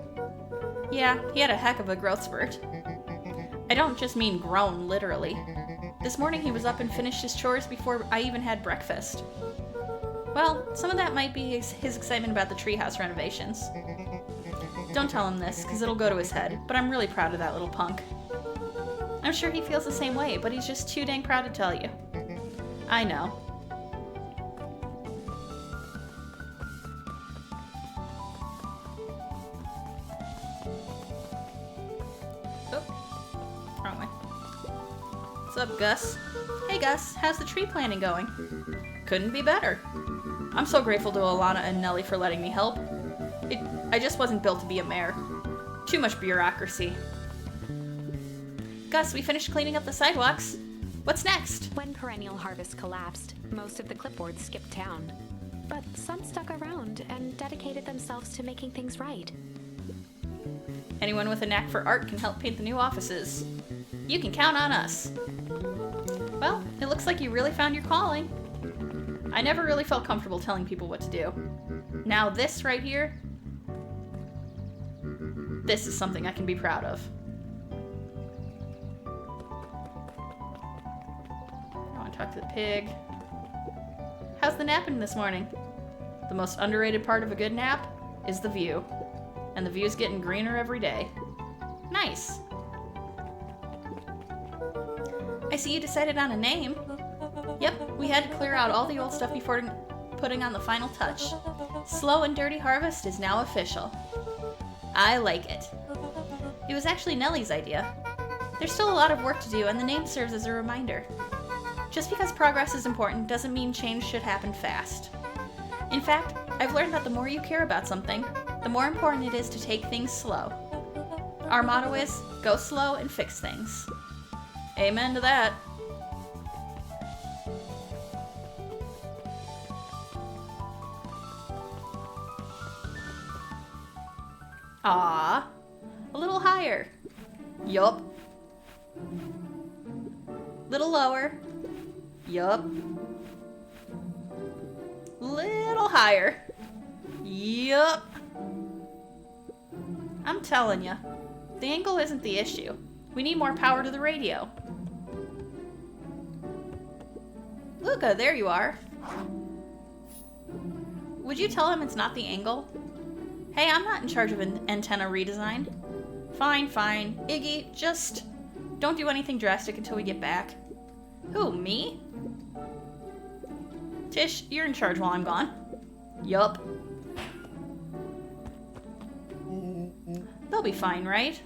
Yeah, he had a heck of a growth spurt. I don't just mean grown, literally. This morning he was up and finished his chores before I even had breakfast. Well, some of that might be his excitement about the treehouse renovations. Don't tell him this, because it'll go to his head, but I'm really proud of that little punk. I'm sure he feels the same way, but he's just too dang proud to tell you. I know. Oh, wrong way. What's up, Gus? Hey, Gus, how's the tree planting going? Couldn't be better. I'm so grateful to Alana and Nellie for letting me help. I just wasn't built to be a mayor. Too much bureaucracy. Gus, we finished cleaning up the sidewalks. What's next? When Perennial Harvest collapsed, most of the clipboards skipped town. But some stuck around and dedicated themselves to making things right. Anyone with a knack for art can help paint the new offices. You can count on us. Well, it looks like you really found your calling. I never really felt comfortable telling people what to do. Now this right here, this is something I can be proud of. I want to talk to the pig. How's the napping this morning? The most underrated part of a good nap is the view. And the view's getting greener every day. Nice. I see you decided on a name. Yep, we had to clear out all the old stuff before putting on the final touch. Slow and Dirty Harvest is now official. I like it. It was actually Nellie's idea. There's still a lot of work to do, and the name serves as a reminder. Just because progress is important doesn't mean change should happen fast. In fact, I've learned that the more you care about something, the more important it is to take things slow. Our motto is, go slow and fix things. Amen to that. Ah, a little higher. Yup. Little lower. Yup. Little higher. Yup. I'm telling ya, the angle isn't the issue. We need more power to the radio. Luca, there you are. Would you tell him it's not the angle? Hey, I'm not in charge of an antenna redesign. Fine, fine. Iggy, just don't do anything drastic until we get back. Who, me? Tish, you're in charge while I'm gone. Yup. They'll be fine, right?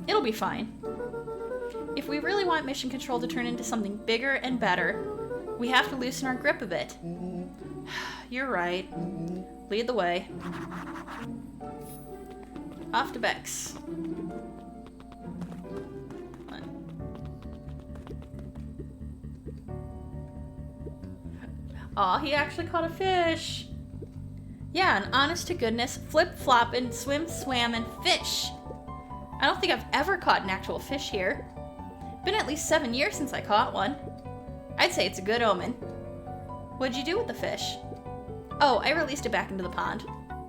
It'll be fine. If we really want Mission Control to turn into something bigger and better, we have to loosen our grip a bit. You're right. Lead the way. Off to Bex. Aw, he actually caught a fish. Yeah, an honest to goodness flip-flop and swam and fish. I don't think I've ever caught an actual fish here. Been at least 7 years since I caught one. I'd say it's a good omen. What'd you do with the fish? Oh, I released it back into the pond.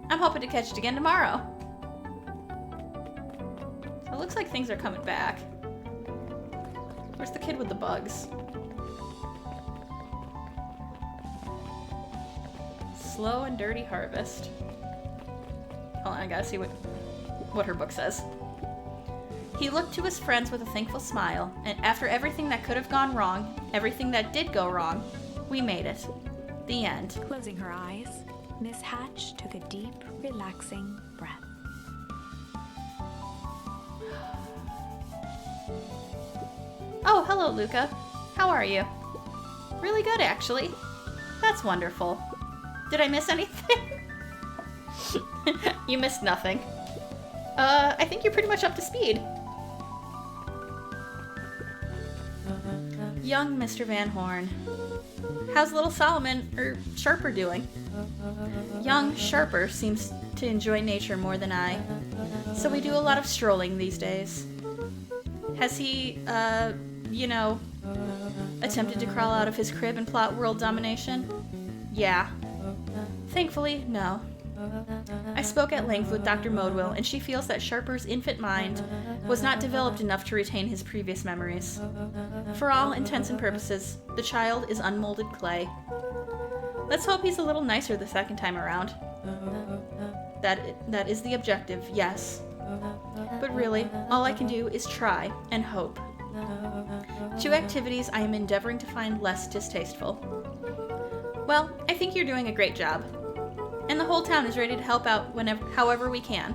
I'm hoping to catch it again tomorrow. So it looks like things are coming back. Where's the kid with the bugs? Slow and dirty harvest. Hold on, I gotta see what her book says. He looked to his friends with a thankful smile, and after everything that could have gone wrong, everything that did go wrong, we made it. The end. Closing her eyes, Miss Hatch took a deep, relaxing breath. Oh, hello, Luca. How are you? Really good, actually. That's wonderful. Did I miss anything? You missed nothing. I think you're pretty much up to speed. Young Mr. Van Horn. How's little Solomon, or Sharper, doing? Young Sharper seems to enjoy nature more than I, so we do a lot of strolling these days. Has he, attempted to crawl out of his crib and plot world domination? Yeah. Thankfully, no. I spoke at length with Dr. Modwell, and she feels that Sharper's infant mind was not developed enough to retain his previous memories. For all intents and purposes, the child is unmolded clay. Let's hope he's a little nicer the second time around. That is the objective, yes. But really, all I can do is try and hope. 2 activities I am endeavoring to find less distasteful. Well, I think you're doing a great job. And the whole town is ready to help out however we can.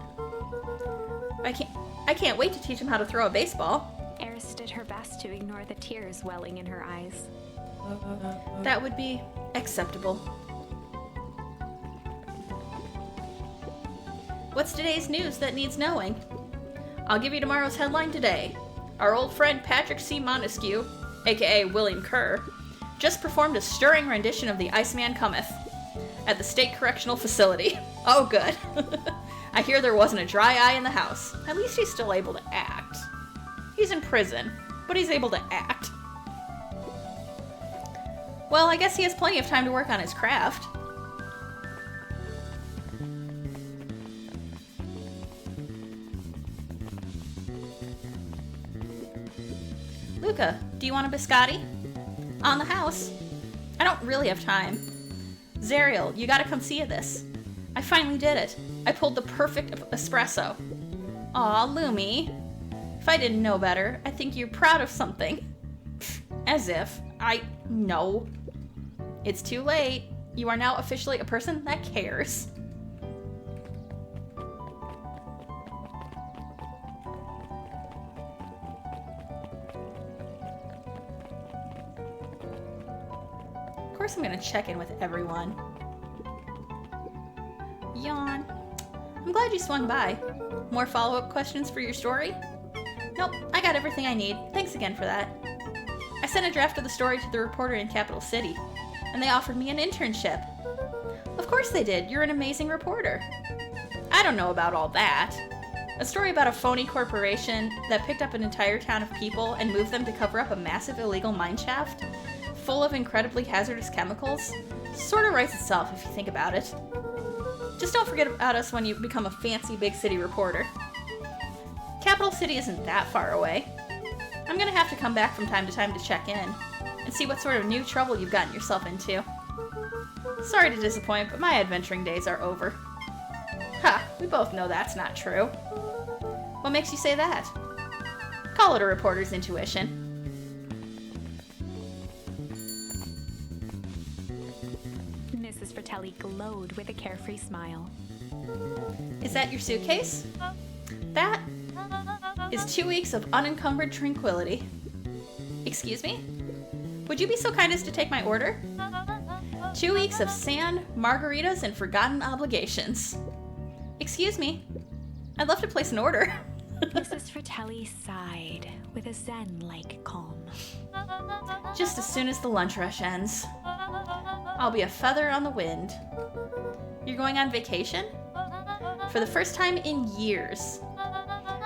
I can't wait to teach him how to throw a baseball. Eris did her best to ignore the tears welling in her eyes. That would be acceptable. What's today's news that needs knowing? I'll give you tomorrow's headline today. Our old friend Patrick C. Montesquieu, aka William Kerr, just performed a stirring rendition of The Iceman Cometh at the State Correctional Facility. Oh, good. I hear there wasn't a dry eye in the house. At least he's still able to act. He's in prison, but he's able to act. Well, I guess he has plenty of time to work on his craft. Luca, do you want a biscotti? On the house. I don't really have time. Zariel, you gotta come see this. I finally did it. I pulled the perfect espresso. Aw, Lumi. If I didn't know better, I think you're proud of something. As if. No. It's too late. You are now officially a person that cares. Of course I'm gonna check in with everyone. Yawn. I'm glad you swung by. More follow-up questions for your story? Nope, I got everything I need. Thanks again for that. I sent a draft of the story to the reporter in Capital City, and they offered me an internship. Of course they did. You're an amazing reporter. I don't know about all that. A story about a phony corporation that picked up an entire town of people and moved them to cover up a massive illegal mine shaft full of incredibly hazardous chemicals sort of writes itself if you think about it. Just don't forget about us when you become a fancy big city reporter. Capital City isn't that far away. I'm gonna have to come back from time to time to check in and see what sort of new trouble you've gotten yourself into. Sorry to disappoint, but my adventuring days are over. Ha, we both know that's not true. What makes you say that? Call it a reporter's intuition. Mrs. Fratelli glowed with a carefree smile. Is that your suitcase? That is 2 weeks of unencumbered tranquility. Excuse me? Would you be so kind as to take my order? 2 weeks of sand, margaritas, and forgotten obligations. Excuse me. I'd love to place an order. Mrs. Fratelli sighed with a zen-like calm. Just as soon as the lunch rush ends. I'll be a feather on the wind. You're going on vacation? For the first time in years.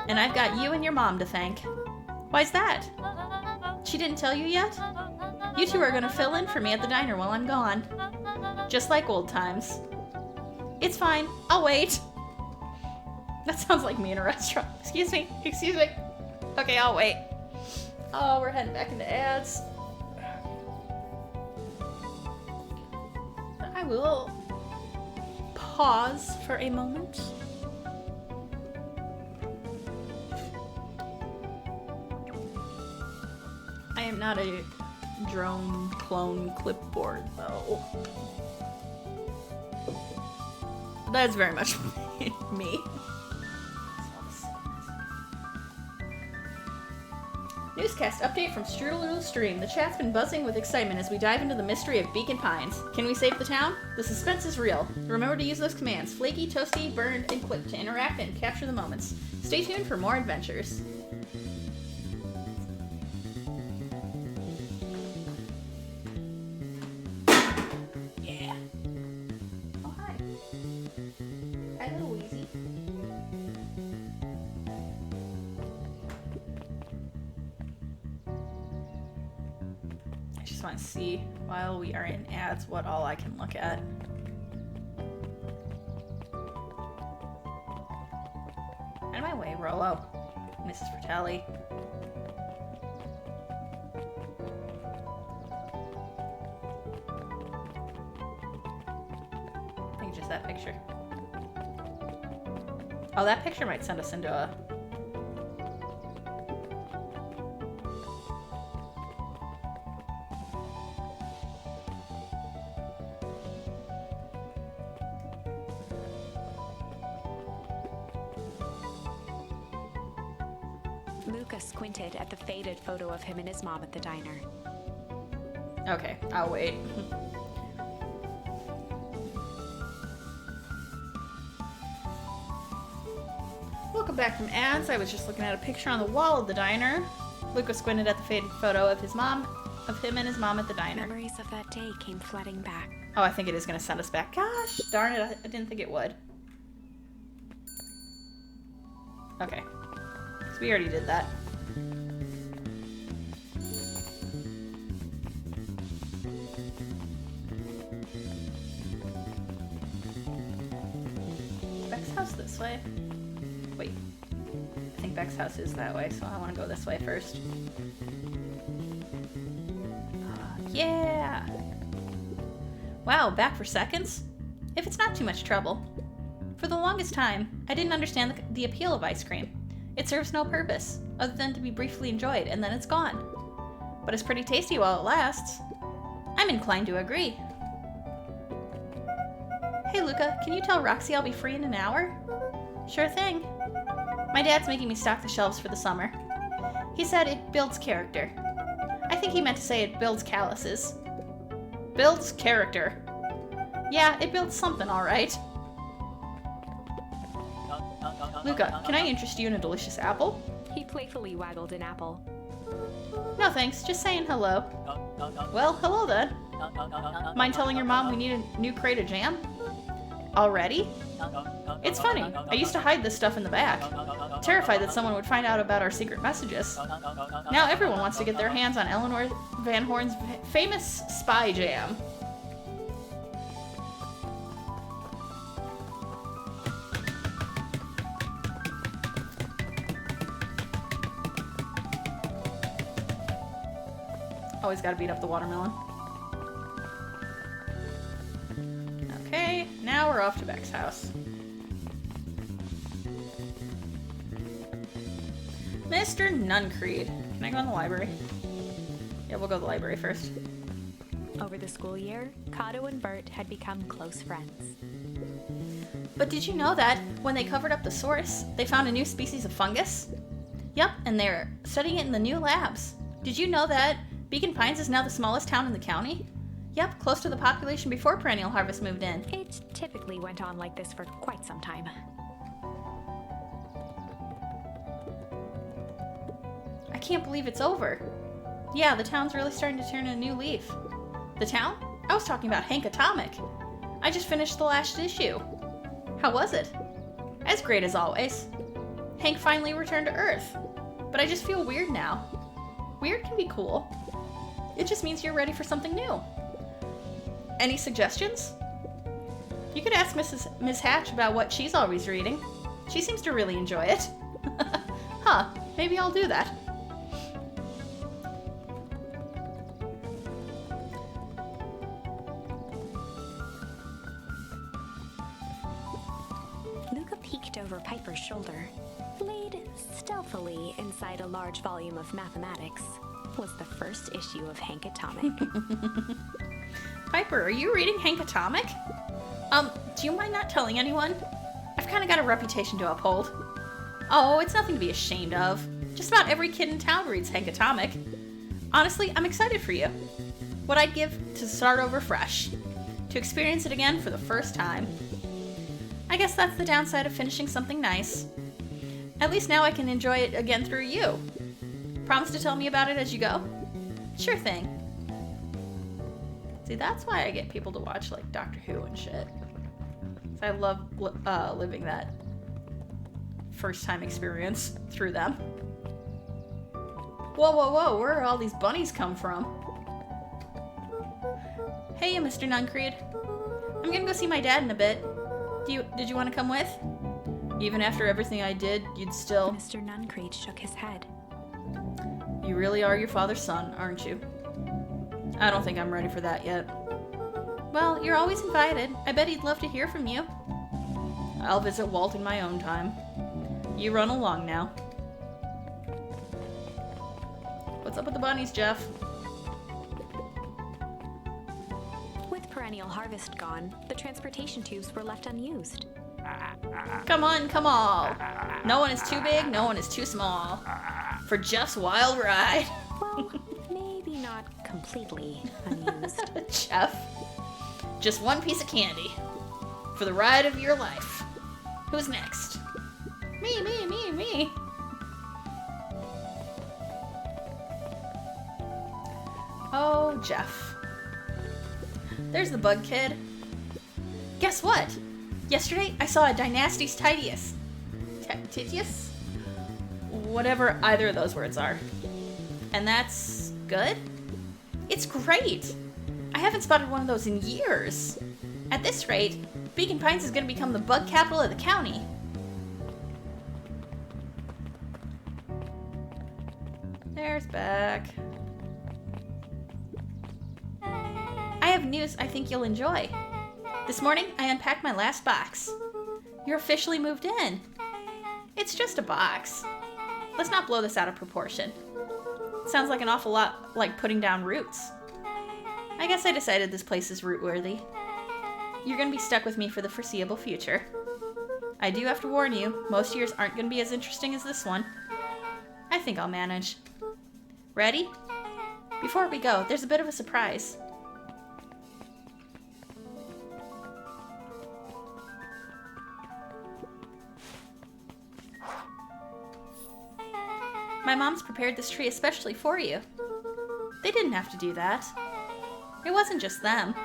And I've got you and your mom to thank. Why's that? She didn't tell you yet? You two are gonna fill in for me at the diner while I'm gone. Just like old times. It's fine. I'll wait. That sounds like me in a restaurant. Excuse me. Excuse me. Okay, I'll wait. Oh, we're heading back into ads. I will pause for a moment. I am not a drone clone clipboard, though. That's very much me. Newscast update from Strudel Stream. The chat's been buzzing with excitement as we dive into the mystery of Beacon Pines. Can we save the town? The suspense is real. Remember to use those commands: flaky, toasty, burned, and clip to interact and capture the moments. Stay tuned for more adventures. Yeah. Oh, hi. Hi, little Wheezy. I just want to see, while we are in ads, what all I can look at. Out of my way, Rollo. Mrs. Fratelli. I think just that picture. Oh, that picture might send us into a... Luca squinted at the faded photo of him and his mom at the diner. Okay, I'll wait. Welcome back from ads. I was just looking at a picture on the wall of the diner. Luca squinted at the faded photo of him and his mom at the diner. Memories of that day came flooding back. Oh, I think it is going to send us back. Gosh, darn it, I didn't think it would. Okay. So we already did that. Beck's house this way. Wait. I think Beck's house is that way, so I want to go this way first. Yeah! Wow, back for seconds? If it's not too much trouble. For the longest time, I didn't understand the appeal of ice cream. It serves no purpose, other than to be briefly enjoyed, and then it's gone. But it's pretty tasty while it lasts. I'm inclined to agree. Hey Luca, can you tell Roxy I'll be free in an hour? Sure thing. My dad's making me stock the shelves for the summer. He said it builds character. I think he meant to say it builds calluses. Builds character. Yeah, it builds something, alright. Luca, can I interest you in a delicious apple? He playfully waggled an apple. No thanks, just saying hello. Well, hello then. Mind telling your mom we need a new crate of jam? Already? It's funny, I used to hide this stuff in the back, terrified that someone would find out about our secret messages. Now everyone wants to get their hands on Eleanor Van Horn's famous spy jam. Always gotta beat up the watermelon. Okay, now we're off to Beck's house. Mr. Nuncreed. Can I go in the library? Yeah, we'll go to the library first. Over the school year, Kato and Bert had become close friends. But did you know that when they covered up the source, they found a new species of fungus? Yep, and they're studying it in the new labs. Did you know that Beacon Pines is now the smallest town in the county? Yep, close to the population before Perennial Harvest moved in. It typically went on like this for quite some time. I can't believe it's over. Yeah, the town's really starting to turn a new leaf. The town? I was talking about Hank Atomic. I just finished the last issue. How was it? As great as always. Hank finally returned to Earth. But I just feel weird now. Weird can be cool. It just means you're ready for something new. Any suggestions? You could ask Miss Hatch about what she's always reading. She seems to really enjoy it. Huh, maybe I'll do that. Luca peeked over Piper's shoulder. Laid stealthily inside a large volume of mathematics was the first issue of Hank Atomic. Piper, are you reading Hank Atomic? Do you mind not telling anyone? I've kind of got a reputation to uphold. Oh, it's nothing to be ashamed of. Just about every kid in town reads Hank Atomic. Honestly, I'm excited for you. What I'd give to start over fresh. To experience it again for the first time. I guess that's the downside of finishing something nice. At least now I can enjoy it again through you. Promise to tell me about it as you go? Sure thing. See, that's why I get people to watch, like, Doctor Who and shit. I love living that first-time experience through them. Whoa, whoa, whoa, where are all these bunnies come from? Hey, Mr. Nuncreed. I'm gonna go see my dad in a bit. Did you want to come with? Even after everything I did, you'd still... Mr. Nuncreed shook his head. You really are your father's son, aren't you? I don't think I'm ready for that yet. Well, you're always invited. I bet he'd love to hear from you. I'll visit Walt in my own time. You run along now. What's up with the bunnies, Jeff? With Perennial Harvest gone, the transportation tubes were left unused. Come on, come on. No one is too big, no one is too small. For Jeff's wild ride. Well, maybe not completely unused. Jeff. Just one piece of candy. For the ride of your life. Who's next? Me. Oh, Jeff. There's the bug kid. Guess what? Yesterday, I saw a Dynasties Titius. Titius? Whatever either of those words are. And that's good? It's great! I haven't spotted one of those in years. At this rate, Beacon Pines is going to become the bug capital of the county. There's Beck. I have news I think you'll enjoy. This morning, I unpacked my last box. You're officially moved in. It's just a box. Let's not blow this out of proportion. It sounds like an awful lot like putting down roots. I guess I decided this place is root-worthy. You're gonna be stuck with me for the foreseeable future. I do have to warn you, most years aren't gonna be as interesting as this one. I think I'll manage. Ready? Before we go, there's a bit of a surprise. My mom's prepared this tree especially for you. They didn't have to do that. It wasn't just them.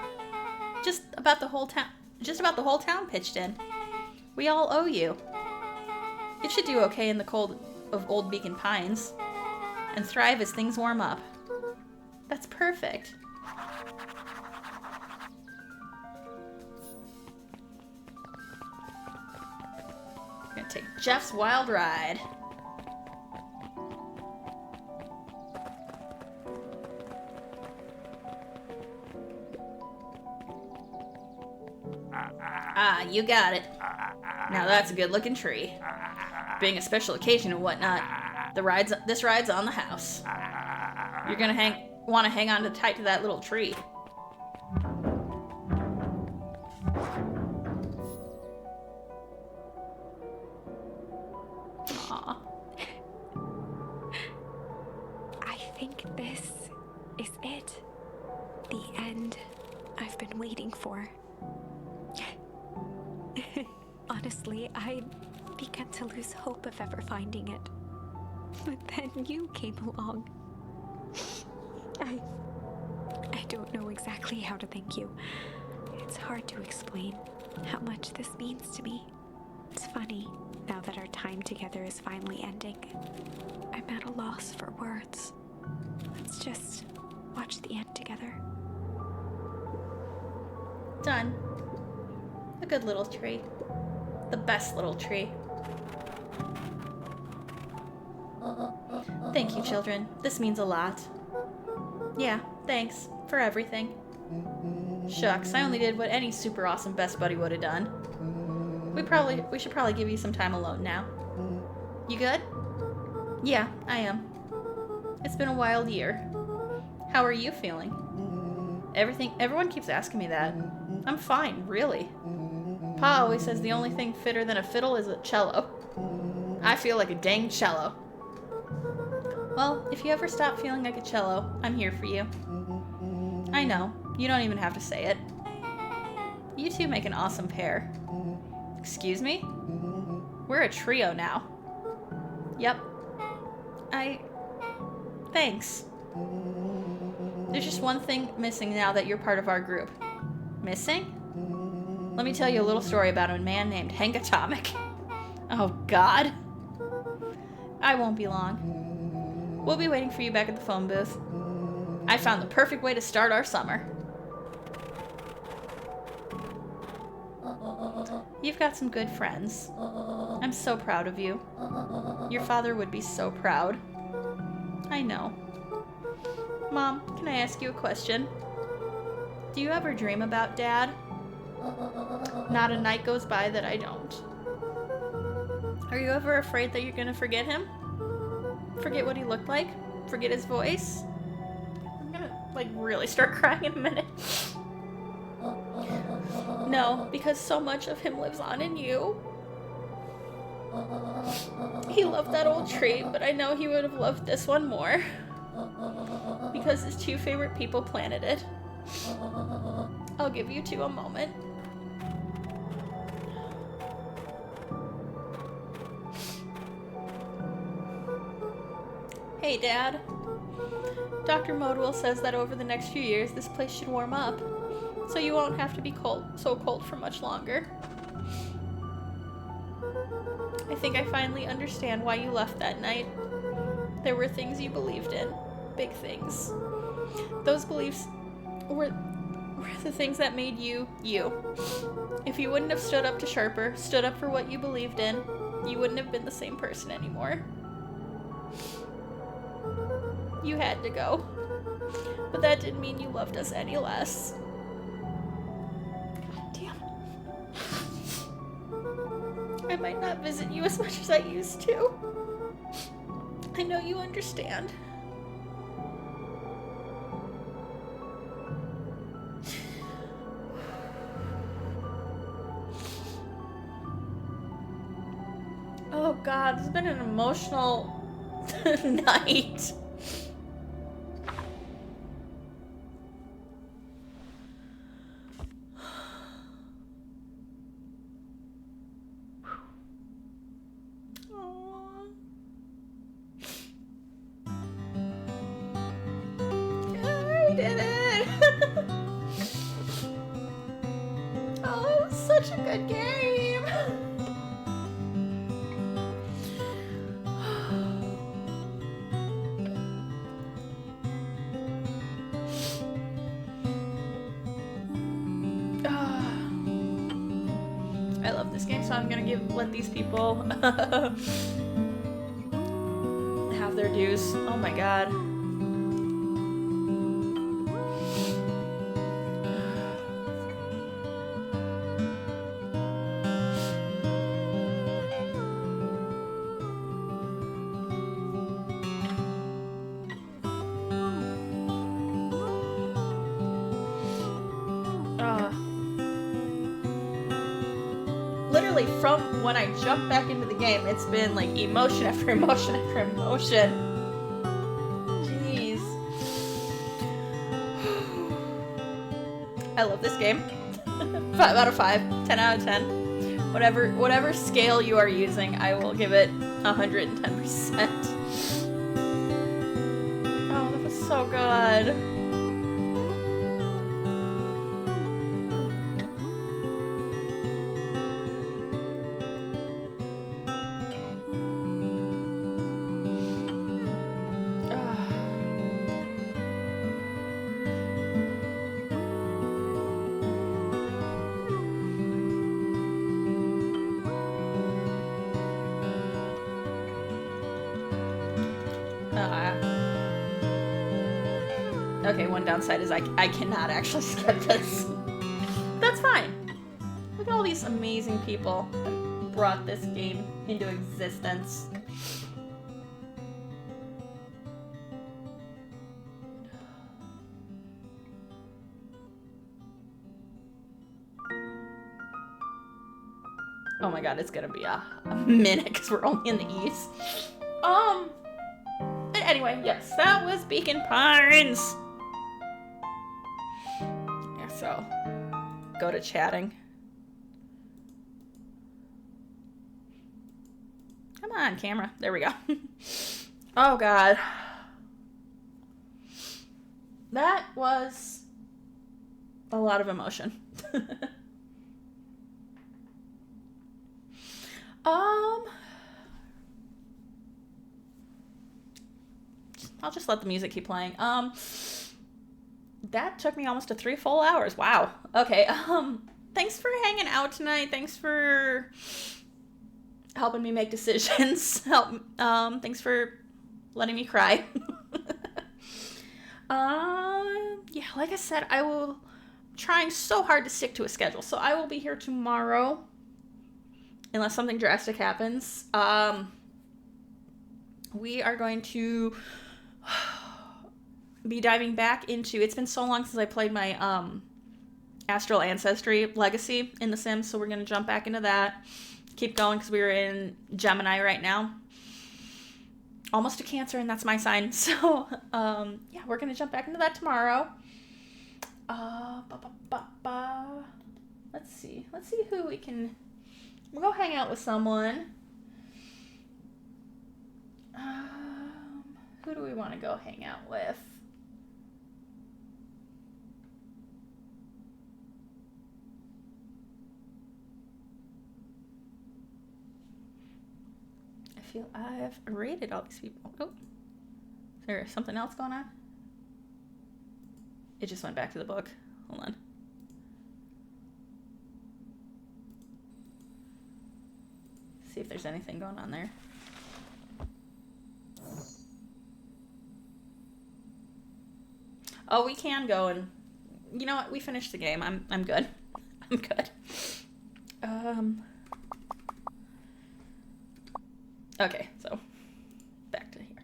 Just about the whole town pitched in. We all owe you. It should do okay in the cold of Old Beacon Pines, and thrive as things warm up. That's perfect. We're gonna take Jeff's wild ride. you got it. Now that's a good-looking tree. Being a special occasion and whatnot, this ride's on the house. You're gonna want to hang on tight to that little tree. Aww. I think this is it. The end I've been waiting for. Honestly, I began to lose hope of ever finding it. But then you came along. I don't know exactly how to thank you. It's hard to explain how much this means to me. It's funny, now that our time together is finally ending. I'm at a loss for words. Let's just watch the end together. Done. A good little tree. The best little tree. Thank you, children. This means a lot. Yeah, thanks for everything. Shucks, I only did what any super awesome best buddy would have done. We should probably give you some time alone now. You good? Yeah, I am. It's been a wild year. How are you feeling? Everyone keeps asking me that. I'm fine, really. Pa always says the only thing fitter than a fiddle is a cello. I feel like a dang cello. Well, if you ever stop feeling like a cello, I'm here for you. I know, you don't even have to say it. You two make an awesome pair. Excuse me? We're a trio now. Yep. Thanks. There's just one thing missing now that you're part of our group. Missing? Let me tell you a little story about a man named Hank Atomic. Oh, God. I won't be long. We'll be waiting for you back at the phone booth. I found the perfect way to start our summer. You've got some good friends. I'm so proud of you. Your father would be so proud. I know. Mom, can I ask you a question? Do you ever dream about Dad? Not a night goes by that I don't. Are you ever afraid that you're gonna forget him? Forget what he looked like? Forget his voice? I'm gonna, really start crying in a minute. No, because so much of him lives on in you. He loved that old tree, but I know he would have loved this one more. Because his two favorite people planted it. I'll give you two a moment. Hey, Dad. Dr. Modwell says that over the next few years, this place should warm up, so you won't have to be so cold for much longer. I think I finally understand why you left that night. There were things you believed in. Big things. Those beliefs were the things that made you, you. If you wouldn't have stood up to Sharper, stood up for what you believed in, you wouldn't have been the same person anymore. You had to go. But that didn't mean you loved us any less. Damn. I might not visit you as much as I used to. I know you understand. Oh God, this has been an emotional night. We did it! Oh, it was such a good game. I love this game, so I'm gonna let these people have their dues. Oh my God. literally from when I jumped back into the game, it's been like emotion after emotion after emotion. Jeez. I love this game. 5 out of 5, 10 out of 10. Whatever scale you are using, I will give it 110%. Oh, that was so good. Okay, one downside is I cannot actually skip this. That's fine. Look at all these amazing people that brought this game into existence. Oh my god, it's gonna be a minute because we're only in the east. But anyway, yes, that was Beacon Pines. Yeah, so go to chatting. Come on, camera. There we go. Oh god. That was a lot of emotion. I'll just let the music keep playing. That took me almost to 3 full hours. Wow. Okay. Thanks for hanging out tonight. Thanks for helping me make decisions. Thanks for letting me cry. Yeah, like I said, I will trying so hard to stick to a schedule. So I will be here tomorrow unless something drastic happens. We are going to be diving back into, it's been so long since I played my Astral Ancestry Legacy in The Sims, so we're going to jump back into that. Keep going because we're in Gemini right now. Almost to Cancer, and that's my sign. So, yeah, we're going to jump back into that tomorrow. Let's see who we can, we'll go hang out with someone. Who do we want to go hang out with? I feel I've rated all these people. Oh, is there something else going on? It just went back to the book. Hold on. See if there's anything going on there. Oh, we can go and, you know what? We finished the game. I'm good. I'm good. Okay, so back to here.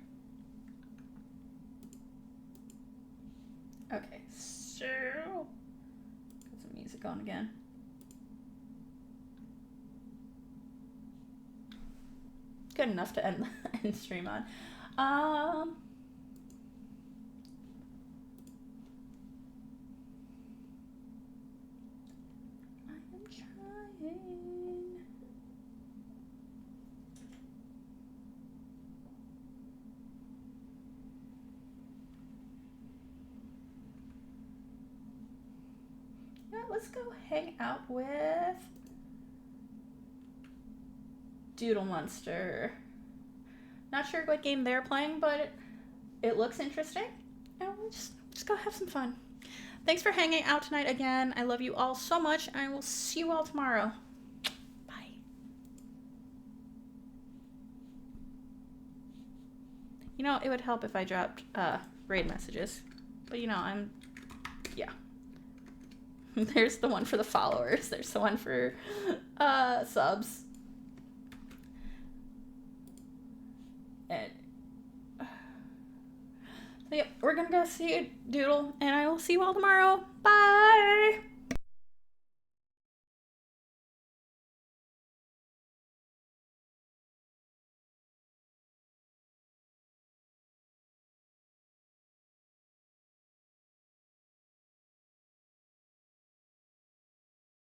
Okay, so got some music on again. Good enough to end the stream on. I'm trying. Yeah, let's go hang out with Doodle Monster. Not sure what game they're playing, but it looks interesting. And we'll just go have some fun. Thanks for hanging out tonight again. I love you all so much, and I will see you all tomorrow. Bye. You know, it would help if I dropped raid messages. But you know, yeah. There's the one for the followers. There's the one for subs. And so yeah, we're gonna go see Doodle, and I will see you all tomorrow. Bye!